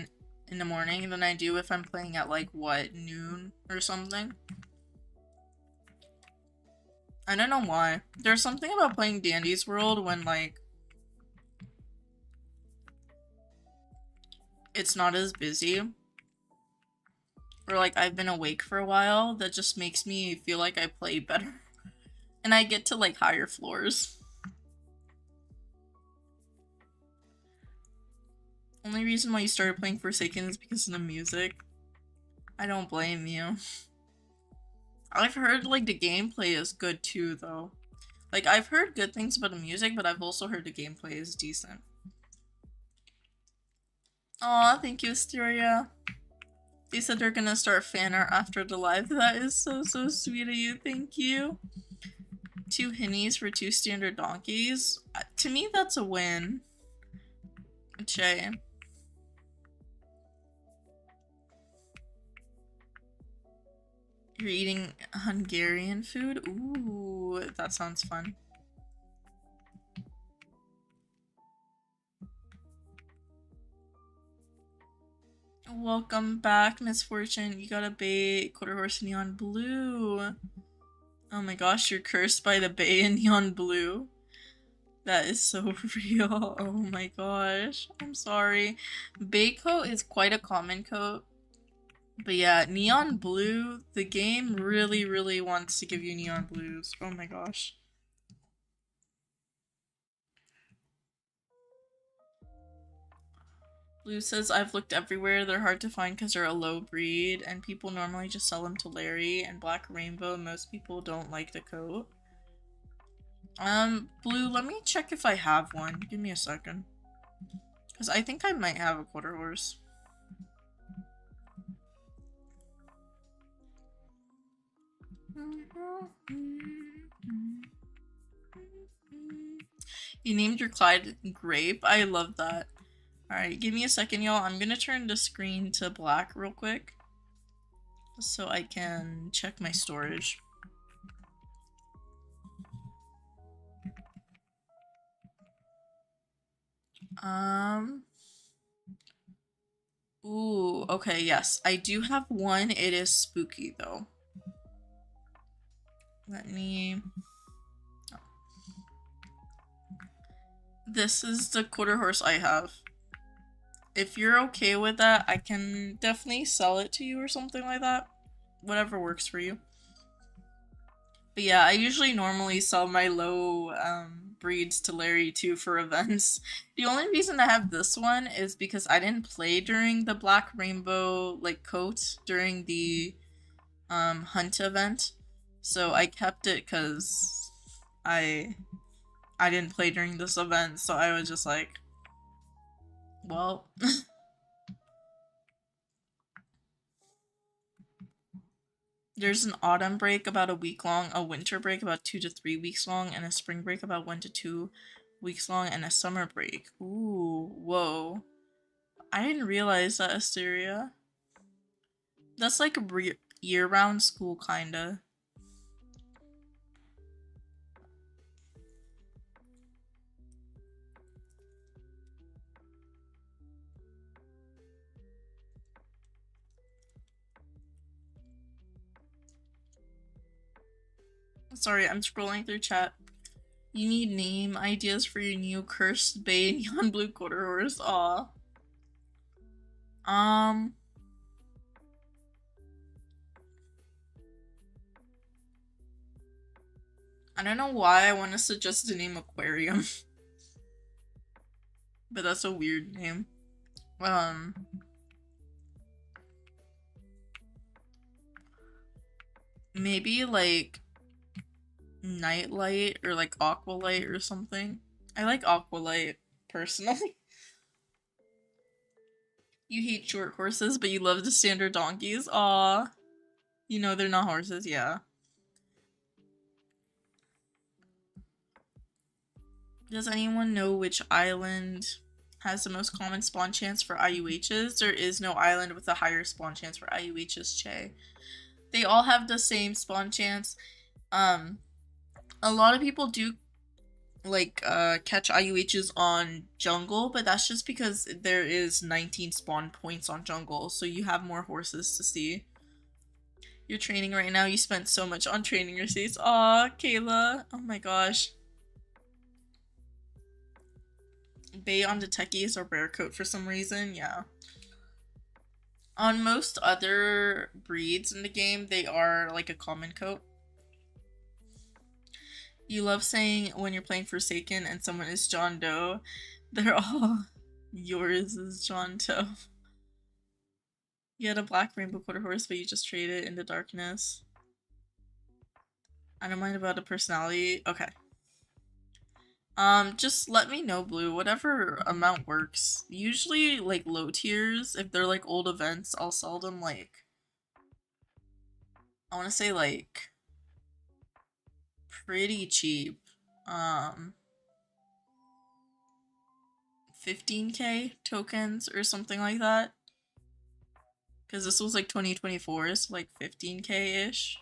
S1: in the morning than I do if I'm playing at like, what, noon or something? I don't know why. There's something about playing Dandy's World when like it's not as busy. Or like I've been awake for a while that just makes me feel like I play better. And I get to like higher floors. Only reason why you started playing Forsaken is because of the music. I don't blame you. I've heard like the gameplay is good too though. Like I've heard good things about the music, but I've also heard the gameplay is decent. Aw, thank you, Asteria. They said they're gonna start fan art after the live. That is so sweet of you. Thank you. 2 hinnies for 2 standard donkeys. To me, that's a win. Che. You're eating Hungarian food? Ooh, that sounds fun. Welcome back, Misfortune. You got a bay, quarter horse, neon blue. Oh my gosh, you're cursed by the bay in neon blue. That is so real. Oh my gosh. I'm sorry. Bay coat is quite a common coat. But yeah, neon blue, the game really wants to give you neon blues. Oh my gosh. Blue says, I've looked everywhere. They're hard to find because they're a low breed, and people normally just sell them to Larry. And Black Rainbow, most people don't like the coat. Blue, let me check if I have one. Give me a second. Because I think I might have a quarter horse. You named your Clyde Grape? I love that. Alright, give me a second, y'all. I'm gonna turn the screen to black real quick so I can check my storage. Ooh, okay, yes. I do have one. It is spooky, though. Let me... Oh. This is the quarter horse I have. If you're okay with that, I can definitely sell it to you or something like that. Whatever works for you. But yeah, I usually normally sell my low breeds to Larry too for events. The only reason I have this one is because I didn't play during the Black Rainbow like coat during the hunt event. So I kept it because I didn't play during this event, so I was just like, well, there's an autumn break about a week long, a winter break about 2 to 3 weeks long, and a spring break about 1 to 2 weeks long, and a summer break. Ooh, whoa. I didn't realize that, Asteria. That's like a year-round school, kinda. Sorry, I'm scrolling through chat. You need name ideas for your new cursed bay neon blue quarter horse. Aw. I don't know why I want to suggest the name Aquarium. But that's a weird name. Maybe like Nightlight or like Aqualight or something. I like Aqualight personally. You hate short horses, but you love the standard donkeys. Aw. You know they're not horses, yeah. Does anyone know which island has the most common spawn chance for IUHs? There is no island with a higher spawn chance for IUHs, Che. They all have the same spawn chance. A lot of people do like catch IUHs on jungle, but that's just because there is 19 spawn points on jungle, so you have more horses to see. You're training right now. You spent so much on training receipts. Aw, Kayla. Oh my gosh. Bay on the techies or rare coat for some reason, yeah. On most other breeds in the game, they are like a common coat. You love saying when you're playing Forsaken and someone is John Doe, they're all yours is John Doe. You had a black rainbow quarter horse, but you just traded it in the darkness. I don't mind about the personality. Okay. Just let me know, Blue. Whatever amount works. Usually, like, low tiers, if they're, like, old events, I'll sell them, like, I want to say, like, pretty cheap. 15k tokens or something like that. Because this was, like, 2024, so, like, 15k-ish.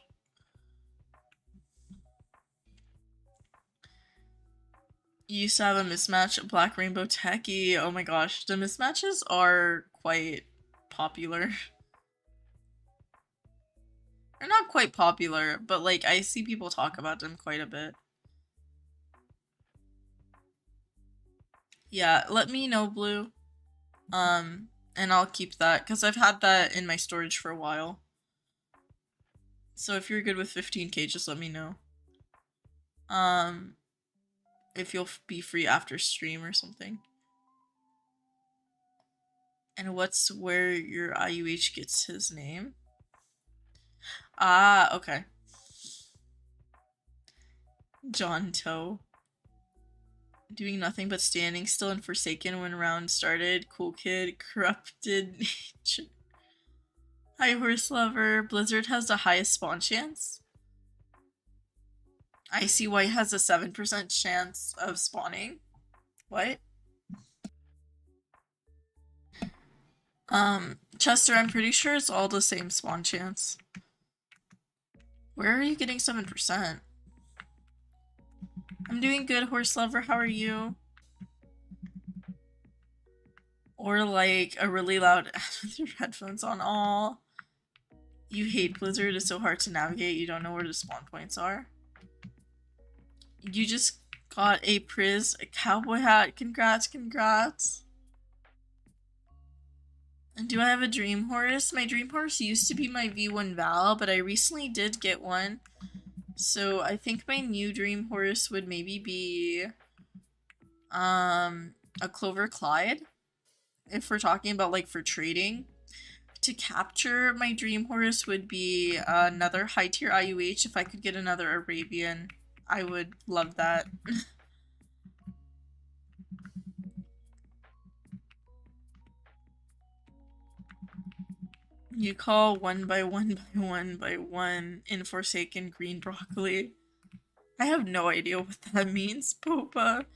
S1: You used to have a mismatch, a Black Rainbow Techie. Oh my gosh, the mismatches are quite popular. They're not quite popular, but like I see people talk about them quite a bit. Yeah, let me know, Blue. And I'll keep that because I've had that in my storage for a while. So if you're good with 15k, just let me know. If you'll be free after stream or something. And what's where your IUH gets his name? Ah, okay. John Toe. Doing nothing but standing still and forsaken when round started. Cool kid, corrupted nature. Hi, horse lover. Blizzard has the highest spawn chance. Icy White has a 7% chance of spawning. What? Chester, I'm pretty sure it's all the same spawn chance. Where are you getting 7%? I'm doing good, horse lover. How are you? Or like a really loud with your headphones on. All. You hate Blizzard. It's so hard to navigate. You don't know where the spawn points are. You just got a Priz, a cowboy hat. Congrats, congrats. And do I have a dream horse? My dream horse used to be my V1 Val, but I recently did get one. So I think my new dream horse would maybe be a Clover Clyde. If we're talking about like for trading. To capture my dream horse would be another high tier IUH. If I could get another Arabian, I would love that. You call one by one by one by one in Forsaken green broccoli. I have no idea what that means, Popa.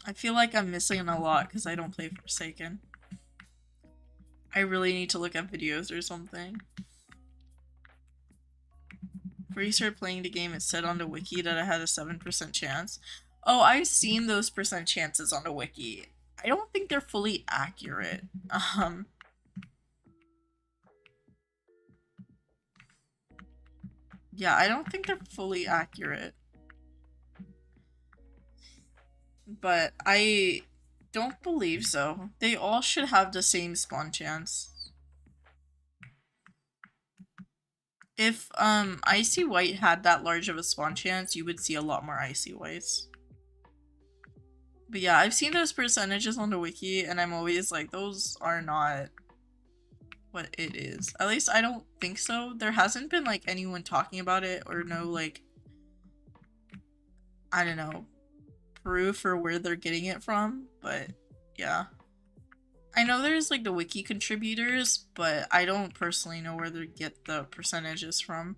S1: I feel like I'm missing a lot because I don't play Forsaken. I really need to look at videos or something. Before you started playing the game, it said on the wiki that I had a 7% chance. Oh, I've seen those percent chances on the wiki. I don't think they're fully accurate. Yeah, I don't think they're fully accurate. But I don't believe so. They all should have the same spawn chance. If Icy White had that large of a spawn chance, you would see a lot more Icy Whites. But yeah, I've seen those percentages on the wiki and I'm always like, those are not what it is. At least I don't think so. There hasn't been like anyone talking about it or no like, I don't know, proof or where they're getting it from, but yeah. I know there's like the wiki contributors, but I don't personally know where they get the percentages from.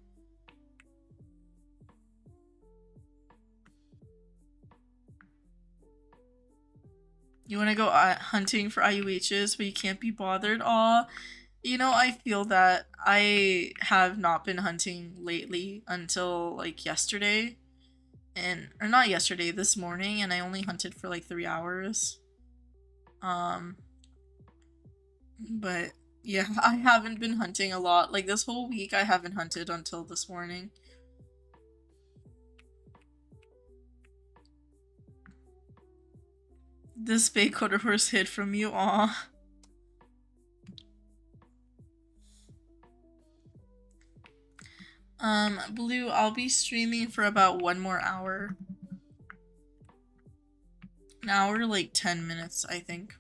S1: You want to go hunting for IUHs, but you can't be bothered? Aw, you know, I feel that. I have not been hunting lately until like yesterday. Or not yesterday, this morning, and I only hunted for like 3 hours. But yeah, I haven't been hunting a lot. Like this whole week I haven't hunted until this morning. This big quarter horse hid from you, aw. Blue, I'll be streaming for about 1 more hour. An hour, like 10 minutes, I think.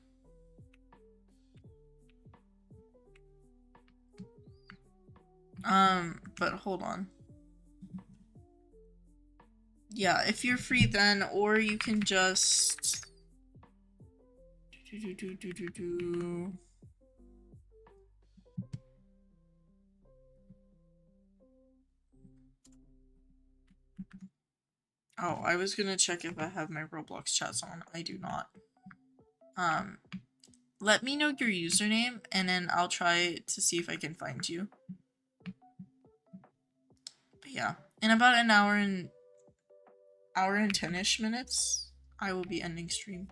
S1: But hold on. Yeah, if you're free then, or you can just Oh, I was gonna check if I have my Roblox chats on. I do not. Let me know your username and then I'll try to see if I can find you. But yeah, in about an hour and 10-ish minutes, I will be ending stream.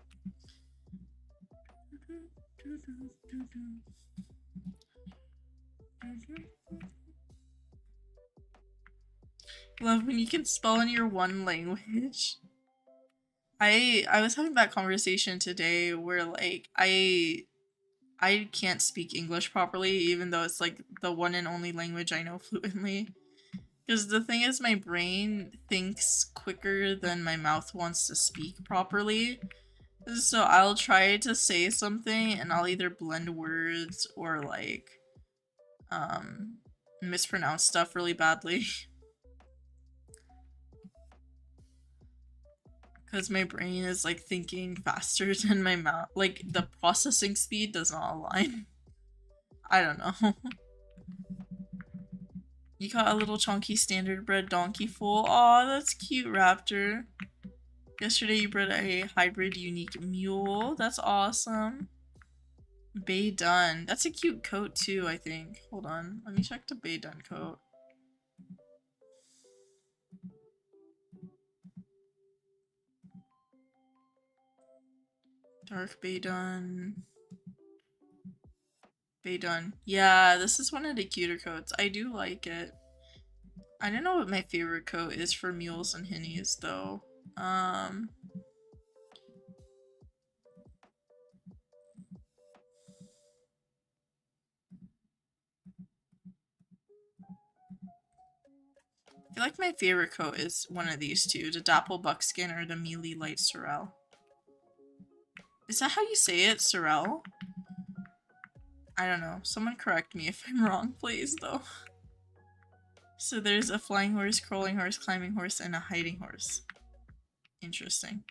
S1: Love when you can spell in your one language. I was having that conversation today where like I can't speak English properly even though it's like the one and only language I know fluently. Because the thing is my brain thinks quicker than my mouth wants to speak properly. So I'll try to say something and I'll either blend words or like mispronounce stuff really badly. Because my brain is like thinking faster than my mouth. Like the processing speed does not align. I don't know. You got a little chunky standard bred donkey foal. Aw, that's cute, Raptor. Yesterday you bred a hybrid unique mule. That's awesome. Bay Dun. That's a cute coat too, I think. Hold on. Let me check the Bay Dun coat. Dark Bay Dun. Bay Dun. Yeah, this is one of the cuter coats. I do like it. I don't know what my favorite coat is for mules and hinnies though. I feel like my favorite coat is one of these two, the Dapple Buckskin or the Mealy Light Sorrel. Is that how you say it, Sorrel? I don't know. Someone correct me if I'm wrong, please, though. So there's a flying horse, crawling horse, climbing horse, and a hiding horse. Interesting.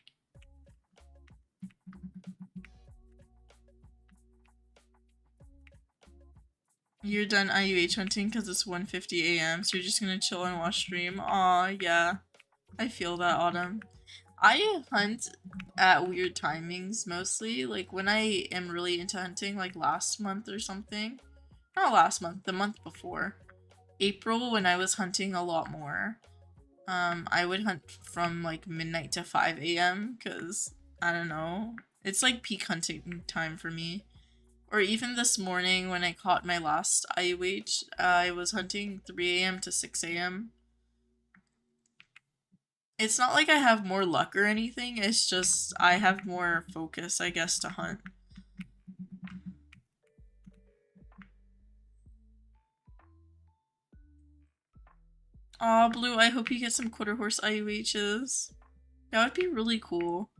S1: You're done IUH hunting because it's 1:50 a.m. So you're just gonna chill and watch stream? Aw, yeah. I feel that, Autumn. I hunt at weird timings mostly. Like when I am really into hunting, like last month or something. Not last month, the month before. April when I was hunting a lot more. I would hunt from like midnight to 5 a.m. because I don't know. It's like peak hunting time for me. Or even this morning when I caught my last IUH, I was hunting 3 a.m. to 6 a.m. It's not like I have more luck or anything, it's just I have more focus, I guess, to hunt. Aw, Blue, I hope you get some quarter horse IUHs. That would be really cool.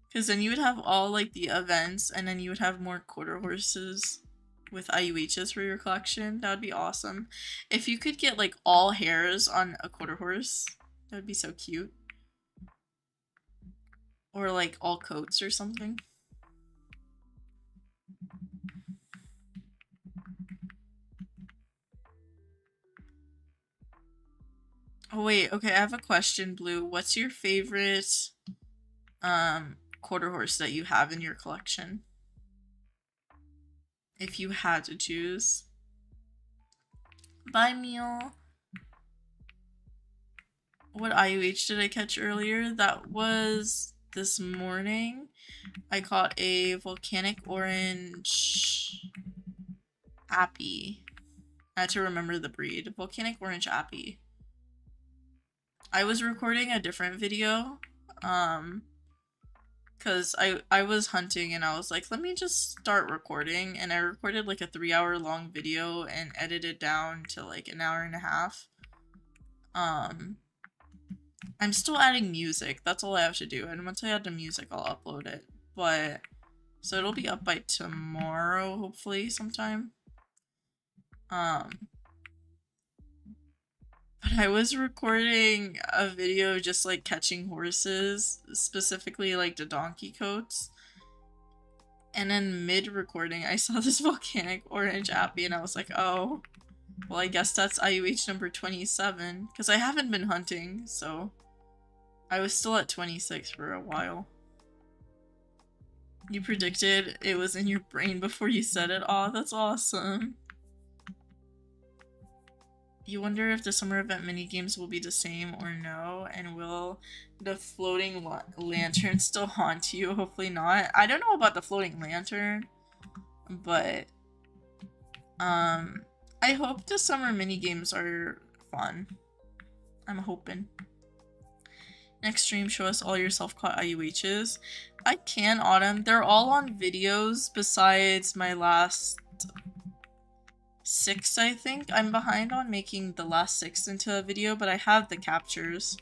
S1: Because then you would have all like the events and then you would have more quarter horses with IUHs for your collection. That would be awesome. If you could get like all hairs on a quarter horse, that would be so cute. Or like all coats or something. Oh wait, okay, I have a question, Blue. What's your favorite quarter horse that you have in your collection? If you had to choose. Bye, Meal. What IUH did I catch earlier? That was this morning. I caught a volcanic orange appy. I had to remember the breed. Volcanic orange appy. I was recording a different video. Because I was hunting and I was like, let me just start recording. And I recorded like a 3-hour long video and edited down to like an hour and a half. I'm still adding music. That's all I have to do. And once I add the music, I'll upload it. But, so it'll be up by tomorrow, hopefully, sometime. But I was recording a video just like catching horses, specifically like the donkey coats. And then mid-recording, I saw this volcanic orange appy and I was like, oh, well, I guess that's IUH number 27, because I haven't been hunting, so I was still at 26 for a while. You predicted it was in your brain before you said it. Aw, that's awesome. You wonder if the summer event minigames will be the same or no, and will the floating lantern still haunt you? Hopefully not. I don't know about the floating lantern, but I hope the summer minigames are fun. I'm hoping. Next stream, show us all your self-caught IUHs. I can, Autumn. They're all on videos besides my last 6, I think. I'm behind on making the last 6 into a video, but I have the captures.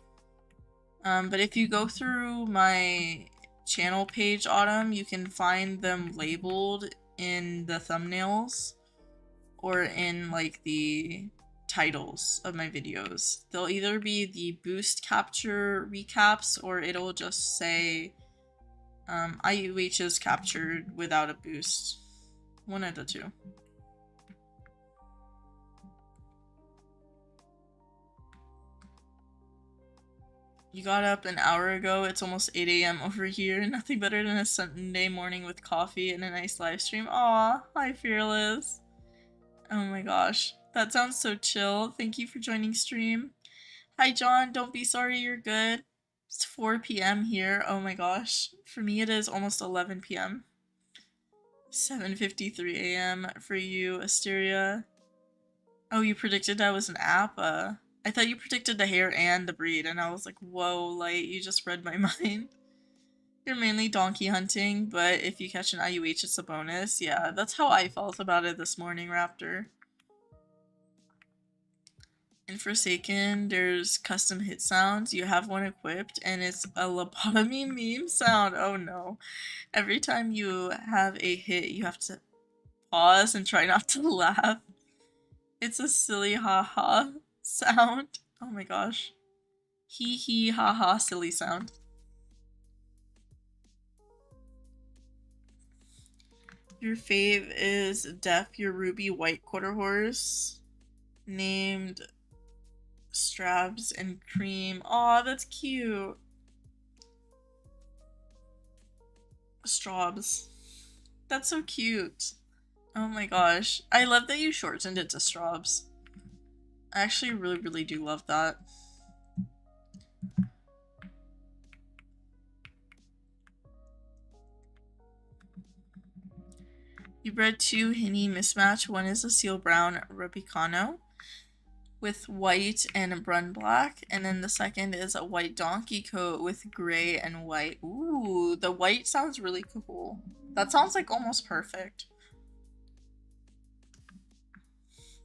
S1: But if you go through my channel page, Autumn, you can find them labeled in the thumbnails or in like the titles of my videos. They'll either be the boost capture recaps or it'll just say IUHs captured without a boost. One of the two. You got up an hour ago. It's almost 8 a.m. over here. Nothing better than a Sunday morning with coffee and a nice live stream. Aw, hi Fearless. Oh my gosh. That sounds so chill. Thank you for joining stream. Hi John, don't be sorry, you're good. It's 4 p.m. here. Oh my gosh. For me it is almost 11 p.m. 7:53 a.m. for you, Asteria. Oh, you predicted that was an app? I thought you predicted the hair and the breed, and I was like, whoa, Light, you just read my mind. You're mainly donkey hunting, but if you catch an IUH, it's a bonus. Yeah, that's how I felt about it this morning, Raptor. In Forsaken, there's custom hit sounds. You have one equipped, and it's a lobotomy meme sound. Oh no. Every time you have a hit, you have to pause and try not to laugh. It's a silly haha sound. Oh my gosh. Hee hee haha silly sound. Your fave is Deaf, your ruby white quarter horse. Named Strabs and Cream. Aw, that's cute. Strobs. That's so cute. Oh my gosh. I love that you shortened it to Strobs. I actually really do love that. You bred 2 Hinny mismatch. One is a seal brown Rubicano with white and brun black, and then the second is a white donkey coat with gray and white. Ooh, the white sounds really cool. That sounds like almost perfect.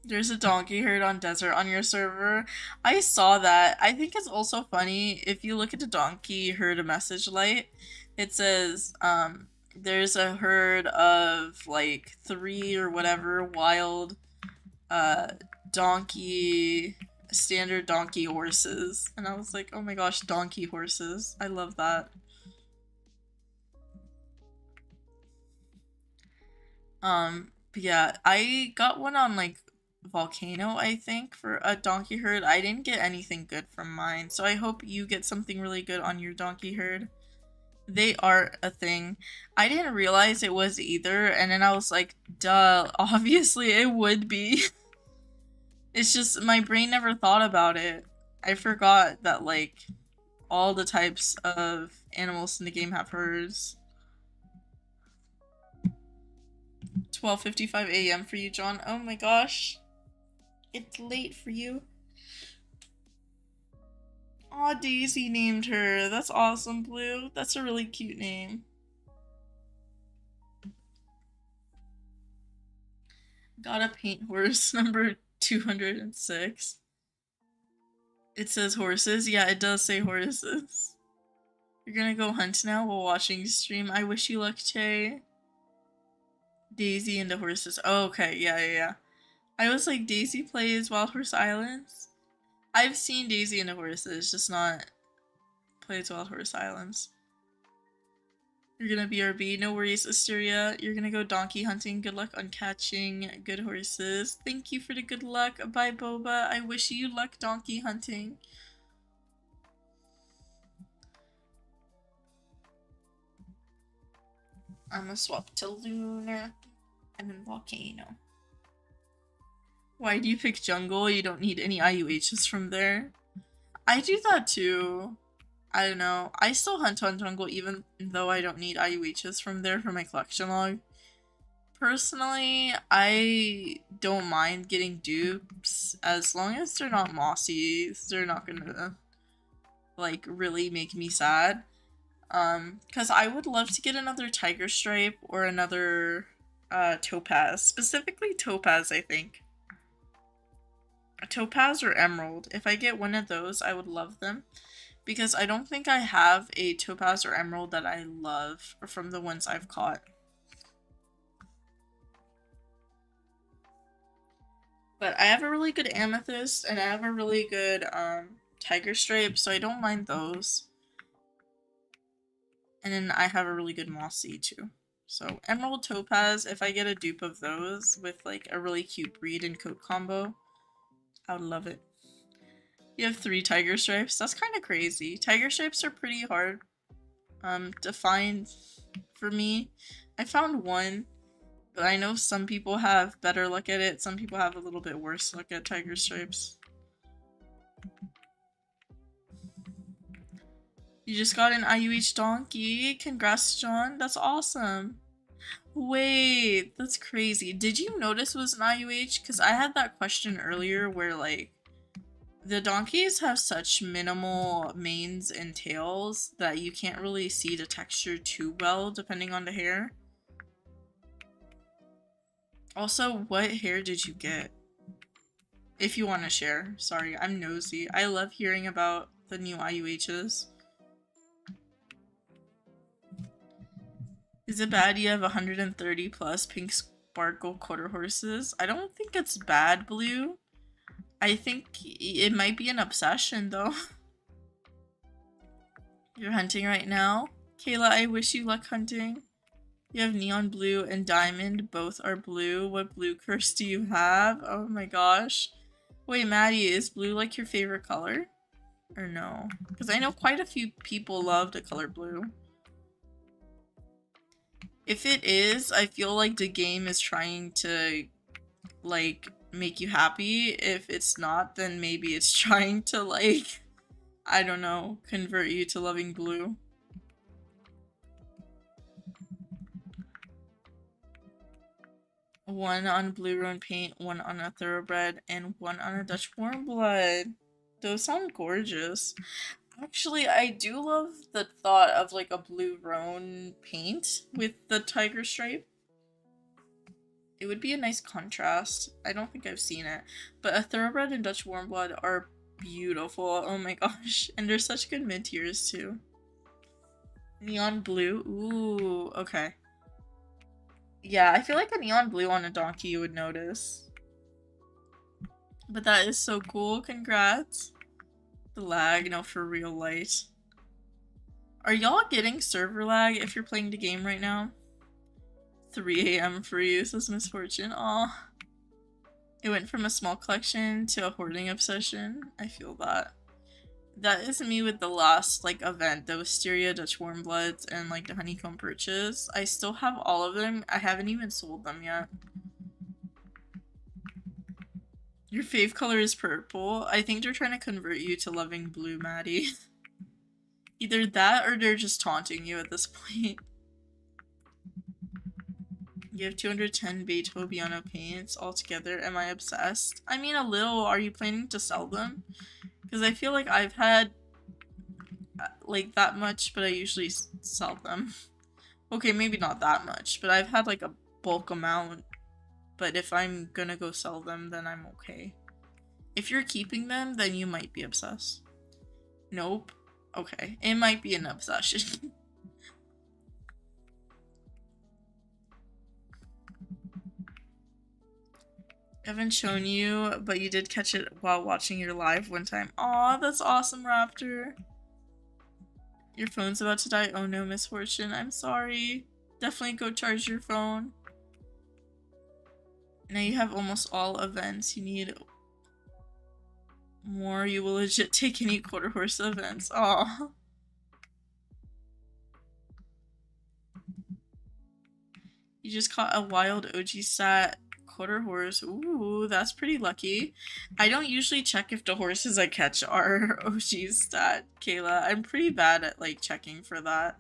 S1: There's a donkey herd on desert on your server. I saw that. I think it's also funny if you look at the donkey herd message light, it says there's a herd of like 3 or whatever wild standard donkey horses, and I was like, oh my gosh, donkey horses. I love that. But yeah, I got one on like Volcano, I think, for a donkey herd. I didn't get anything good from mine, so I hope you get something really good on your donkey herd. They are a thing. I didn't realize it was either, and then I was like, duh, obviously it would be. It's just my brain never thought about it. I forgot that like all the types of animals in the game have herds. 12:55 a.m. for you, John. Oh my gosh. It's late for you. Aw, Daisy named her. That's awesome, Blue. That's a really cute name. Got a paint horse, number 206. It says horses. Yeah, it does say horses. You're gonna go hunt now while watching stream. I wish you luck, Che. Daisy and the horses. Oh, okay. Yeah. I was like, Daisy plays Wild Horse Islands? I've seen Daisy and the Horses, just not Play's Wild Horse Islands. You're gonna BRB, no worries, Asteria. You're gonna go donkey hunting. Good luck on catching good horses. Thank you for the good luck. Bye, Boba. I wish you luck donkey hunting. I'm gonna swap to Lunar and then Volcano. Why do you pick jungle? You don't need any IUHs from there. I do that too. I don't know. I still hunt on jungle even though I don't need IUHs from there for my collection log. Personally, I don't mind getting dupes as long as they're not mossy. They're not gonna like really make me sad. Cause I would love to get another tiger stripe or another topaz. Specifically topaz, I think. A topaz or emerald. If I get one of those, I would love them. Because I don't think I have a topaz or emerald that I love from the ones I've caught. But I have a really good amethyst and I have a really good tiger stripe, so I don't mind those. And then I have a really good mossy too. So emerald, topaz, if I get a dupe of those with like a really cute breed and coat combo, I would love it. You have 3 tiger stripes? That's kind of crazy. Tiger stripes are pretty hard to find for me. I found one, but I know some people have better luck at it. Some people have a little bit worse luck at tiger stripes. You just got an IUH donkey. Congrats, John. That's awesome. Wait, that's crazy. Did you notice it was an IUH? Because I had that question earlier where like the donkeys have such minimal manes and tails that you can't really see the texture too well depending on the hair. Also, what hair did you get? If you want to share. Sorry, I'm nosy. I love hearing about the new IUHs. Is it bad you have 130 plus pink sparkle quarter horses? I don't think it's bad, Blue. I think it might be an obsession, though. You're hunting right now? Kayla, I wish you luck hunting. You have neon blue and diamond. Both are blue. What blue curse do you have? Oh my gosh. Wait, Maddie, is blue like your favorite color? Or no? Because I know quite a few people love the color blue. If it is, I feel like the game is trying to, like, make you happy. If it's not, then maybe it's trying to, like, I don't know, convert you to loving blue. One on blue ruin paint, one on a thoroughbred, and one on a Dutch warm blood. Those sound gorgeous. Actually, I do love the thought of like a blue roan paint with the tiger stripe. It would be a nice contrast. I don't think I've seen it. But a thoroughbred and Dutch warm blood are beautiful. Oh my gosh. And they're such good mid-tiers too. Neon blue. Ooh, okay. Yeah, I feel like a neon blue on a donkey you would notice. But that is so cool. Congrats. The lag, no, for real light. Are y'all getting server lag if you're playing the game right now? 3 AM for you, says Misfortune. Aw. It went from a small collection to a hoarding obsession. I feel that. That is me with the last, like, event. The Wisteria, Dutch Warm Bloods, and, like, the Honeycomb Perches. I still have all of them. I haven't even sold them yet. Your fave color is purple. I think they're trying to convert you to loving blue, Maddie. Either that or they're just taunting you at this point. You have 210 Beethoviano paints altogether. Am I obsessed? I mean, a little. Are you planning to sell them? Because I feel like I've had like that much, but I usually sell them. Okay, maybe not that much, but I've had like a bulk amount. But if I'm gonna go sell them, then I'm okay. If you're keeping them, then you might be obsessed. Nope. Okay. It might be an obsession. I haven't shown you, but you did catch it while watching your live one time. Aw, that's awesome, Raptor. Your phone's about to die. Oh no, misfortune. I'm sorry. Definitely go charge your phone. Now you have almost all events. You need more. You will legit take any quarter horse events. Aw. You just caught a wild OG stat quarter horse. Ooh, that's pretty lucky. I don't usually check if the horses I catch are OG stat, Kayla. I'm pretty bad at like checking for that.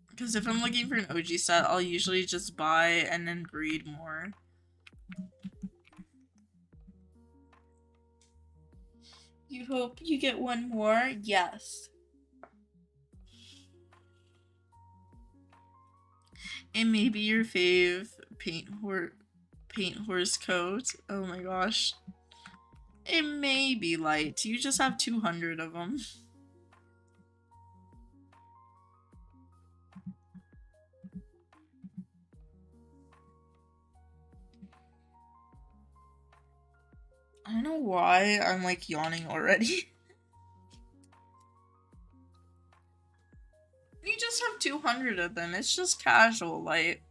S1: Because if I'm looking for an OG stat, I'll usually just buy and then breed more. You hope you get one more? Yes. It may be your fave paint horse coat. Oh my gosh. It may be light. You just have 200 of them. I don't know why I'm like yawning already. You just have 200 of them. It's just casual light.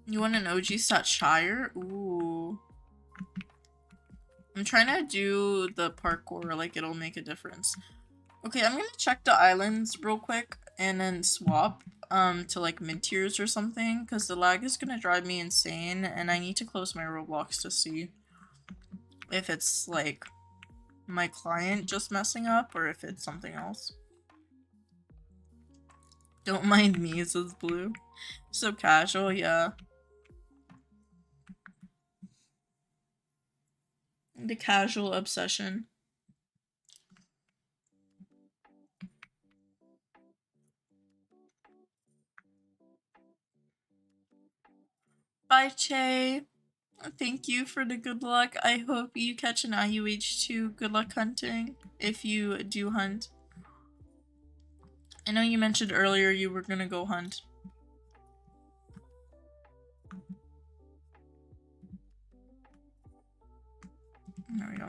S1: You want an OG stat Shire? Ooh. I'm trying to do the parkour, like it'll make a difference. Okay, I'm gonna check the islands real quick and then swap to like mid-tiers or something, because the lag is gonna drive me insane and I need to close my Roblox to see if it's like my client just messing up or if it's something else. Don't mind me, says Blue. So casual, yeah. The casual obsession. Bye, Che. Thank you for the good luck. I hope you catch an IUH2. Good luck hunting, if you do hunt. I know you mentioned earlier you were gonna go hunt. There we go.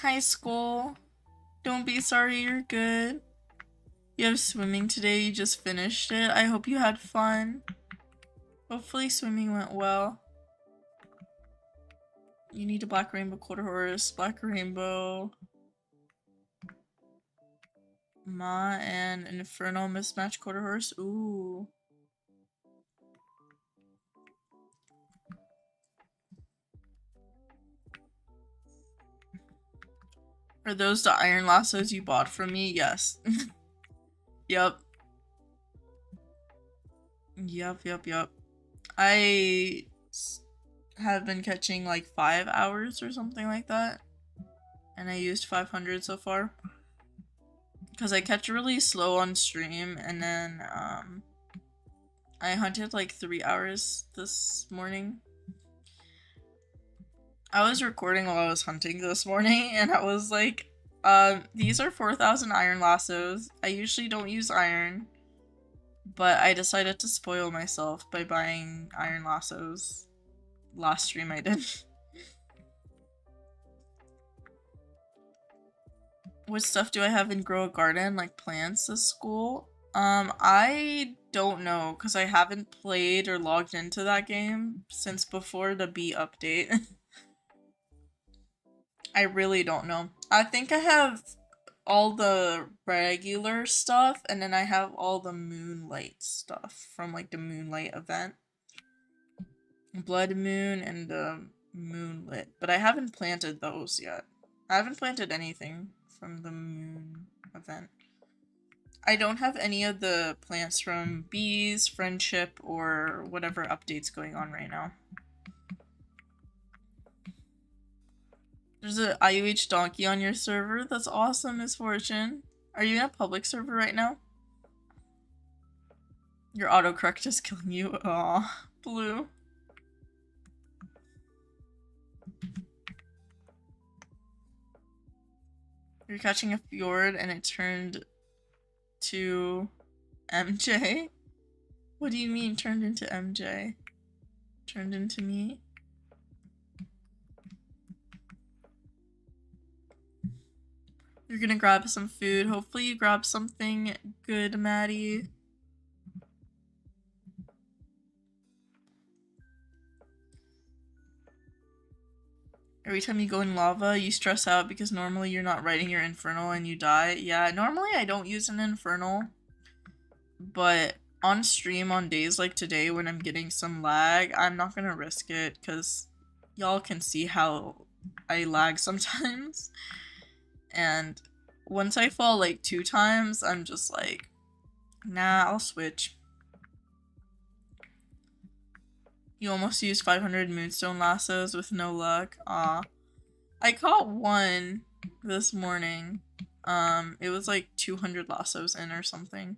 S1: High school. Don't be sorry, you're good. You have swimming today, you just finished it. I hope you had fun. Hopefully swimming went well. You need a black rainbow quarter horse, black rainbow. Ma and Inferno mismatch quarter horse. Ooh. Are those the iron lassos you bought from me? Yes. Yep. Yep. I have been catching like 5 hours or something like that. And I used 500 so far. Because I catch really slow on stream and then I hunted like 3 hours this morning. I was recording while I was hunting this morning and I was like, these are 4,000 iron lassos. I usually don't use iron, but I decided to spoil myself by buying iron lassos. Last stream I did. What stuff do I have in Grow a Garden, like plants this school? I don't know, because I haven't played or logged into that game since before the bee update. I really don't know. I think I have all the regular stuff, and then I have all the moonlight stuff from like the moonlight event. Blood moon and the moonlit, but I haven't planted those yet. I haven't planted anything from the moon event. I don't have any of the plants from Bees, Friendship, or whatever updates going on right now. There's a IUH donkey on your server. That's awesome, Misfortune. Are you in a public server right now? Your autocorrect is killing you. Aw, Blue. You're catching a fjord and it turned to MJ? What do you mean turned into MJ? Turned into me? You're gonna grab some food. Hopefully you grab something good, Maddie. Every time you go in lava, you stress out because normally you're not writing your infernal and you die. Yeah, normally I don't use an infernal, but on stream on days like today when I'm getting some lag, I'm not gonna risk it because y'all can see how I lag sometimes. And once I fall like 2 times, I'm just like, nah, I'll switch. You almost used 500 moonstone lassos with no luck. Aw. I caught one this morning. It was like 200 lassos in or something.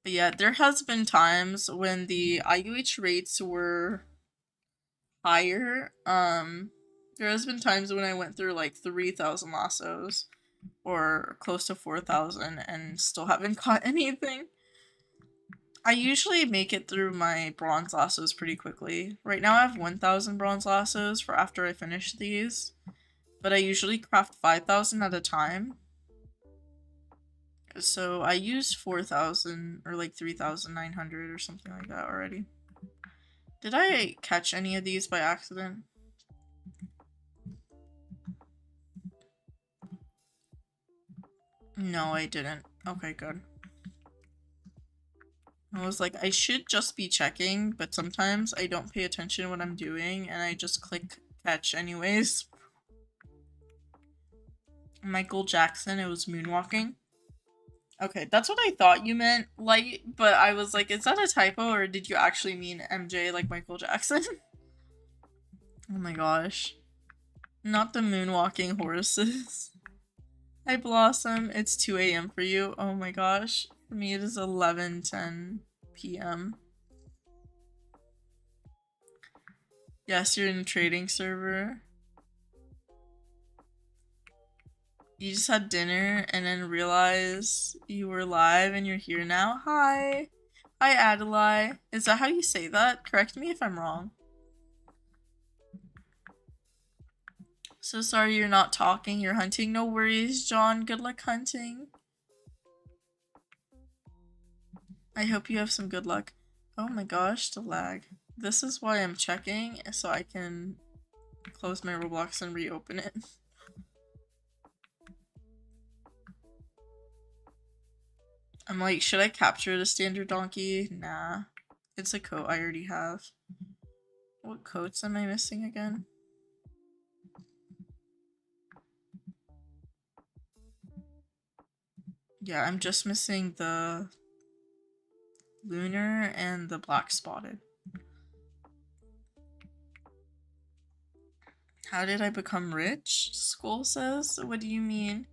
S1: But yeah, there has been times when the IUH rates were higher. There has been times when I went through like 3,000 lassos or close to 4,000 and still haven't caught anything. I usually make it through my bronze lassos pretty quickly. Right now I have 1,000 bronze lassos for after I finish these, but I usually craft 5,000 at a time. So I used 4,000 or like 3,900 or something like that already. Did I catch any of these by accident? No, I didn't. Okay, good. I was like, I should just be checking, but sometimes I don't pay attention what I'm doing and I just click catch anyways. Michael Jackson, it was moonwalking. Okay, that's what I thought you meant, light, but I was like, is that a typo or did you actually mean MJ like Michael Jackson? Oh my gosh. Not the moonwalking horses. Hi Blossom, it's 2 a.m. for you. Oh my gosh. For me it is 11:10 p.m. Yes, you're in a trading server. You just had dinner and then realized you were live and you're here now. Hi. Hi Adelaide. Is that how you say that? Correct me if I'm wrong. So sorry you're not talking, you're hunting. No worries, John. Good luck hunting. I hope you have some good luck. Oh my gosh, the lag. This is why I'm checking, so I can close my Roblox and reopen it. I'm like, should I capture the standard donkey? Nah. It's a coat I already have. What coats am I missing again? Yeah, I'm just missing the lunar and the black spotted. How did I become rich? School says. What do you mean?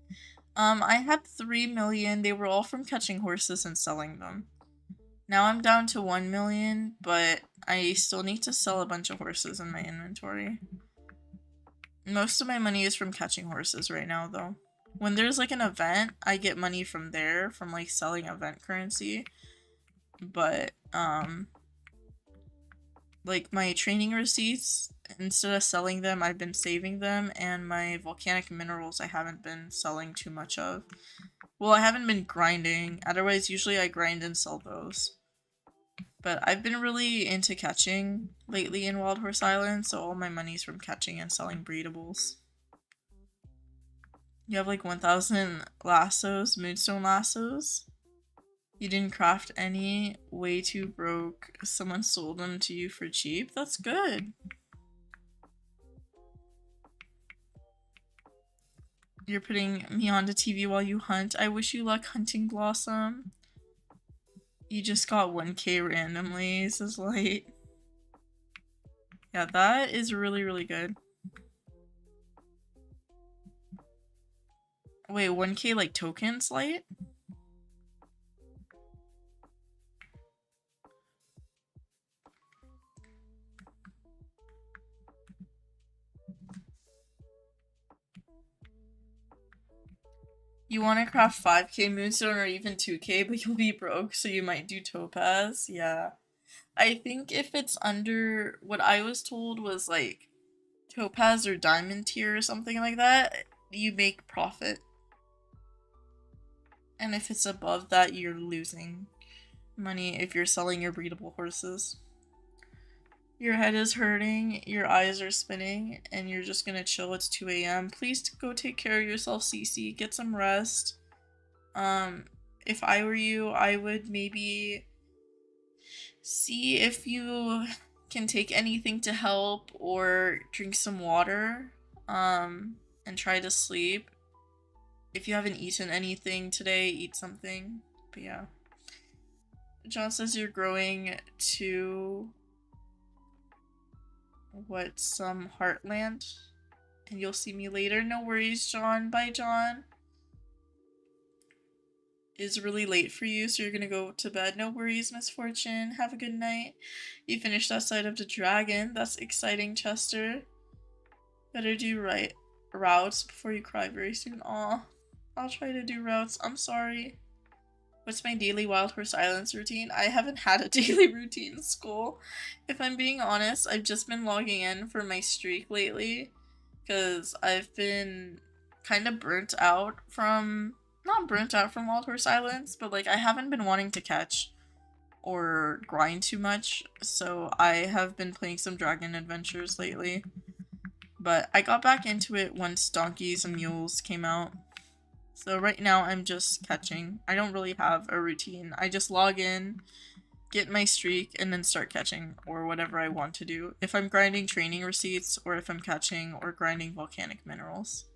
S1: I had 3 million. They were all from catching horses and selling them. Now I'm down to 1 million, but I still need to sell a bunch of horses in my inventory. Most of my money is from catching horses right now, though. When there's like an event, I get money from there, from like selling event currency. But, like my training receipts, instead of selling them, I've been saving them, and my volcanic minerals I haven't been selling too much of. Well, I haven't been grinding, otherwise usually I grind and sell those. But I've been really into catching lately in Wild Horse Island, so all my money's from catching and selling breedables. You have like 1,000 lassos, moonstone lassos? You didn't craft any? Way too broke. Someone sold them to you for cheap? That's good. You're putting me on the TV while you hunt. I wish you luck hunting, Blossom. You just got 1K randomly, says Light. Yeah, that is really, really good. Wait, 1K like tokens, Light? You want to craft 5K Moonstone or even 2K, but you'll be broke, so you might do Topaz. Yeah. I think if it's under what I was told was like Topaz or Diamond tier or something like that, you make profit. And if it's above that, you're losing money if you're selling your breedable horses. Your head is hurting, your eyes are spinning, and you're just gonna chill. It's 2 a.m. Please go take care of yourself, Cece. Get some rest. If I were you, I would maybe see if you can take anything to help or drink some water, and try to sleep. If you haven't eaten anything today, eat something. But yeah. John says you're growing to some heartland, and you'll see me later. No worries, John. Bye, John. Is really late for you, so you're gonna go to bed. No worries, Misfortune. Have a good night. You finished that side of the dragon. That's exciting, Chester. Better do right routes before you cry very soon. Aw. I'll try to do routes. I'm sorry. What's my daily Wild Horse Islands routine? I haven't had a daily routine in school. If I'm being honest, I've just been logging in for my streak lately because I've been kind of burnt out from, not burnt out from Wild Horse Islands, but like I haven't been wanting to catch or grind too much, so I have been playing some Dragon Adventures lately. But I got back into it once Donkeys and Mules came out. So right now I'm just catching. I don't really have a routine. I just log in, get my streak, and then start catching or whatever I want to do. If I'm grinding training receipts or if I'm catching or grinding volcanic minerals.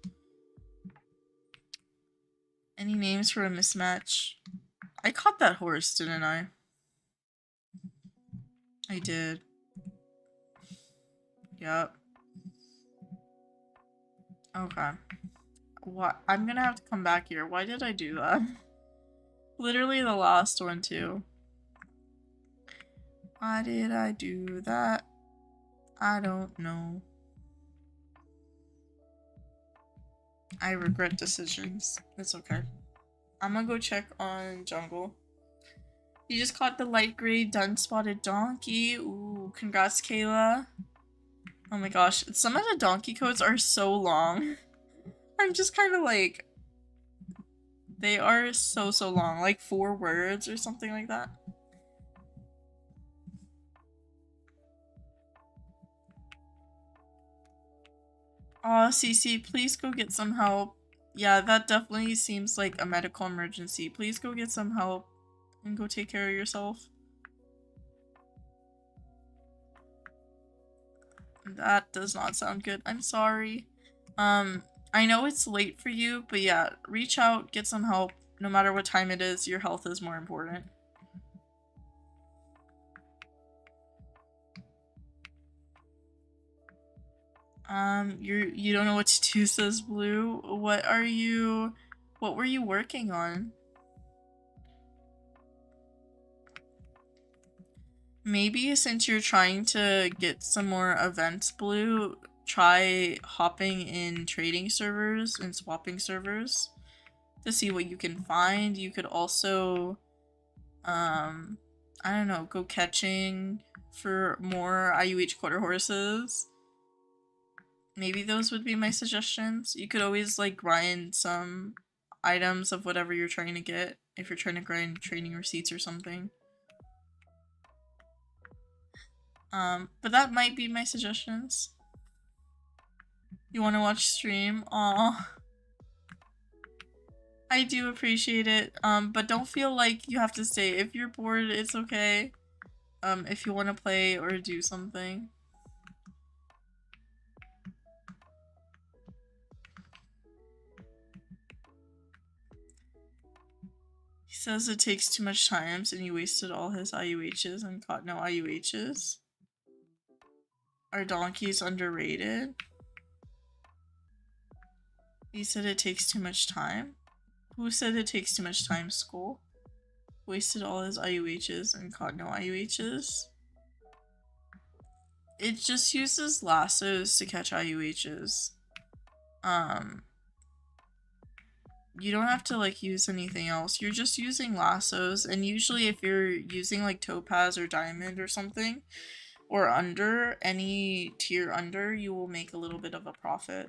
S1: Any names for a mismatch? I caught that horse, didn't I? I did. Yep. Okay. What? I'm gonna have to come back here. Why did I do that? Literally the last one too. Why did I do that? I don't know. I regret decisions. It's okay. I'm gonna go check on jungle. You just caught the light gray dun-spotted donkey. Ooh, congrats, Kayla. Oh my gosh, some of the donkey codes are so long. I'm just kind of like, they are so long, like 4 words or something like that. Aw, Cece, please go get some help. Yeah, that definitely seems like a medical emergency. Please go get some help and go take care of yourself. That does not sound good. I'm sorry. I know it's late for you, but yeah, reach out, get some help. No matter what time it is, your health is more important. You don't know what to do, says Blue. What were you working on? Maybe since you're trying to get some more events, Blue, try hopping in trading servers and swapping servers to see what you can find. You could also, I don't know, go catching for more IUH quarter horses. Maybe those would be my suggestions. You could always like grind some items of whatever you're trying to get if you're trying to grind training receipts or something. But that might be my suggestions. You want to watch stream? Aw. I do appreciate it, but don't feel like you have to stay. If you're bored, it's okay. If you want to play or do something. says it takes too much time and he wasted all his IUHs and caught no IUHs. Are donkeys underrated? He said it takes too much time. Who said it takes too much time, school? Wasted all his IUHs and caught no IUHs. It just uses lassos to catch IUHs. You don't have to like use anything else. You're just using lassos, and usually if you're using like topaz or diamond or something, or under, any tier under, you will make a little bit of a profit.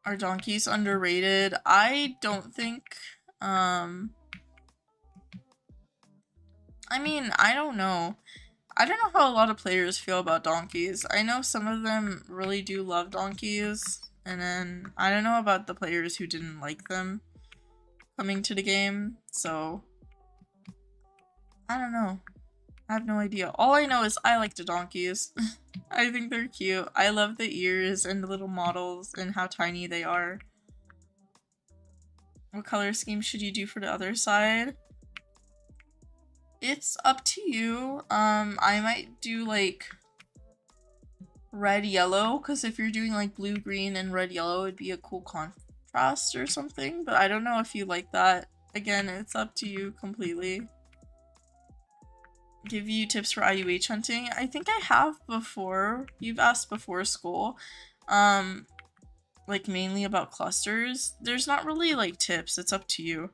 S1: Are donkeys underrated? I don't think, I mean, I don't know. I don't know how a lot of players feel about donkeys. I know some of them really do love donkeys, and then I don't know about the players who didn't like them coming to the game, so I don't know. I have no idea. All I know is I like the donkeys. I think they're cute. I love the ears and the little models and how tiny they are. What color scheme should you do for the other side? It's up to you. I might do like red yellow, because if you're doing like blue green and red yellow, it'd be a cool contrast or something, but I don't know if you like that. Again, it's up to you completely. Give you tips for IUH hunting. I think I have before. You've asked before, school. Like mainly about clusters. There's not really like tips, it's up to you.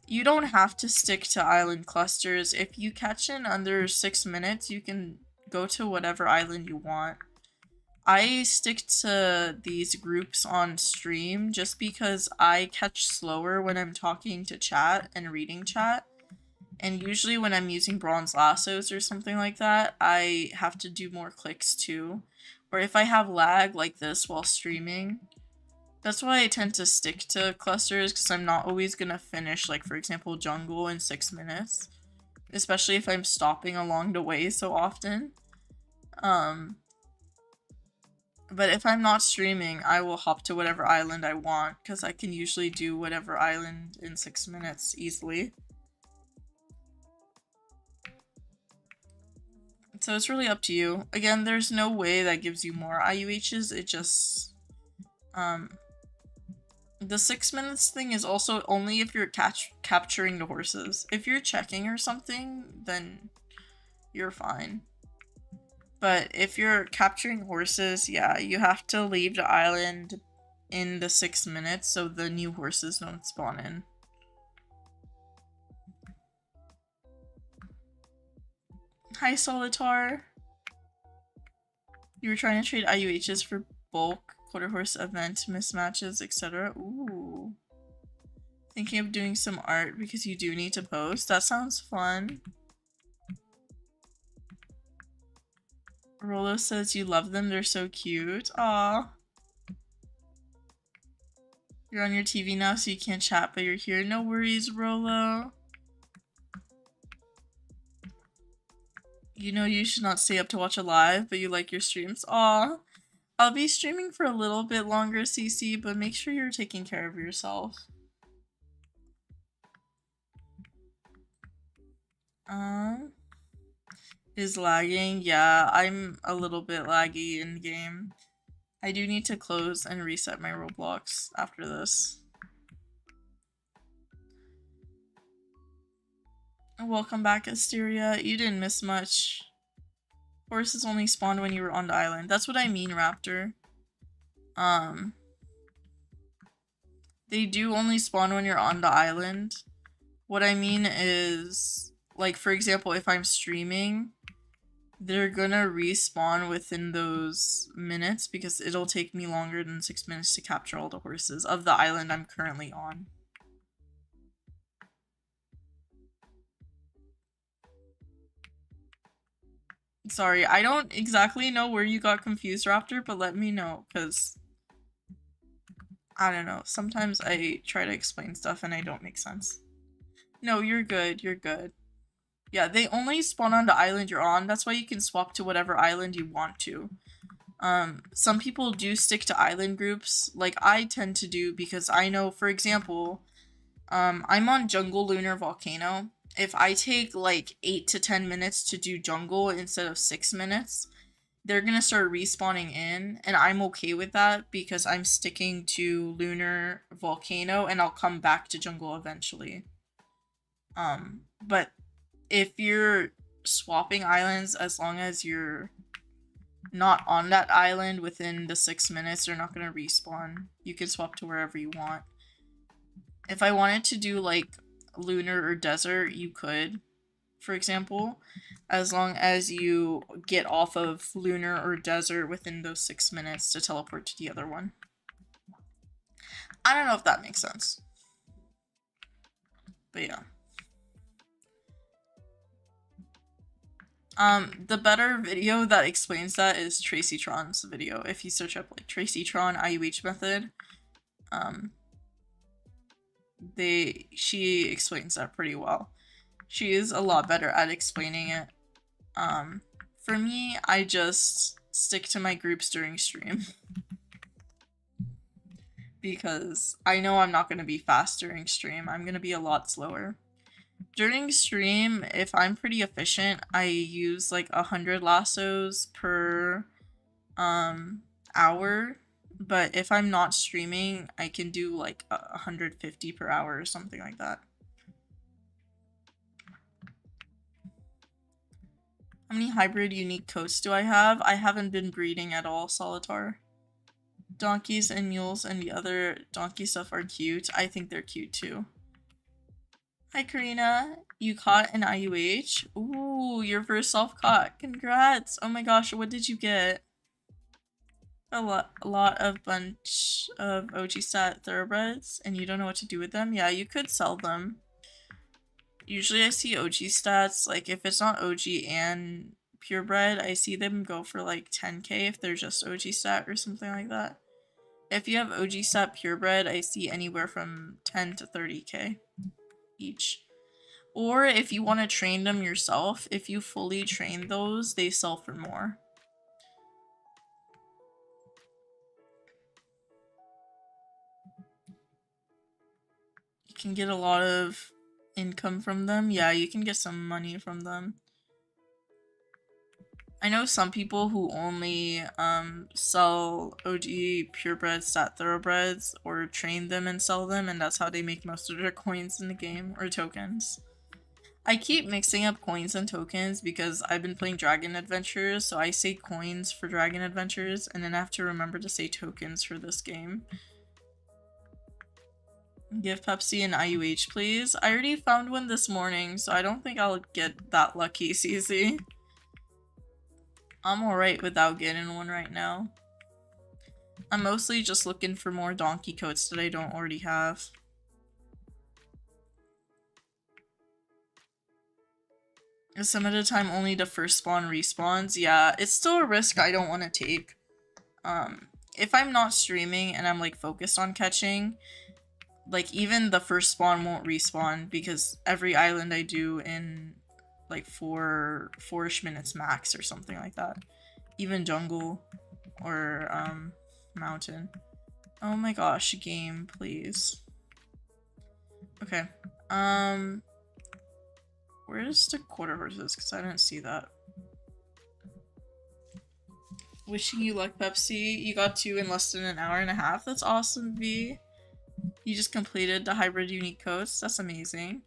S1: You don't have to stick to island clusters. If you catch in under 6 minutes, you can go to whatever island you want. I stick to these groups on stream just because I catch slower when I'm talking to chat and reading chat. And usually when I'm using bronze lassos or something like that, I have to do more clicks too. Or if I have lag like this while streaming. That's why I tend to stick to clusters, because I'm not always gonna finish, like, for example, jungle in 6 minutes. Especially if I'm stopping along the way so often. But if I'm not streaming, I will hop to whatever island I want, because I can usually do whatever island in 6 minutes easily. So it's really up to you. Again, there's no way that gives you more IUHs, it just, the 6 minutes thing is also only if you're capturing the horses. If you're checking or something, then you're fine. But if you're capturing horses, yeah, you have to leave the island in the 6 minutes so the new horses don't spawn in. Hi, Solitar. You were trying to trade IUHs for bulk, quarter horse event, mismatches, etc. Ooh. Thinking of doing some art because you do need to post. That sounds fun. Rolo says you love them, they're so cute. Aw. You're on your TV now, so you can't chat, but you're here. No worries, Rolo. You know you should not stay up to watch a live, but you like your streams. Aw. I'll be streaming for a little bit longer, CC, but make sure you're taking care of yourself. Is lagging? Yeah, I'm a little bit laggy in game. I do need to close and reset my Roblox after this. Welcome back, Asteria. You didn't miss much. Horses only spawned when you were on the island. That's what I mean, Raptor. They do only spawn when you're on the island. What I mean is, like, for example, if I'm streaming, they're gonna respawn within those minutes because it'll take me longer than 6 minutes to capture all the horses of the island I'm currently on. Sorry, I don't exactly know where you got confused, Raptor, but let me know, because I don't know. Sometimes I try to explain stuff and I don't make sense. No, you're good. You're good. Yeah, they only spawn on the island you're on. That's why you can swap to whatever island you want to. Some people do stick to island groups, like I tend to do, because I know, for example, I'm on Jungle Lunar Volcano. If I take like 8 to 10 minutes to do jungle instead of 6 minutes, they're gonna start respawning in, and I'm okay with that because I'm sticking to Lunar Volcano and I'll come back to jungle eventually. But if you're swapping islands, as long as you're not on that island within the 6 minutes, they're not gonna respawn. You can swap to wherever you want. If I wanted to do like lunar or desert, you could, for example, as long as you get off of lunar or desert within those 6 minutes to teleport to the other one. I don't know if that makes sense. But yeah. The better video that explains that is Tracy Tron's video. If you search up like Tracy Tron IUH method, she explains that pretty well. She is a lot better at explaining it. For me, I just stick to my groups during stream. Because I know I'm not going to be fast during stream. I'm going to be a lot slower. During stream, if I'm pretty efficient, I use like 100 lassos per hour. But if I'm not streaming, I can do like 150 per hour or something like that. How many hybrid unique coats do I have? I haven't been breeding at all, Solitar. Donkeys and mules and the other donkey stuff are cute. I think they're cute too. Hi Karina, you caught an IUH? Ooh, your first self-caught. Congrats! Oh my gosh, what did you get? A lot of bunch of OG stat thoroughbreds, and you don't know what to do with them? Yeah, you could sell them. Usually I see OG stats, like if it's not OG and purebred, I see them go for like 10k if they're just OG stat or something like that. If you have OG stat purebred, I see anywhere from 10 to 30k each. Or if you want to train them yourself, if you fully train those, they sell for more. You can get a lot of income from them. Yeah, you can get some money from them. I know some people who only sell OG purebred stat thoroughbreds or train them and sell them, and that's how they make most of their coins in the game, or tokens. I keep mixing up coins and tokens because I've been playing Dragon Adventures, so I say coins for Dragon Adventures, and then I have to remember to say tokens for this game. Give Pepsi an IUH, please. I already found one this morning, so I don't think I'll get that lucky, CZ. I'm alright without getting one right now. I'm mostly just looking for more donkey coats that I don't already have. Some of the time only the first spawn respawns. Yeah, it's still a risk I don't want to take. If I'm not streaming and I'm like focused on catching, like even the first spawn won't respawn because every island I do in like 4-ish minutes max or something like that. Even jungle or mountain. Oh my gosh, game, please. Okay. Where's the quarter horses? Because I didn't see that. Wishing you luck, Pepsi. You got 2 in less than an hour and a half. That's awesome, V. You just completed the hybrid unique coats. That's amazing.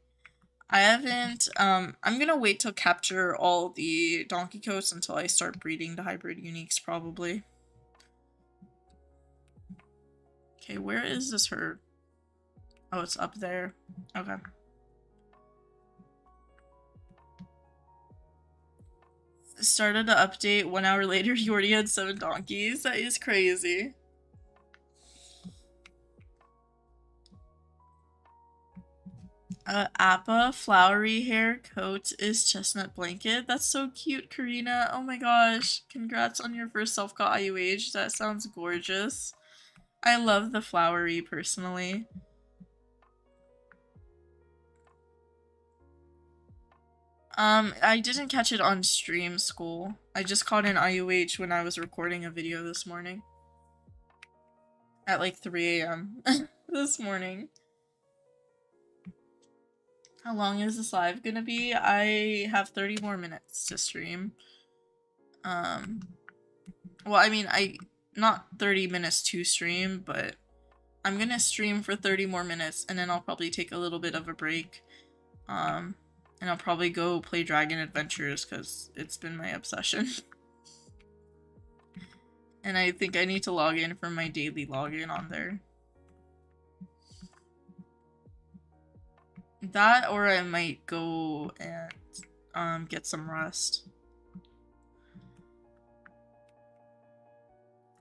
S1: I haven't, I'm gonna wait till capture all the donkey coats until I start breeding the hybrid uniques, probably. Okay, where is this herd? Oh, it's up there. Okay. Started the update, 1 hour later, you already had 7 donkeys. That is crazy. Appa flowery hair coat is chestnut blanket. That's so cute, Karina. Oh my gosh. Congrats on your first self-caught IUH. That sounds gorgeous. I love the flowery personally. I didn't catch it on stream school. I just caught an IUH when I was recording a video this morning. At like 3 a.m. this morning. How long is this live gonna be? I have 30 more minutes to stream. Well, I mean, not 30 minutes to stream, but I'm gonna stream for 30 more minutes, and then I'll probably take a little bit of a break. And I'll probably go play Dragon Adventures, because it's been my obsession. And I think I need to log in for my daily login on there. That, or I might go and get some rest.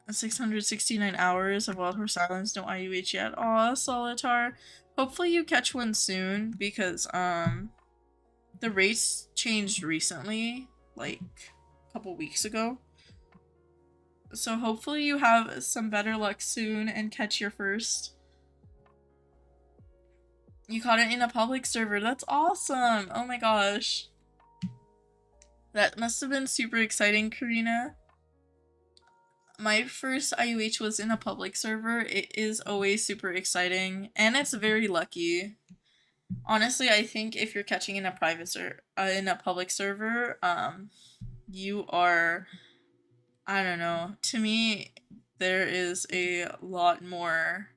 S1: 669 hours of Wild Horse Islands, no IUH yet. Aw, Solitar. Hopefully you catch one soon, because the race changed recently, like a couple weeks ago. So hopefully you have some better luck soon and catch your first. You caught it in a public server. That's awesome. Oh my gosh. That must have been super exciting, Karina. My first IUH was in a public server. It is always super exciting, and it's very lucky. Honestly, I think if you're catching in a public server, you are, I don't know. To me, there is a lot more,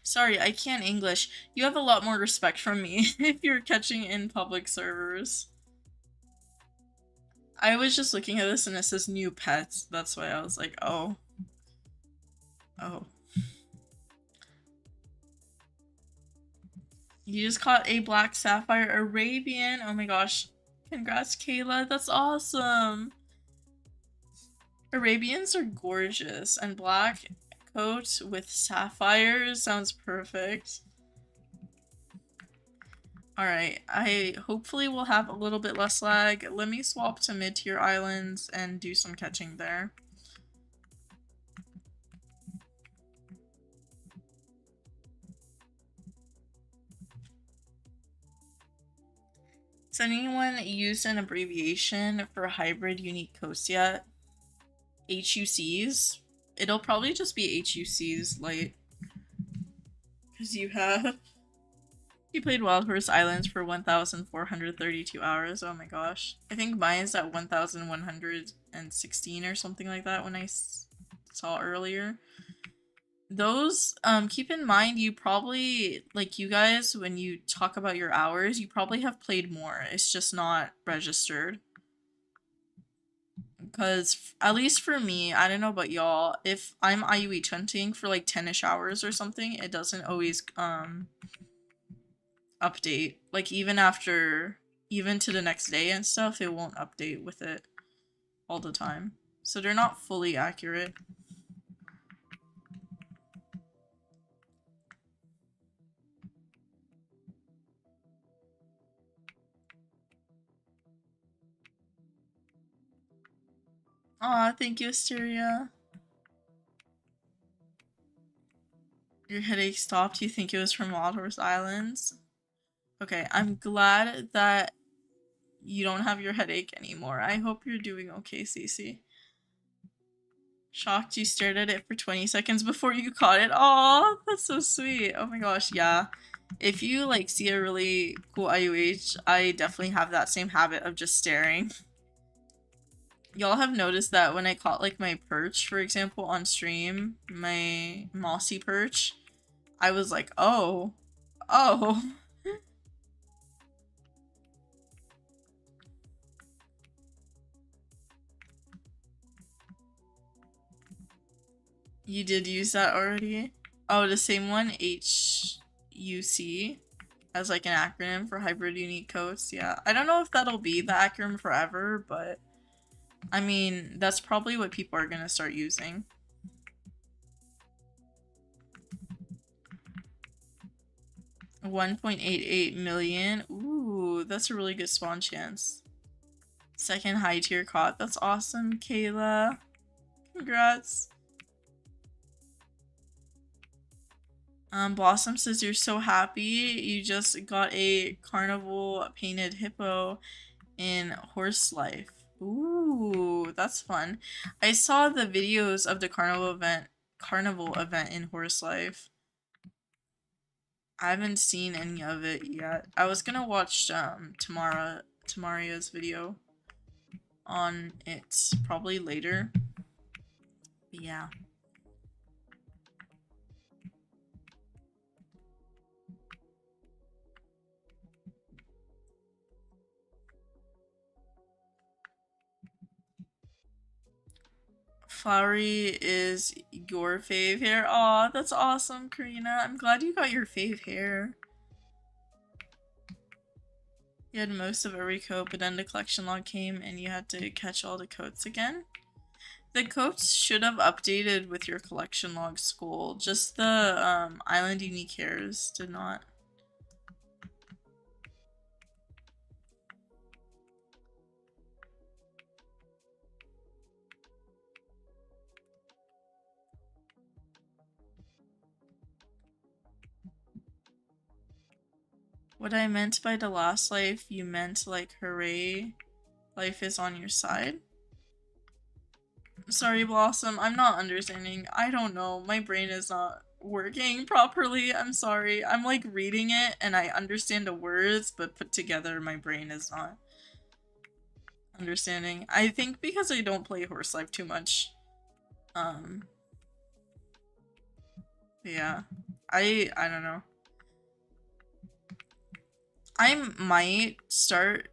S1: sorry, I can't English. You have a lot more respect from me if you're catching in public servers. I was just looking at this and it says new pets. That's why I was like, oh. Oh. You just caught a black sapphire Arabian. Oh my gosh. Congrats, Kayla. That's awesome. Arabians are gorgeous, and black coat with sapphires sounds perfect. Alright, I hopefully will have a little bit less lag. Let me swap to mid-tier islands and do some catching there. Has anyone used an abbreviation for hybrid unique codes yet? HUCs? It'll probably just be HUCs, like, because you played Wild Horse Islands for 1,432 hours. Oh my gosh. I think mine's at 1,116 or something like that when I saw earlier. Those, keep in mind, you probably, like, you guys, when you talk about your hours, you probably have played more. It's just not registered. Because, at least for me, I don't know about y'all, if I'm IUH hunting for like 10-ish hours or something, it doesn't always, update. Like, even to the next day and stuff, it won't update with it all the time. So they're not fully accurate. Aw, thank you, Asteria. Your headache stopped. You think it was from Wild Horse Islands? Okay, I'm glad that you don't have your headache anymore. I hope you're doing okay, Cece. Shocked you stared at it for 20 seconds before you caught it. Aw, that's so sweet. Oh my gosh, yeah. If you, like, see a really cool IUH, I definitely have that same habit of just staring. Y'all have noticed that when I caught, like, my perch, for example, on stream, my mossy perch, I was like, oh. Oh. You did use that already? Oh, the same one? HUC? As like an acronym for hybrid unique codes? Yeah. I don't know if that'll be the acronym forever, but I mean, that's probably what people are gonna start using. $1.88 million. Ooh, that's a really good spawn chance. Second high tier caught. That's awesome, Kayla. Congrats. Blossom says you're so happy you just got a carnival painted hippo in horse life. Ooh, that's fun. I saw the videos of the carnival event in horse life. I haven't seen any of it yet. I was gonna watch Tamaria's video on it probably later. But yeah. Flowery is your fave hair. Aw, that's awesome, Karina. I'm glad you got your fave hair. You had most of every coat, but then the collection log came and you had to catch all the coats again. The coats should have updated with your collection log school. Just the island unique hairs did not. What I meant by the last life, you meant like hooray, life is on your side? Sorry, Blossom, I'm not understanding. I don't know. My brain is not working properly. I'm sorry. I'm like reading it and I understand the words, but put together my brain is not understanding. I think because I don't play Horse Life too much. Yeah. I don't know. I might start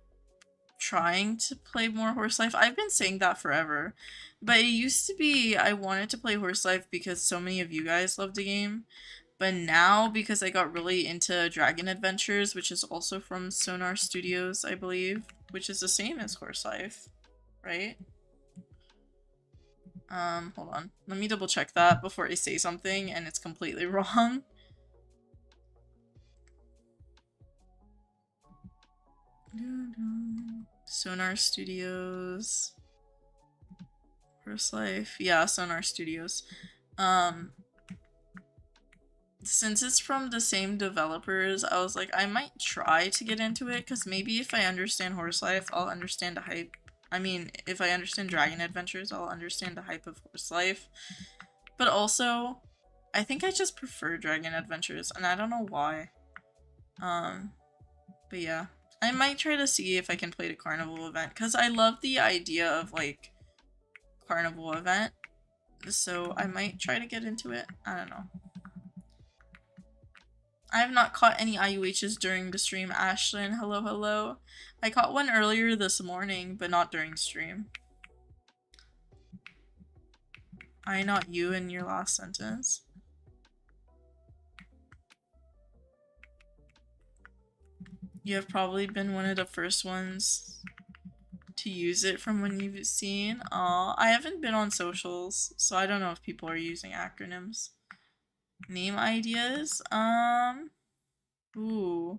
S1: trying to play more Horse Life. I've been saying that forever. But it used to be I wanted to play Horse Life because so many of you guys loved the game. But now, because I got really into Dragon Adventures, which is also from Sonar Studios, I believe, which is the same as Horse Life, right? Hold on. Let me double check that before I say something and it's completely wrong. Sonar Studios. Horse Life. Yeah, Sonar Studios. Since it's from the same developers, I was like, I might try to get into it, because maybe if I understand Horse Life, I'll understand the hype. I mean, if I understand Dragon Adventures, I'll understand the hype of Horse Life. But also, I think I just prefer Dragon Adventures, and I don't know why. But yeah. I might try to see if I can play the carnival event, because I love the idea of, like, carnival event. So I might try to get into it. I don't know. I have not caught any IUHs during the stream. Ashlyn, hello, hello. I caught one earlier this morning, but not during stream. I, not you, in your last sentence. You have probably been one of the first ones to use it from when you've seen. I haven't been on socials, so I don't know if people are using acronyms. Name ideas? Ooh.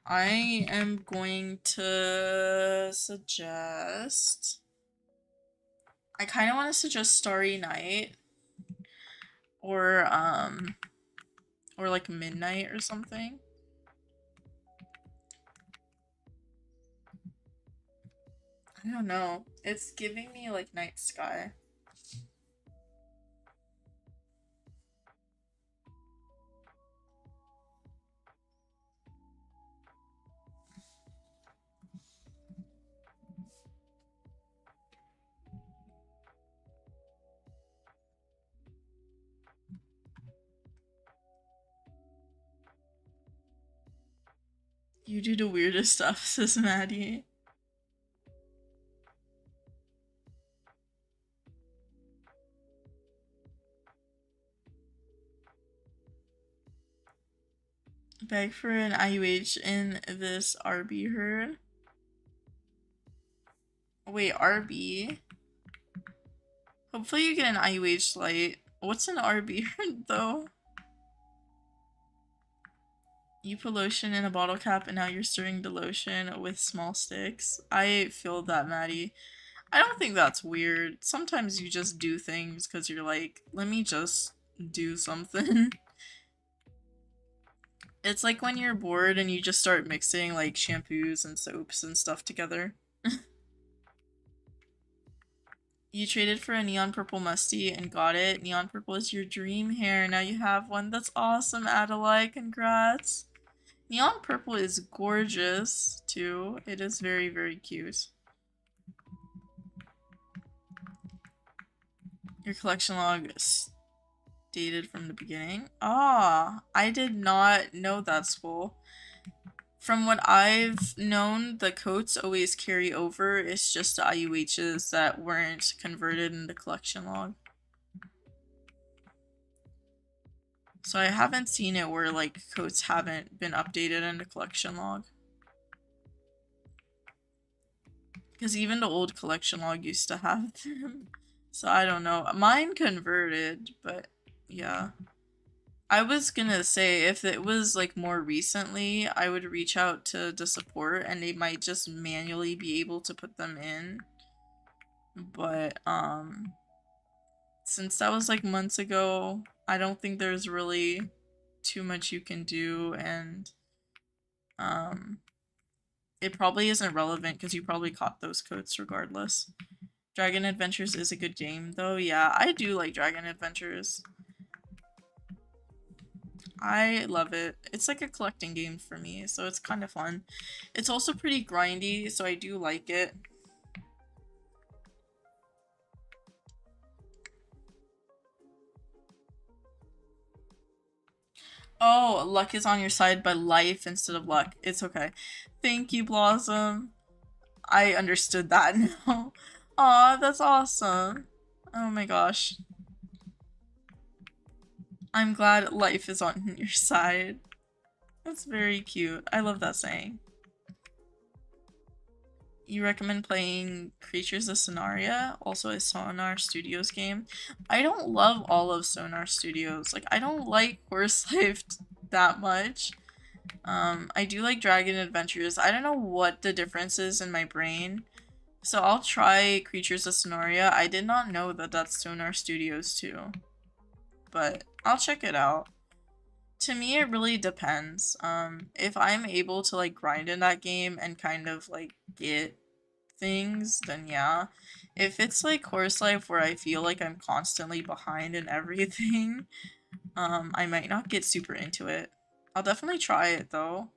S1: I am going to suggest... I kind of want to suggest Starry Night. Or like Midnight or something. I don't know. It's giving me like Night Sky. You do the weirdest stuff, says Maddie. Beg for an IUH in this RB herd. Wait, RB? Hopefully you get an IUH light. What's an RB herd though? You put lotion in a bottle cap and now you're stirring the lotion with small sticks. I feel that, Maddie. I don't think that's weird. Sometimes you just do things because you're like, let me just do something. It's like when you're bored and you just start mixing like shampoos and soaps and stuff together. You traded for a neon purple musty and got it. Neon purple is your dream hair. Now you have one. That's awesome, Adelaide. Congrats. Neon purple is gorgeous, too. It is very, very cute. Your collection log is dated from the beginning. Ah, I did not know that, Swole. From what I've known, the coats always carry over. It's just the IUHs that weren't converted in the collection log. So I haven't seen it where like coats haven't been updated in the collection log. Because even the old collection log used to have them. So I don't know. Mine converted, but yeah. I was gonna say, if it was like more recently, I would reach out to the support and they might just manually be able to put them in. But, since that was like months ago, I don't think there's really too much you can do, and, it probably isn't relevant because you probably caught those codes regardless. Dragon Adventures is a good game, though. Yeah, I do like Dragon Adventures. I love it. It's like a collecting game for me, so it's kind of fun. It's also pretty grindy, so I do like it. Oh, luck is on your side, but life instead of luck. It's okay. Thank you, Blossom. I understood that now. Aw, that's awesome. Oh my gosh. I'm glad life is on your side. That's very cute. I love that saying. You recommend playing Creatures of Sonaria, also a Sonar Studios game. I don't love all of Sonar Studios. Like, I don't like Horse Life that much. I do like Dragon Adventures. I don't know what the difference is in my brain. So I'll try Creatures of Sonaria. I did not know that that's Sonar Studios too. But I'll check it out. To me, it really depends. If I'm able to like grind in that game and kind of like get things, then yeah. If it's like Horse Life where I feel like I'm constantly behind in everything, I might not get super into it. I'll definitely try it though.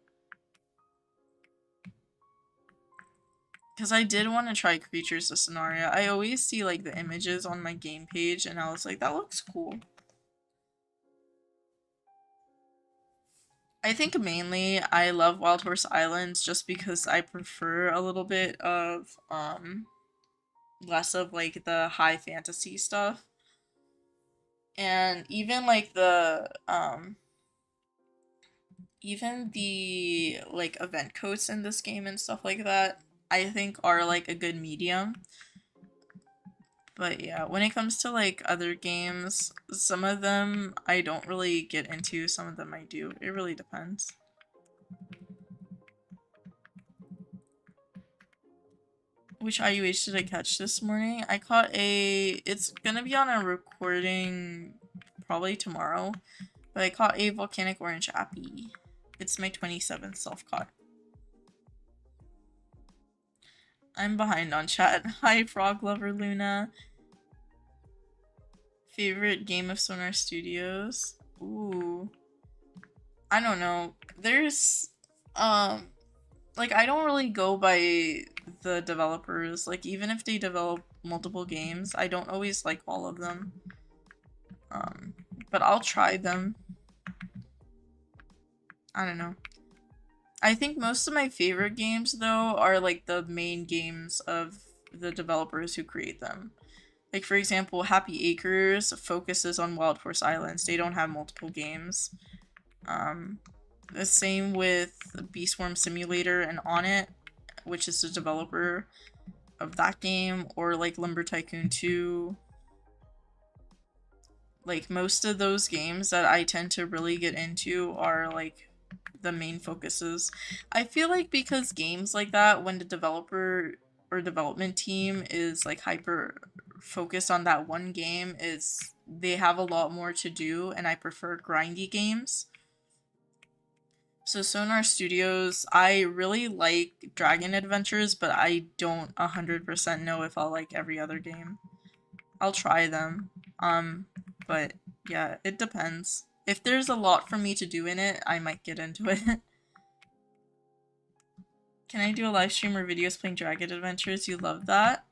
S1: Because I did want to try Creatures of Sonaria. I always see like the images on my game page and I was like, that looks cool. I think mainly I love Wild Horse Islands just because I prefer a little bit of, less of like the high fantasy stuff. And even like even the like event codes in this game and stuff like that, I think are like a good medium. But yeah, when it comes to like other games, some of them I don't really get into, some of them I do. It really depends. Which IUH did I catch this morning? I caught it's gonna be on a recording probably tomorrow, but I caught a volcanic orange appy. It's my 27th self-caught. I'm behind on chat. Hi, Frog Lover Luna. Favorite game of Sonar Studios? Ooh. I don't know. There's, like, I don't really go by the developers. Like, even if they develop multiple games, I don't always like all of them. But I'll try them. I don't know. I think most of my favorite games, though, are, like, the main games of the developers who create them. Like, for example, Happy Acres focuses on Wild Horse Islands. They don't have multiple games. The same with Beastworm Simulator and On It, which is the developer of that game, or like Lumber Tycoon 2. Like, most of those games that I tend to really get into are like the main focuses. I feel like because games like that, when the developer or development team is like hyper focus on that one game is they have a lot more to do, and I prefer grindy games. So Sonar Studios, I really like Dragon Adventures, but I don't 100% know if I'll like every other game. I'll try them. But yeah, it depends. If there's a lot for me to do in it, I might get into it. Can I do a live stream or videos playing Dragon Adventures? You love that?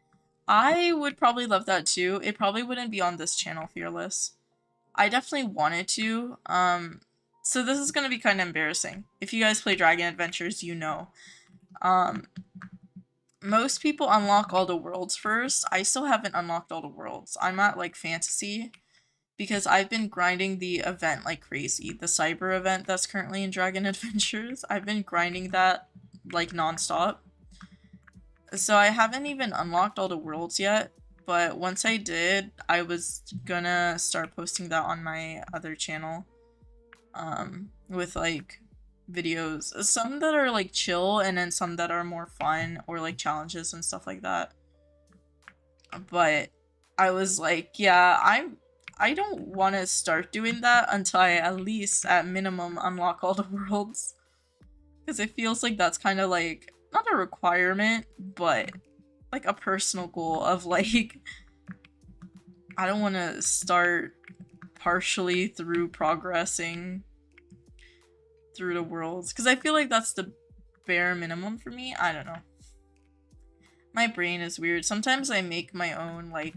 S1: I would probably love that too. It probably wouldn't be on this channel, Fearless. I definitely wanted to. So this is gonna be kind of embarrassing. If you guys play Dragon Adventures, you know. Most people unlock all the worlds first. I still haven't unlocked all the worlds. I'm at like fantasy because I've been grinding the event like crazy. The cyber event that's currently in Dragon Adventures. I've been grinding that like nonstop. So I haven't even unlocked all the worlds yet, but once I did, I was gonna start posting that on my other channel. With like videos, some that are like chill and then some that are more fun or like challenges and stuff like that. But I was like, yeah, I don't want to start doing that until I at least at minimum unlock all the worlds, because it feels like that's kind of like not a requirement but like a personal goal of like I don't want to start partially through progressing through the worlds, because I feel like that's the bare minimum for me. I don't know. My brain is weird. Sometimes I make my own like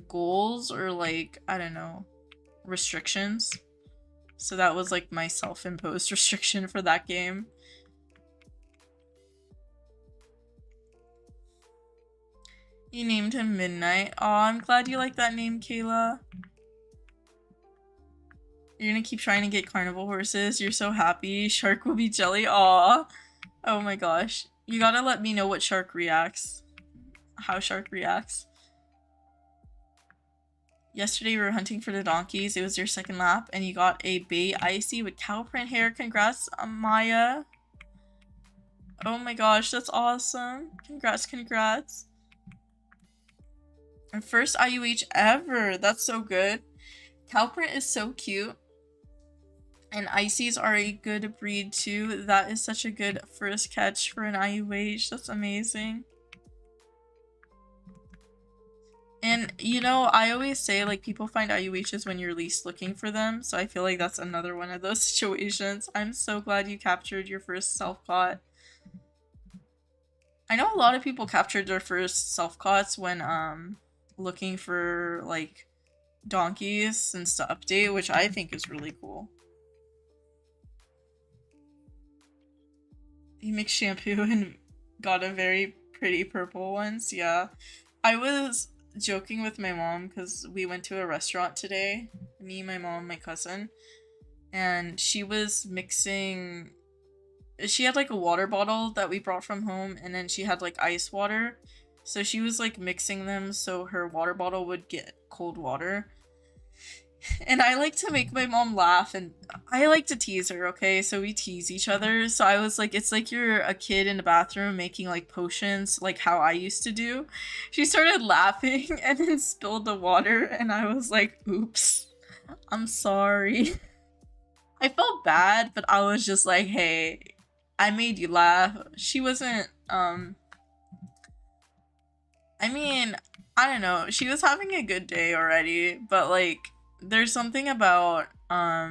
S1: goals or like, I don't know, restrictions. So that was like my self-imposed restriction for that game. You named him Midnight. Aw, I'm glad you like that name, Kayla. You're gonna keep trying to get carnival horses. You're so happy. Shark will be jelly. Aw. Oh my gosh. You gotta let me know what Shark reacts. How Shark reacts. Yesterday we were hunting for the donkeys. It was your second lap and you got a bay icy with cow print hair. Congrats, Maya. Oh my gosh, that's awesome. Congrats, congrats. And first IUH ever. That's so good. Cow print is so cute. And Icies are a good breed too. That is such a good first catch for an IUH. That's amazing. And you know, I always say like people find IUHs when you're least looking for them. So I feel like that's another one of those situations. I'm so glad you captured your first self-caught. I know a lot of people captured their first self-caughts when looking for like donkeys since the update, which I think is really cool. He mixed shampoo and got a very pretty purple ones. Yeah. I was joking with my mom because we went to a restaurant today. Me, my mom, my cousin. And she was mixing... She had like a water bottle that we brought from home, and then she had like ice water. So she was like mixing them so her water bottle would get cold water. And I like to make my mom laugh, and I like to tease her, okay? So we tease each other. So I was like, it's like you're a kid in the bathroom making like potions, like how I used to do. She started laughing and then spilled the water, and I was like, oops, I'm sorry. I felt bad, but I was just like, hey, I made you laugh. She wasn't, I mean, I don't know. She was having a good day already, but like, there's something about, I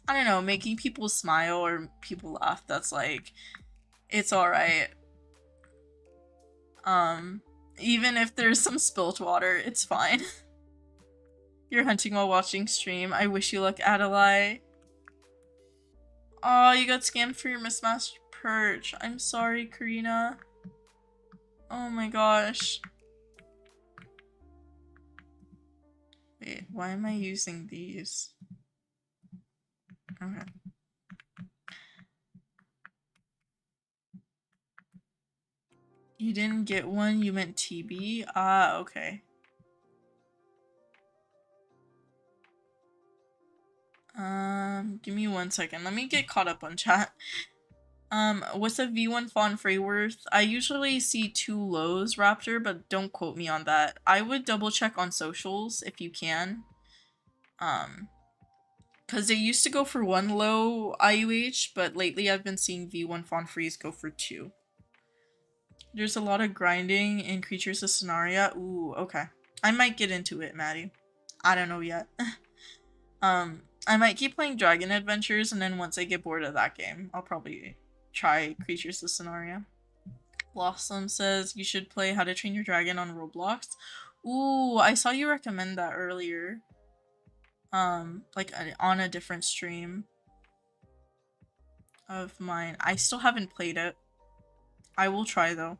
S1: don't know, making people smile or people laugh that's like, it's alright. Even if there's some spilt water, it's fine. You're hunting while watching stream. I wish you luck, Adelaide. Oh, you got scammed for your mismatched perch. I'm sorry, Karina. Oh my gosh. Wait, why am I using these? Okay. You didn't get one, you meant TB? Ah, okay. Give me 1 second. Let me get caught up on chat. What's a V1 fawn free worth? I usually see 2 lows, Raptor, but don't quote me on that. I would double check on socials if you can. Because they used to go for 1 low IUH, but lately I've been seeing V1 fawn frees go for 2. There's a lot of grinding in Creatures of Scenaria. Ooh, okay. I might get into it, Maddie. I don't know yet. I might keep playing Dragon Adventures, and then once I get bored of that game, I'll probably try Creatures of Scenaria. Blossom says you should play How to Train Your Dragon on Roblox. Ooh, I saw you recommend that earlier. Like on a different stream of mine. I still haven't played it. I will try though.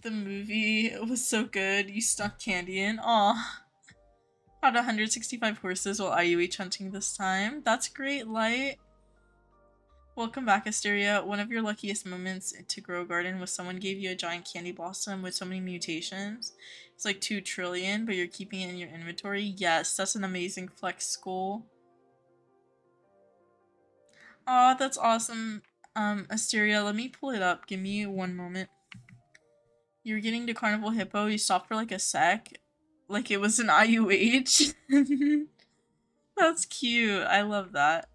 S1: The movie was so good. You stuck candy in. Aw. Had 165 horses while IUH hunting this time. That's great, Light. Welcome back, Asteria. One of your luckiest moments to grow a garden was someone gave you a giant candy blossom with so many mutations. It's like 2 trillion, but you're keeping it in your inventory. Yes, that's an amazing flex goal. Aw, that's awesome. Asteria, let me pull it up. Give me 1 moment. You were getting to Carnival Hippo. You stopped for like a sec. Like it was an IUH. That's cute. I love that.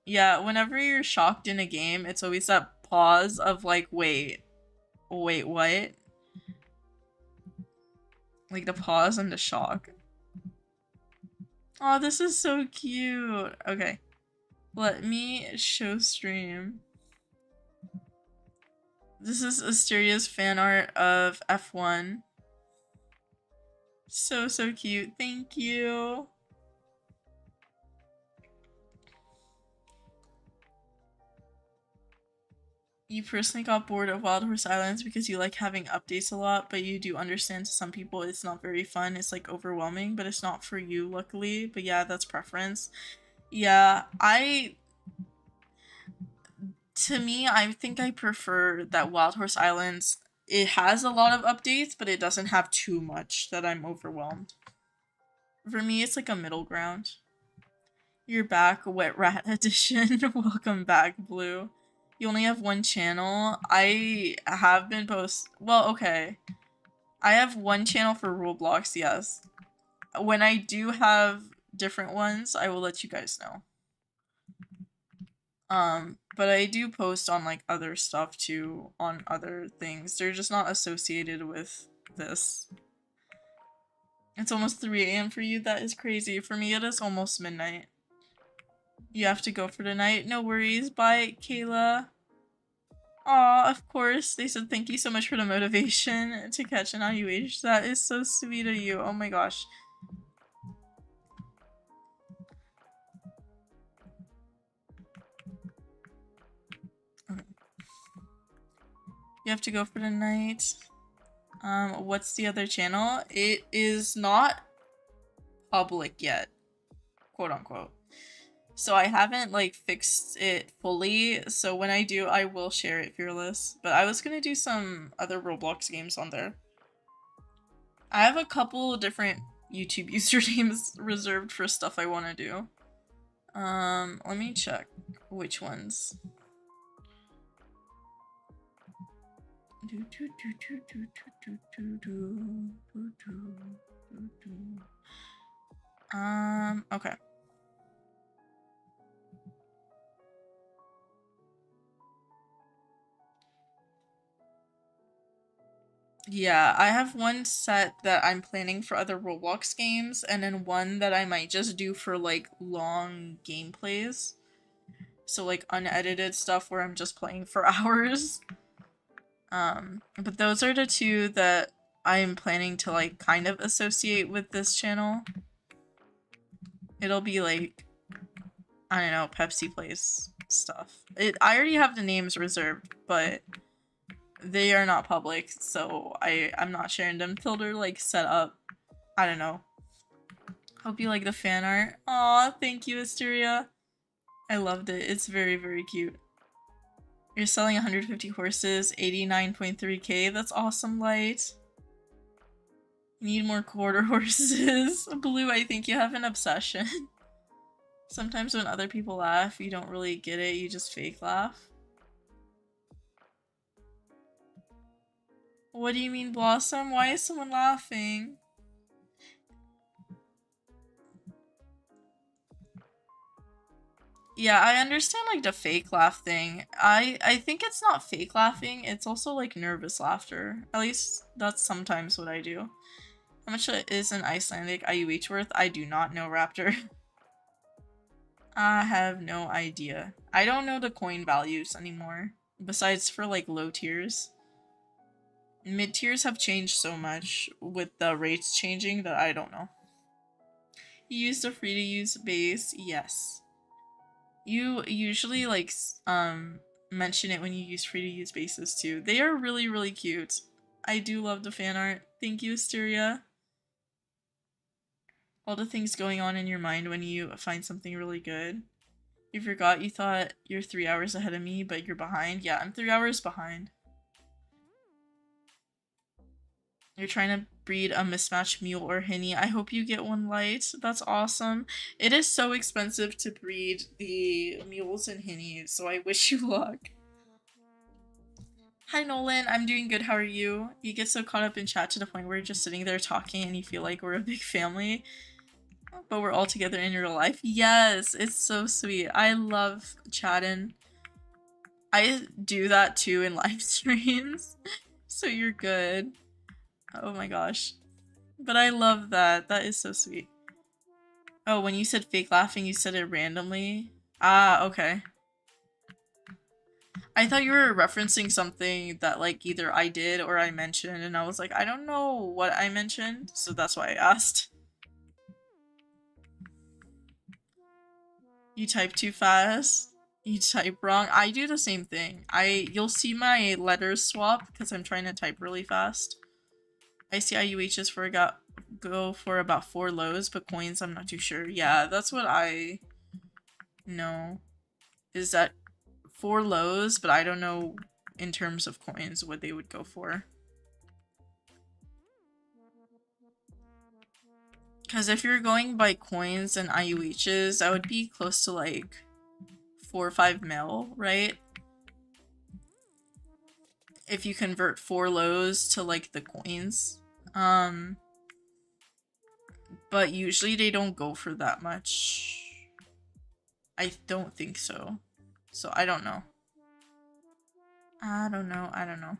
S1: Yeah, whenever you're shocked in a game, it's always that pause of like, wait, what? Like the pause and the shock. Oh, this is so cute. Okay. Let me show stream. This is Asteria's fan art of F1. So cute. Thank you. You personally got bored of Wild Horse Islands because you like having updates a lot, but you do understand to some people it's not very fun. It's like overwhelming, but it's not for you, luckily. But yeah, that's preference. Yeah, to me, I think I prefer that Wild Horse Islands, it has a lot of updates, but it doesn't have too much that I'm overwhelmed. For me, it's like a middle ground. You're back, Wet Rat Edition. Welcome back, Blue. You only have 1 channel. I have been well, okay. I have 1 channel for Roblox, yes. When I do have different ones, I will let you guys know. But I do post on like other stuff too, on other things. They're just not associated with this. It's almost 3 a.m. for you? That is crazy. For me, it is almost midnight. You have to go for tonight? No worries. Bye, Kayla. Aw, of course. They said thank you so much for the motivation to catch an IUH. That is so sweet of you. Oh my gosh. Okay. You have to go for tonight. What's the other channel? It is not public yet, quote unquote. So I haven't like fixed it fully, so when I do, I will share it, Fearless. But I was gonna do some other Roblox games on there. I have a couple different YouTube usernames reserved for stuff I want to do. Let me check which ones. Okay. Yeah, I have 1 set that I'm planning for other Roblox games, and then 1 that I might just do for like long gameplays. So like unedited stuff where I'm just playing for hours. But those are the 2 that I'm planning to like kind of associate with this channel. It'll be like, I don't know, Pepsi Plays stuff. I already have the names reserved, but they are not public, so I'm not sharing them till they're like set up. I don't know. Hope you like the fan art. Aw, thank you, Asteria. I loved it. It's very, very cute. You're selling 150 horses, 89.3k. That's awesome, Light. You need more quarter horses. Blue, I think you have an obsession. Sometimes when other people laugh, you don't really get it, you just fake laugh. What do you mean, Blossom? Why is someone laughing? Yeah, I understand like the fake laugh thing. I think it's not fake laughing, it's also like nervous laughter. At least that's sometimes what I do. How much is an Icelandic IUH worth? I do not know, Raptor. I have no idea. I don't know the coin values anymore. Besides for like low tiers. Mid tiers have changed so much with the rates changing that I don't know. You use the free to use base? Yes. You usually like mention it when you use free to use bases too. They are really, really cute. I do love the fan art. Thank you, Asteria. All the things going on in your mind when you find something really good. You forgot you thought you're 3 hours ahead of me, but you're behind. Yeah, I'm 3 hours behind. You're trying to breed a mismatched mule or hinny. I hope you get one light. That's awesome. It is so expensive to breed the mules and hinnies, so I wish you luck. Hi Nolan, I'm doing good, how are you? You get so caught up in chat to the point where you're just sitting there talking and you feel like we're a big family, but we're all together in real life. Yes, it's so sweet. I love chatting. I do that too in live streams, so you're good. Oh my gosh. But I love that. That is so sweet. Oh, when you said fake laughing, you said it randomly? Ah, okay. I thought you were referencing something that like either I did or I mentioned, and I was like, I don't know what I mentioned, so that's why I asked. You type too fast? You type wrong? I do the same thing. You'll see my letters swap because I'm trying to type really fast. I see IUHs go for about 4 lows, but coins I'm not too sure. Yeah, that's what I know. Is that 4 lows, but I don't know in terms of coins what they would go for. Because if you're going by coins and IUHs, that would be close to like 4 or 5 mil, right? If you convert 4 lows to like the coins. But usually they don't go for that much. I don't think so. So I don't know. I don't know.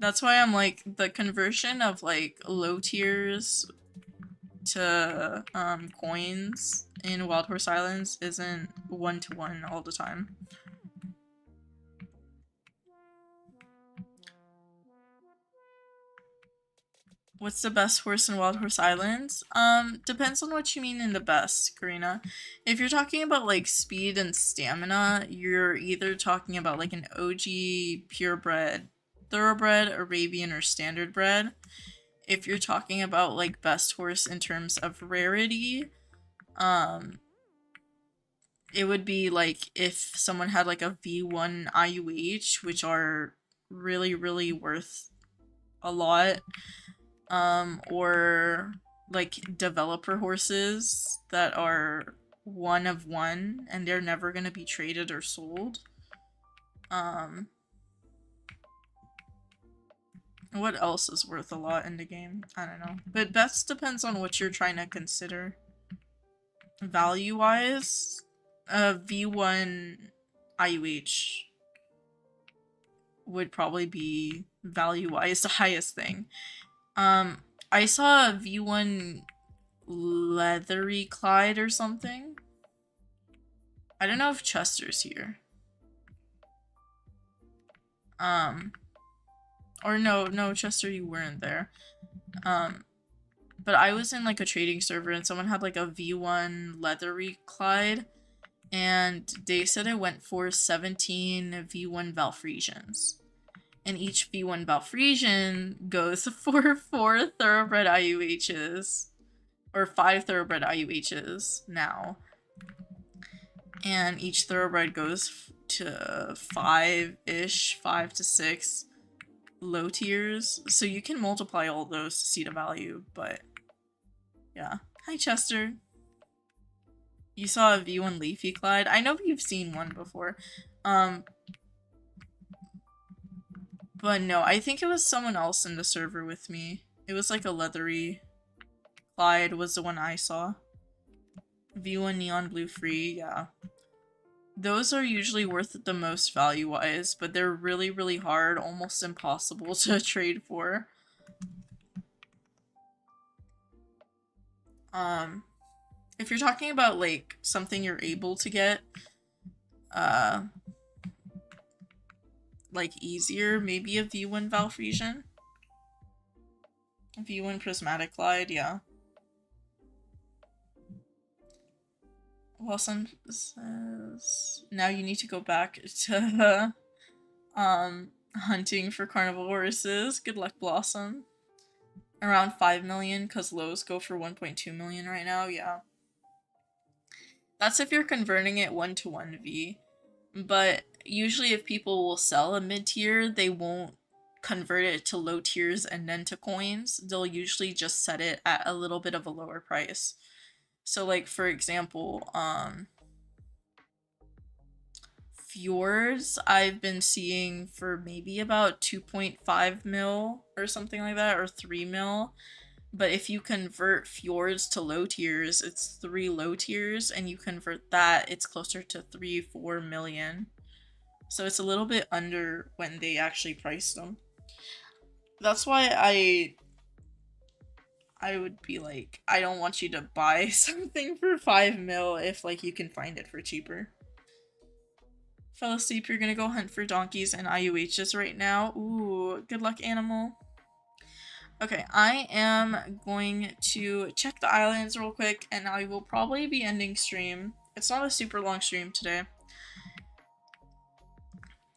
S1: That's why I'm like, the conversion of like low tiers to coins in Wild Horse Islands isn't 1-to-1 all the time. What's the best horse in Wild Horse Islands? Depends on what you mean in the best, Karina. If you're talking about like speed and stamina, you're either talking about like an OG purebred, thoroughbred, Arabian, or standard bred. If you're talking about like best horse in terms of rarity, it would be like if someone had like a V1 IUH, which are really, really worth a lot. Or like developer horses that are 1 of 1 and they're never gonna be traded or sold. What else is worth a lot in the game? I don't know. But best depends on what you're trying to consider. Value-wise, V1 IUH would probably be value-wise the highest thing. I saw a V1 Leathery Clyde or something. I don't know if Chester's here. Or no, Chester, you weren't there. But I was in like a trading server and someone had like a V1 Leathery Clyde, and they said it went for 17 V1 Valfresians. And each V1 Valfresian goes for 4 thoroughbred IUHs. Or 5 thoroughbred IUHs now. And each thoroughbred goes to 5-ish, 5 to 6 low tiers. So you can multiply all those to see the value, but yeah. Hi, Chester. You saw a V1 Leafy Clyde? I know you've seen one before. But no, I think it was someone else in the server with me. It was like a leathery Clyde was the one I saw. V1 Neon Blue free, yeah. Those are usually worth the most value-wise, but they're really, really hard, almost impossible to trade for. If you're talking about, like, something you're able to get, like, easier, maybe a V1 Valfresian? V1 Prismatic Glide, yeah. Blossom says, now you need to go back to, hunting for carnival horses. Good luck, Blossom. Around 5 million, because lows go for 1.2 million right now, yeah. That's if you're converting it 1-to-1 V. But usually if people will sell a mid-tier, they won't convert it to low tiers and then to coins. They'll usually just set it at a little bit of a lower price. So like, for example, Fjords I've been seeing for maybe about 2.5 mil or something like that, or 3 mil. But if you convert Fjords to low tiers, it's 3 low tiers, and you convert that, it's closer to 3-4 million. So it's a little bit under when they actually priced them. That's why I would be like, I don't want you to buy something for 5 mil if like you can find it for cheaper. Fell asleep, you're gonna go hunt for donkeys and IUHs right now. Ooh, good luck, animal. Okay, I am going to check the islands real quick, and I will probably be ending stream. It's not a super long stream today,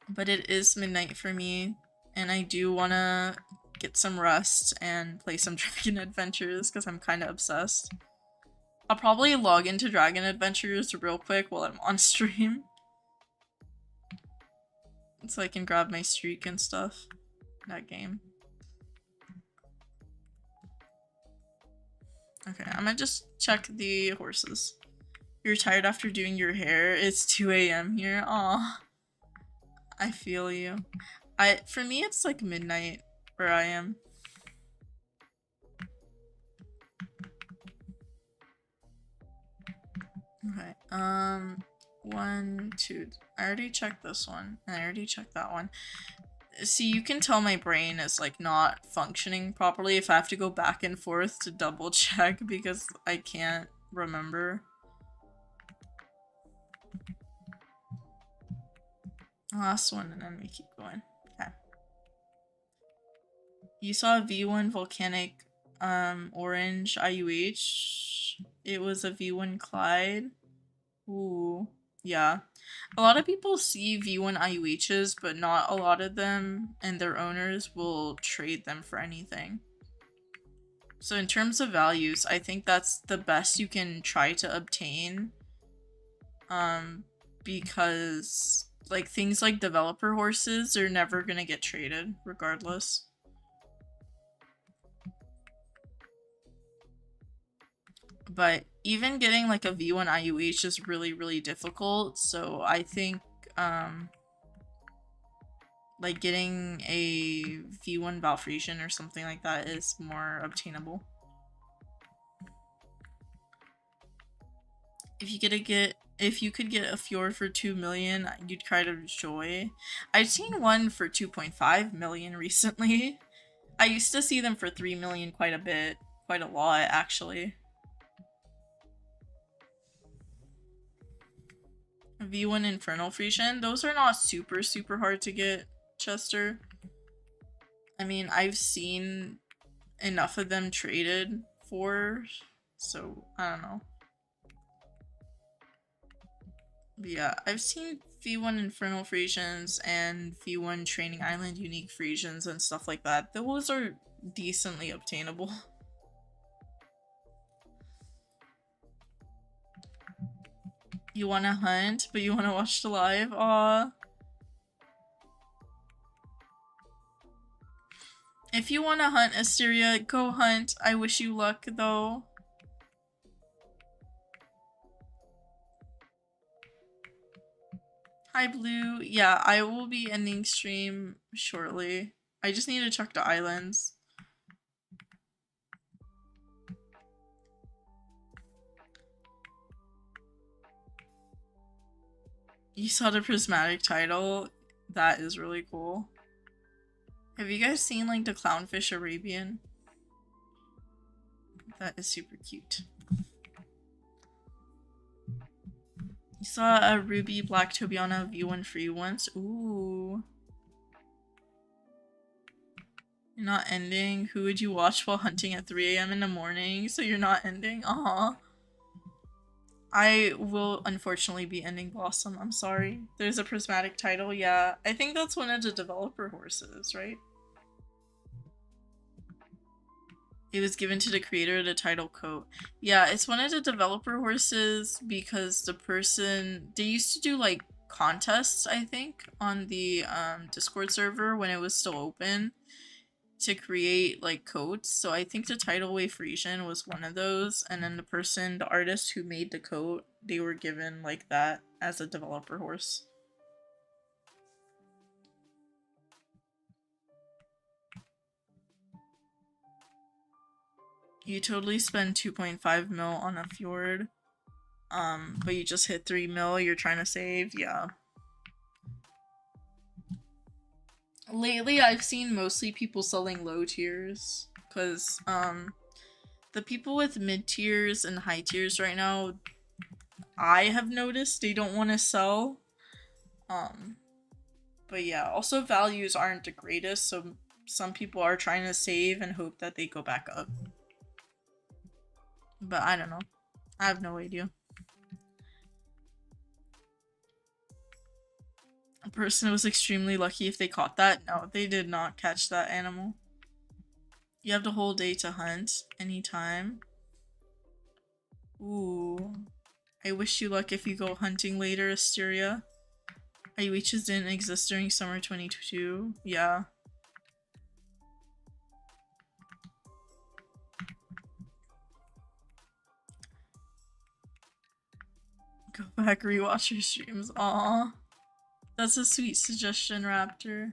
S1: but it is midnight for me, and I do want to get some rest and play some Dragon Adventures because I'm kind of obsessed. I'll probably log into Dragon Adventures real quick while I'm on stream, so I can grab my streak and stuff in that game. Okay, I'm gonna just check the horses. You're tired after doing your hair? It's 2 a.m. here. Aw. I feel you. For me, it's like midnight where I am. Okay, 1, 2. I already checked this one, and I already checked that one. See, you can tell my brain is like not functioning properly if I have to go back and forth to double check because I can't remember. Last one, and then we keep going. Okay. You saw a V1 Volcanic Orange IUH. It was a V1 Clyde. Ooh, yeah. A lot of people see V1 IUHs, but not a lot of them and their owners will trade them for anything. So in terms of values, I think that's the best you can try to obtain. Because like things like developer horses are never gonna get traded regardless. But even getting like a V1 IUH is really, really difficult, so I think like getting a V1 Valfresian or something like that is more obtainable. If you could get a Fjord for 2 million, you'd cry to joy. I've seen one for 2.5 million recently. I used to see them for 3 million quite a lot actually. V1 Infernal Frisian, those are not super, super hard to get, Chester. I mean, I've seen enough of them traded for, so I don't know. But yeah, I've seen V1 Infernal Frisians and V1 Training Island Unique Frisians and stuff like that. Those are decently obtainable. You wanna hunt, but you wanna watch the live? Aw. If you wanna hunt, Asteria, go hunt. I wish you luck, though. Hi, Blue. Yeah, I will be ending stream shortly. I just need to check the islands. You saw the prismatic title? That is really cool. Have you guys seen like the clownfish Arabian? That is super cute. You saw a Ruby Black Tobiana V1 free once? Ooh. You're not ending? Who would you watch while hunting at 3 a.m. in the morning? So you're not ending? Aw. I will unfortunately be ending Blossom. I'm sorry. There's a prismatic title, yeah. I think that's one of the developer horses, right? It was given to the creator of the title coat. Yeah, it's one of the developer horses because the person, they used to do like contests, I think, on the Discord server when it was still open to create like coats. So I think the Tidal Wave Frisian was one of those, and then the person, the artist who made the coat, they were given like that as a developer horse. You totally spend 2.5 mil on a fjord, but you just hit 3 mil you're trying to save. Yeah. Lately, I've seen mostly people selling low tiers, because the people with mid tiers and high tiers right now, I have noticed they don't want to sell. But yeah, also values aren't the greatest, so some people are trying to save and hope that they go back up. But I don't know. I have no idea. A person was extremely lucky if they caught that. No, they did not catch that animal. You have the whole day to hunt anytime. Ooh. I wish you luck if you go hunting later, Asteria. IUHs didn't exist during summer 2022. Yeah. Go back, rewatch your streams. Aww. That's a sweet suggestion, Raptor.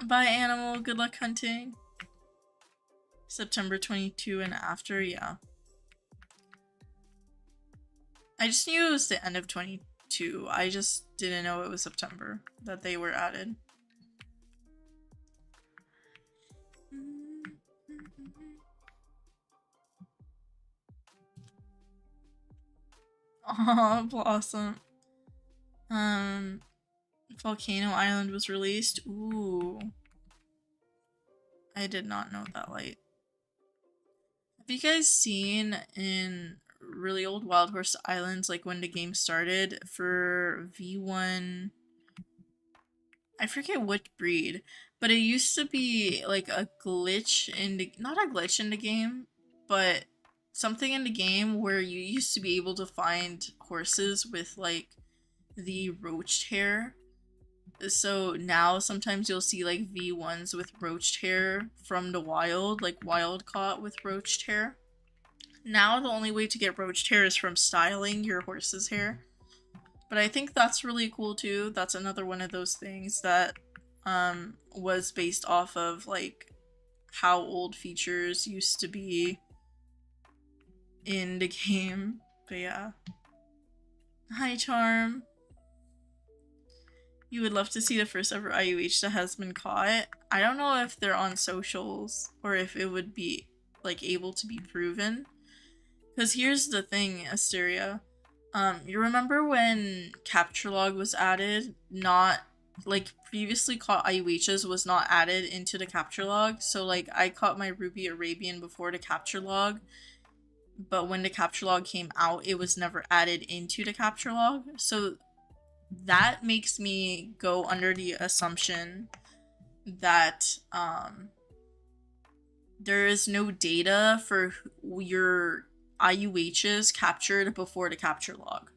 S1: Bye, Animal. Good luck hunting. September 22 and after, yeah. I just knew it was the end of 22. I just didn't know it was September that they were added. Aw, Blossom. Volcano Island was released. Ooh. I did not know that light. Have you guys seen in really old Wild Horse Islands, like when the game started, for V1, I forget what breed, but it used to be like a glitch in the, not a glitch in the game, but something in the game where you used to be able to find horses with like the roached hair. So now sometimes you'll see like V1s with roached hair from the wild, like wild caught with roached hair. Now the only way to get roached hair is from styling your horse's hair. But I think that's really cool too. That's another one of those things that was based off of like how old features used to be in the game. But yeah. Hi, Charm. You would love to see the first ever IUH that has been caught. I don't know if they're on socials or if it would be like able to be proven. Because here's the thing, Asteria. You remember when capture log was added? Not like previously caught IUHs was not added into the capture log. So like I caught my Ruby Arabian before the capture log, but when the capture log came out, it was never added into the capture log. So that makes me go under the assumption that there is no data for your IUHs captured before the capture log.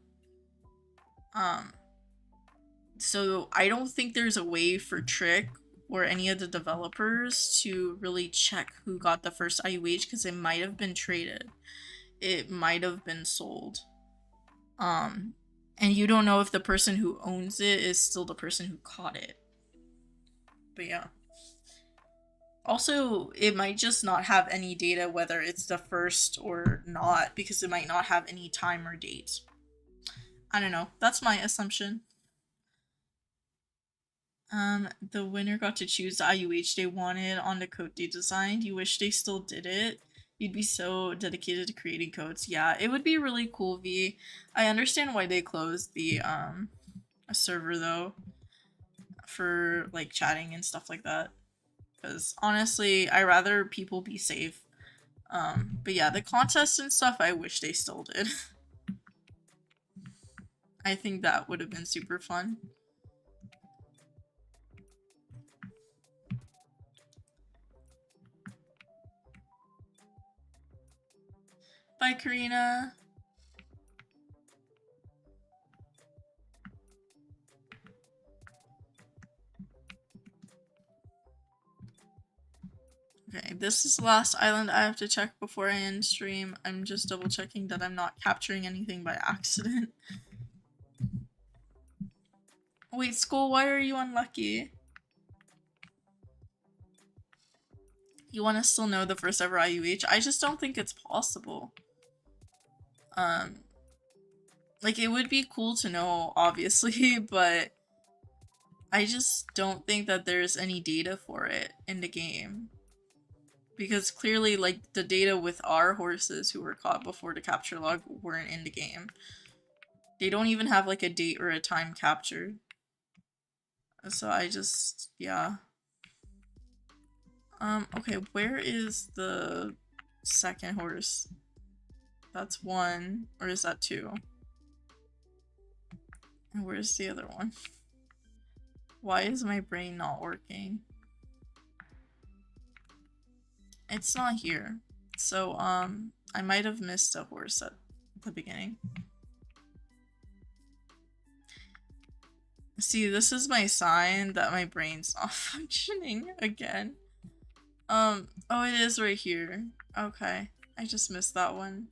S1: So I don't think there's a way for Trick or any of the developers to really check who got the first IUH, because it might have been traded. It might have been sold. And you don't know if the person who owns it is still the person who caught it. But yeah. Also, it might just not have any data whether it's the first or not, because it might not have any time or date. I don't know. That's my assumption. The winner got to choose the IUH they wanted on the code they designed. You wish they still did it? You'd be so dedicated to creating codes. Yeah, it would be really cool, V. I understand why they closed the server though, for like chatting and stuff like that. Because honestly, I rather people be safe. But yeah, the contests and stuff, I wish they still did. I think that would have been super fun. Bye, Karina. Okay, this is the last island I have to check before I end stream. I'm just double checking that I'm not capturing anything by accident. Wait, Skull, why are you unlucky? You want to still know the first ever IUH? I just don't think it's possible. Like, it would be cool to know, obviously, but I just don't think that there's any data for it in the game. Because clearly, like, the data with our horses who were caught before the capture log weren't in the game. They don't even have, like, a date or a time captured. So I just, yeah. Okay, where is the second horse? That's one, or is that two? And where's the other one? Why is my brain not working? It's not here. So, I might have missed a horse at the beginning. See, this is my sign that my brain's not functioning again. Oh, it is right here. Okay, I just missed that one.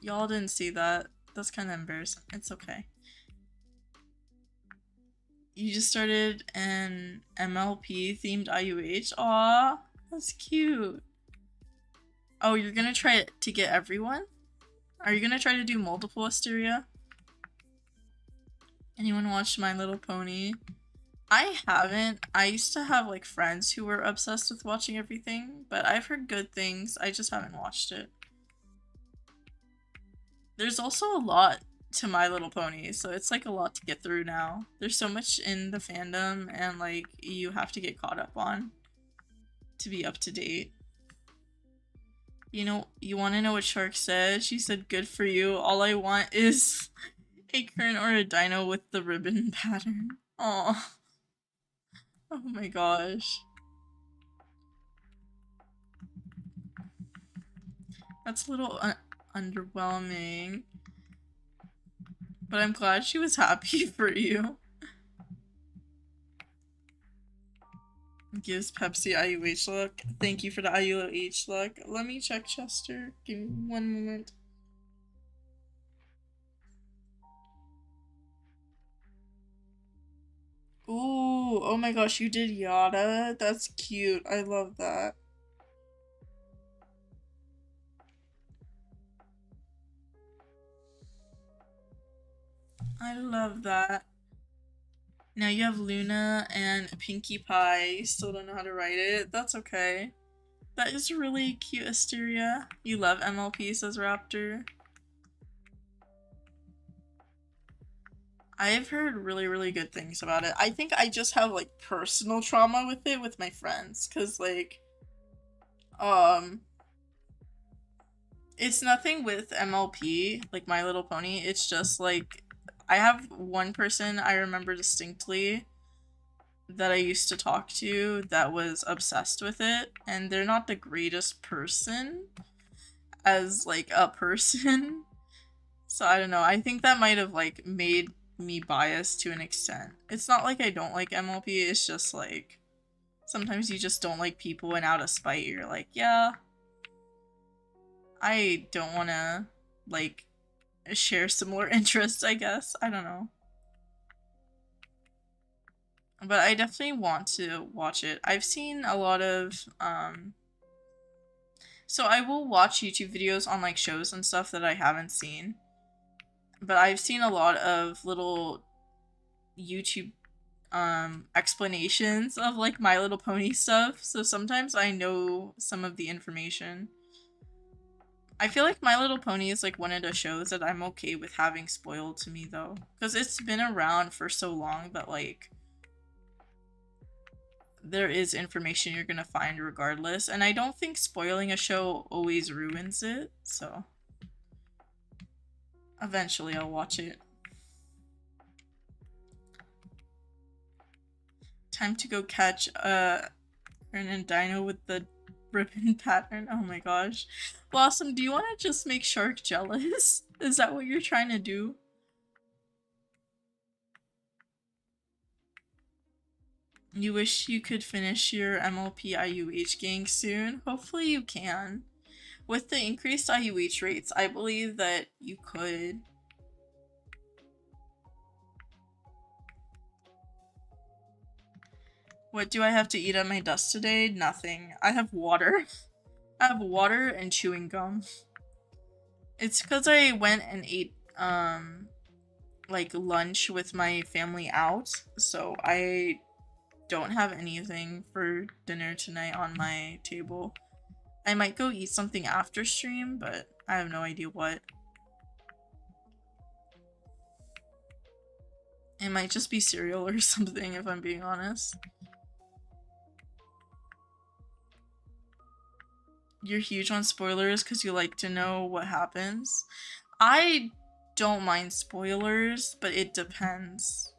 S1: Y'all didn't see that. That's kind of embarrassing. It's okay. You just started an MLP themed IUH. Aw, that's cute. Oh, you're gonna try to get everyone? Are you gonna try to do multiple Asteria? Anyone watch My Little Pony? I haven't. I used to have like friends who were obsessed with watching everything, but I've heard good things. I just haven't watched it. There's also a lot to My Little Pony, so it's like a lot to get through now. There's so much in the fandom, and like you have to get caught up on to be up to date. You know, you want to know what Shark said? She said, "Good for you. All I want is a kern or a dino with the ribbon pattern." Aw. Oh my gosh. That's a little underwhelming. But I'm glad she was happy for you. Gives Pepsi IUH look. Thank you for the IUH look. Let me check Chester. Give me one moment. Ooh, oh my gosh, you did Yada? That's cute. I love that. I love that. Now you have Luna and Pinkie Pie. You still don't know how to write it. That's okay. That is really cute, Asteria. You love MLP, says Raptor. I've heard really, really good things about it. I think I just have, like, personal trauma with it with my friends. Because, like, it's nothing with MLP, like My Little Pony. It's just, like, I have one person I remember distinctly that I used to talk to that was obsessed with it, and they're not the greatest person as like a person. So I don't know. I think that might have like made me biased to an extent. It's not like I don't like MLP, it's just like sometimes you just don't like people and out of spite you're like, yeah, I don't want to like share similar interests, I guess. I don't know. But I definitely want to watch it. I've seen a lot of so I will watch YouTube videos on like shows and stuff that I haven't seen. But I've seen a lot of little YouTube explanations of like My Little Pony stuff. So sometimes I know some of the information. I feel like My Little Pony is like one of the shows that I'm okay with having spoiled to me though, because it's been around for so long that like there is information you're gonna find regardless, and I don't think spoiling a show always ruins it, so eventually I'll watch it. Time to go catch and Dino with the ribbon pattern. Oh my gosh. Blossom, do you want to just make Shark jealous? Is that what you're trying to do? You wish you could finish your MLP IUH gang soon? Hopefully you can. With the increased IUH rates, I believe that you could. What do I have to eat at my desk today? Nothing. I have water. I have water and chewing gum. It's because I went and ate like lunch with my family out, so I don't have anything for dinner tonight on my table. I might go eat something after stream, but I have no idea what. It might just be cereal or something, if I'm being honest. You're huge on spoilers because you like to know what happens. I don't mind spoilers, but it depends.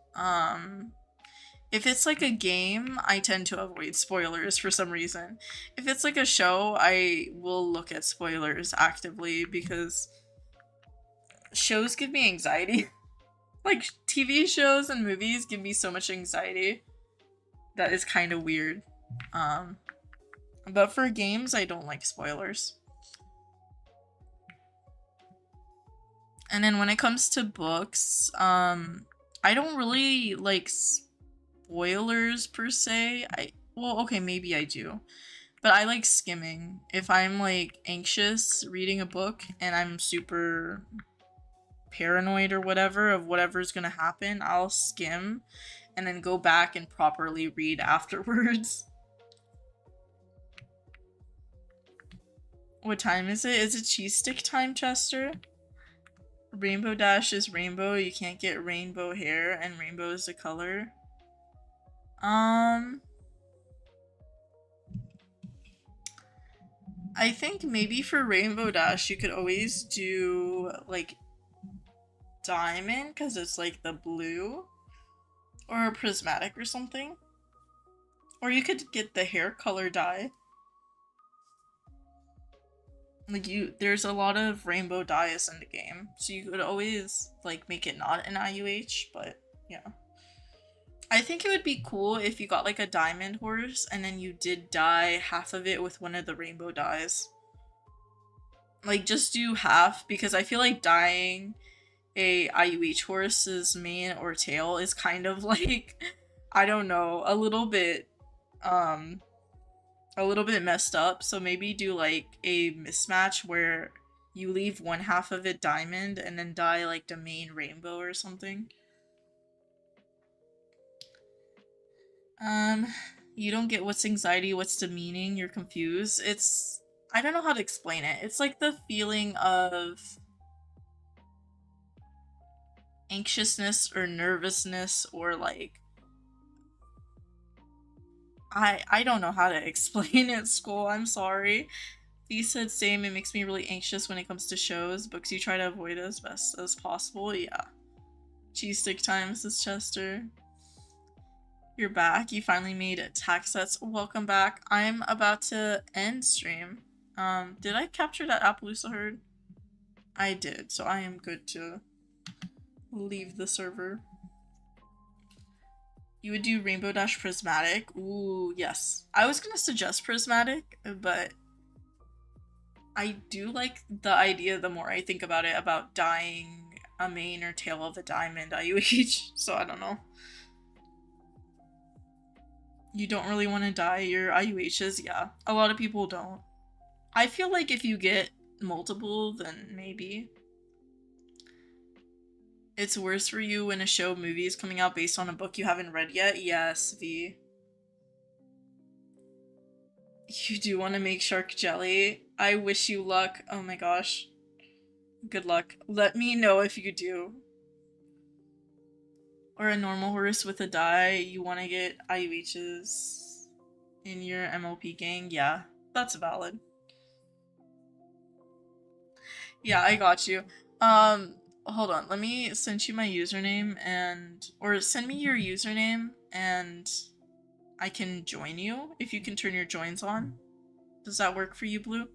S1: If it's like a game, I tend to avoid spoilers for some reason. If it's like a show, I will look at spoilers actively because shows give me anxiety. Like TV shows and movies give me so much anxiety. That is kind of weird. But for games, I don't like spoilers. And then when it comes to books, I don't really like spoilers per se. Well, okay, maybe I do. But I like skimming. If I'm like anxious reading a book and I'm super paranoid or whatever of whatever's gonna happen, I'll skim and then go back and properly read afterwards. What time is it? Is it cheese stick time, Chester? Rainbow Dash is rainbow. You can't get rainbow hair, and rainbow is the color. I think maybe for Rainbow Dash you could always do like diamond because it's like the blue, or prismatic or something. Or you could get the hair color dye. Like there's a lot of rainbow dyes in the game, so you could always like make it not an IUH, but yeah. I think it would be cool if you got like a diamond horse and then you did dye half of it with one of the rainbow dyes. Like just do half, because I feel like dyeing a IUH horse's mane or tail is kind of like, I don't know, a little bit messed up, so maybe do like a mismatch where you leave one half of it diamond and then dye like the main rainbow or something. You don't get what's anxiety, what's the meaning, you're confused. I don't know how to explain it. It's like the feeling of anxiousness or nervousness, or like I don't know how to explain it, school. I'm sorry. He said same, it makes me really anxious when it comes to shows. Books you try to avoid as best as possible. Yeah. Cheese stick time, says Chester. You're back. You finally made attack sets. Welcome back. I'm about to end stream. Did I capture that Appaloosa herd? I did, so I am good to leave the server. You would do Rainbow Dash Prismatic. Ooh, yes. I was gonna suggest Prismatic, but I do like the idea the more I think about it about dyeing a mane or tail of a diamond IUH, so I don't know. You don't really want to dye your IUHs? Yeah, a lot of people don't. I feel like if you get multiple, then maybe. It's worse for you when a show movie is coming out based on a book you haven't read yet? Yes, V. You do want to make shark jelly? I wish you luck. Oh my gosh. Good luck. Let me know if you do. Or a normal horse with a dye. You want to get IUHs in your MLP gang? Yeah, that's valid. Yeah, I got you. Hold on. Let me send you my username or send me your username and I can join you if you can turn your joins on. Does that work for you, Blue?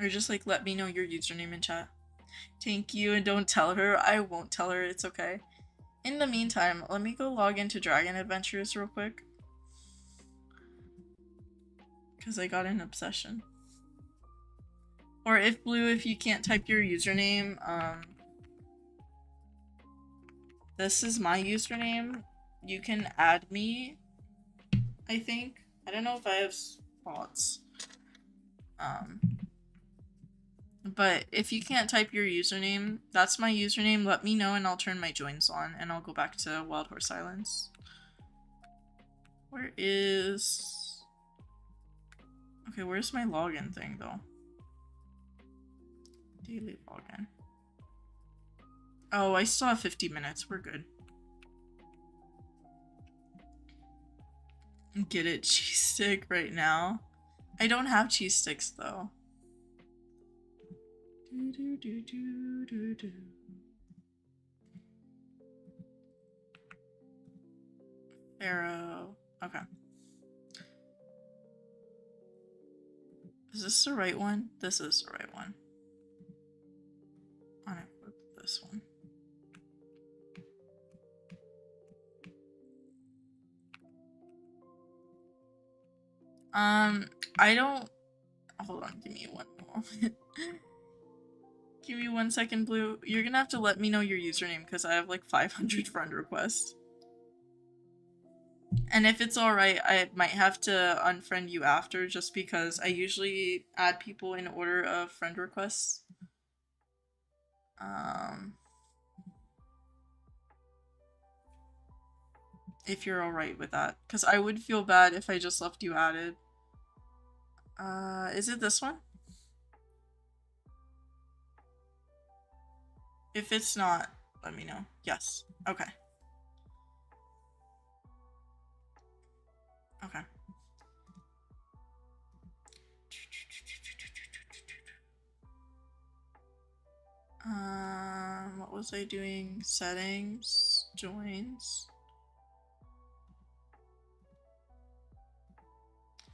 S1: Or just like let me know your username in chat. Thank you, and don't tell her. I won't tell her, it's okay. In the meantime, let me go log into Dragon Adventures real quick. Because I got an obsession. Or if Blue, if you can't type your username, this is my username. You can add me, I think. I don't know if I have spots. But if you can't type your username, that's my username. Let me know and I'll turn my joins on and I'll go back to Wild Horse Islands. Where is... Okay, where's my login thing though? Daily login. Oh, I still have 50 minutes. We're good. Get it, cheese stick right now. I don't have cheese sticks though. Pharaoh. Okay. Is this the right one? This is the right one. Unequip this one. I don't... Hold on, give me one moment. Give me 1 second, Blue. You're gonna have to let me know your username because I have like 500 friend requests. And if it's alright, I might have to unfriend you after just because I usually add people in order of friend requests. If you're alright with that. Because I would feel bad if I just left you added. Is it this one? If it's not, let me know. Yes. Okay. Okay. What was I doing? Settings, joins,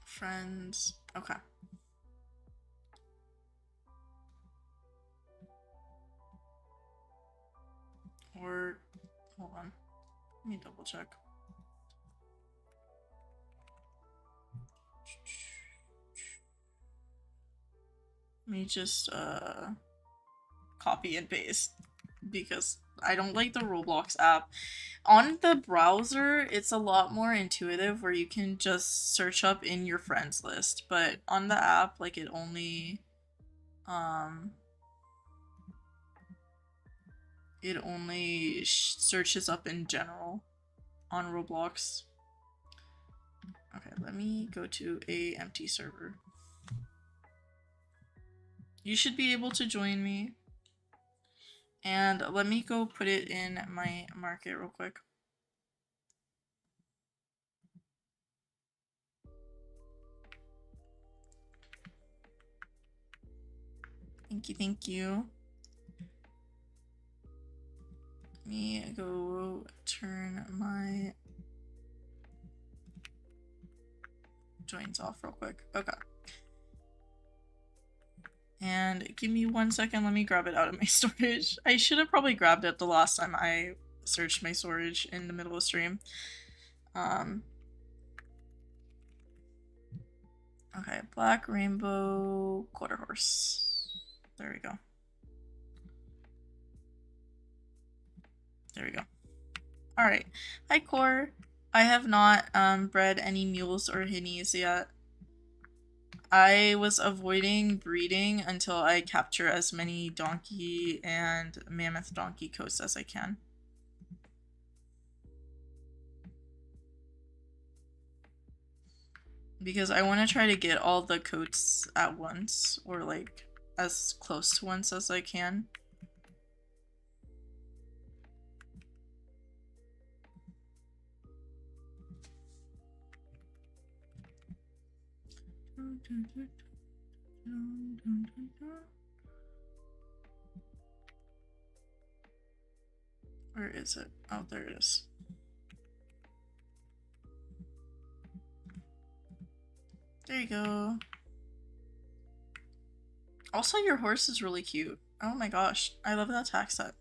S1: friends. Okay. Or, hold on. Let me double check. Let me just, copy and paste because I don't like the Roblox app. On the browser, it's a lot more intuitive where you can just search up in your friends list, but on the app, like it only searches up in general on Roblox. Okay, let me go to a empty server. You should be able to join me. And let me go put it in my market real quick. Thank you, thank you. Let me go turn my joins off real quick. Okay. And give me 1 second, let me grab it out of my storage. I should have probably grabbed it the last time I searched my storage in the middle of stream. Okay, black rainbow quarter horse. There we go. There we go. Alright. Hi, Core. I have not bred any mules or hinnies yet. I was avoiding breeding until I capture as many donkey and mammoth donkey coats as I can. Because I want to try to get all the coats at once, or like as close to once as I can. Where is it? Oh, there it is. There you go. Also, your horse is really cute. Oh my gosh, I love that tack set.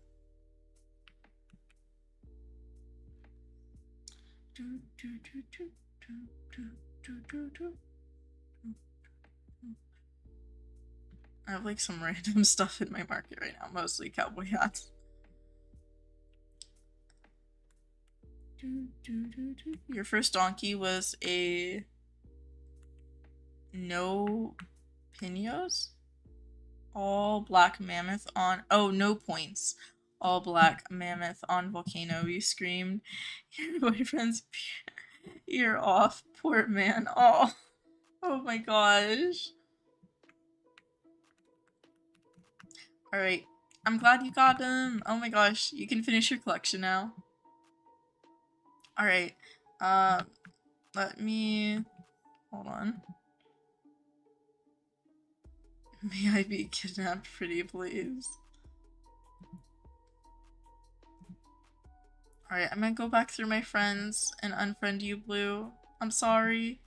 S1: I have like some random stuff in my market right now, mostly cowboy hats. Your first donkey was a no pinos? All black mammoth on, oh, no points. All black mammoth on volcano. You screamed, your boyfriend's ear off. Poor man. Oh my gosh. Alright, I'm glad you got them. Oh my gosh, you can finish your collection now. Alright, let me, hold on. May I be kidnapped, pretty please? Alright, I'm gonna go back through my friends and unfriend you, Blue. I'm sorry.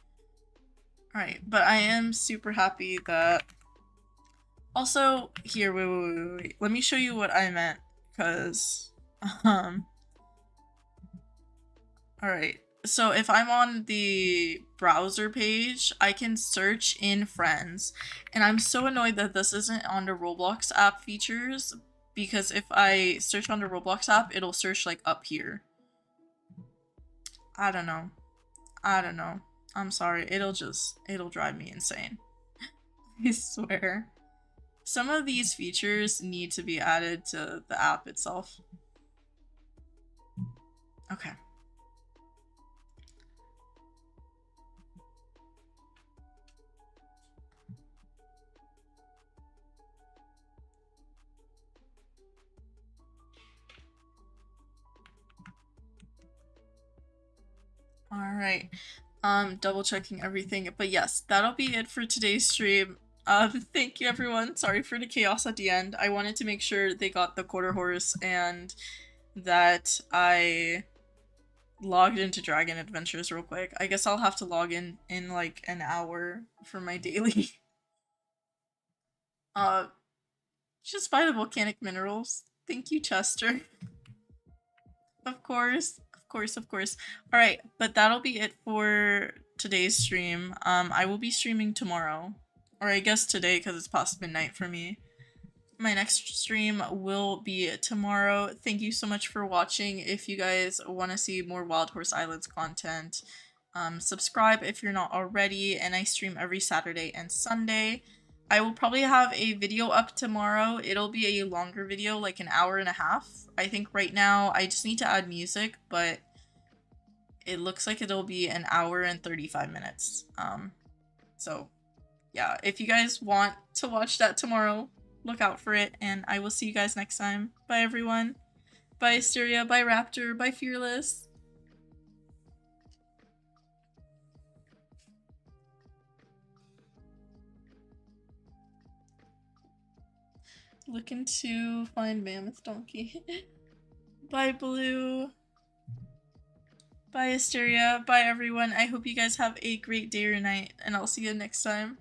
S1: Alright, but I am super happy that... Also, here, wait. Let me show you what I meant, because... Alright, so if I'm on the browser page, I can search in friends. And I'm so annoyed that this isn't on the Roblox app features, because if I search on the Roblox app, it'll search like up here. I don't know. I'm sorry, it'll drive me insane. I swear. Some of these features need to be added to the app itself. Okay. Alright, double checking everything, but yes, that'll be it for today's stream. Thank you everyone, sorry for the chaos at the end. I wanted to make sure they got the quarter horse and that I logged into Dragon Adventures real quick. I guess I'll have to log in like an hour for my daily. Just buy the volcanic minerals. Thank you, Chester. Of course. Alright, but that'll be it for today's stream. I will be streaming tomorrow. Or I guess today, because it's past midnight for me. My next stream will be tomorrow. Thank you so much for watching. If you guys want to see more Wild Horse Islands content, subscribe if you're not already, and I stream every Saturday and Sunday. I will probably have a video up tomorrow. It'll be a longer video, like an hour and a half. I think right now I just need to add music, but it looks like it'll be an hour and 35 minutes. So yeah, if you guys want to watch that tomorrow, look out for it, and I will see you guys next time. Bye everyone. Bye Asteria, bye Raptor, bye Fearless. Looking to find Mammoth Donkey. Bye Blue. Bye Asteria. Bye everyone. I hope you guys have a great day or night, and I'll see you next time.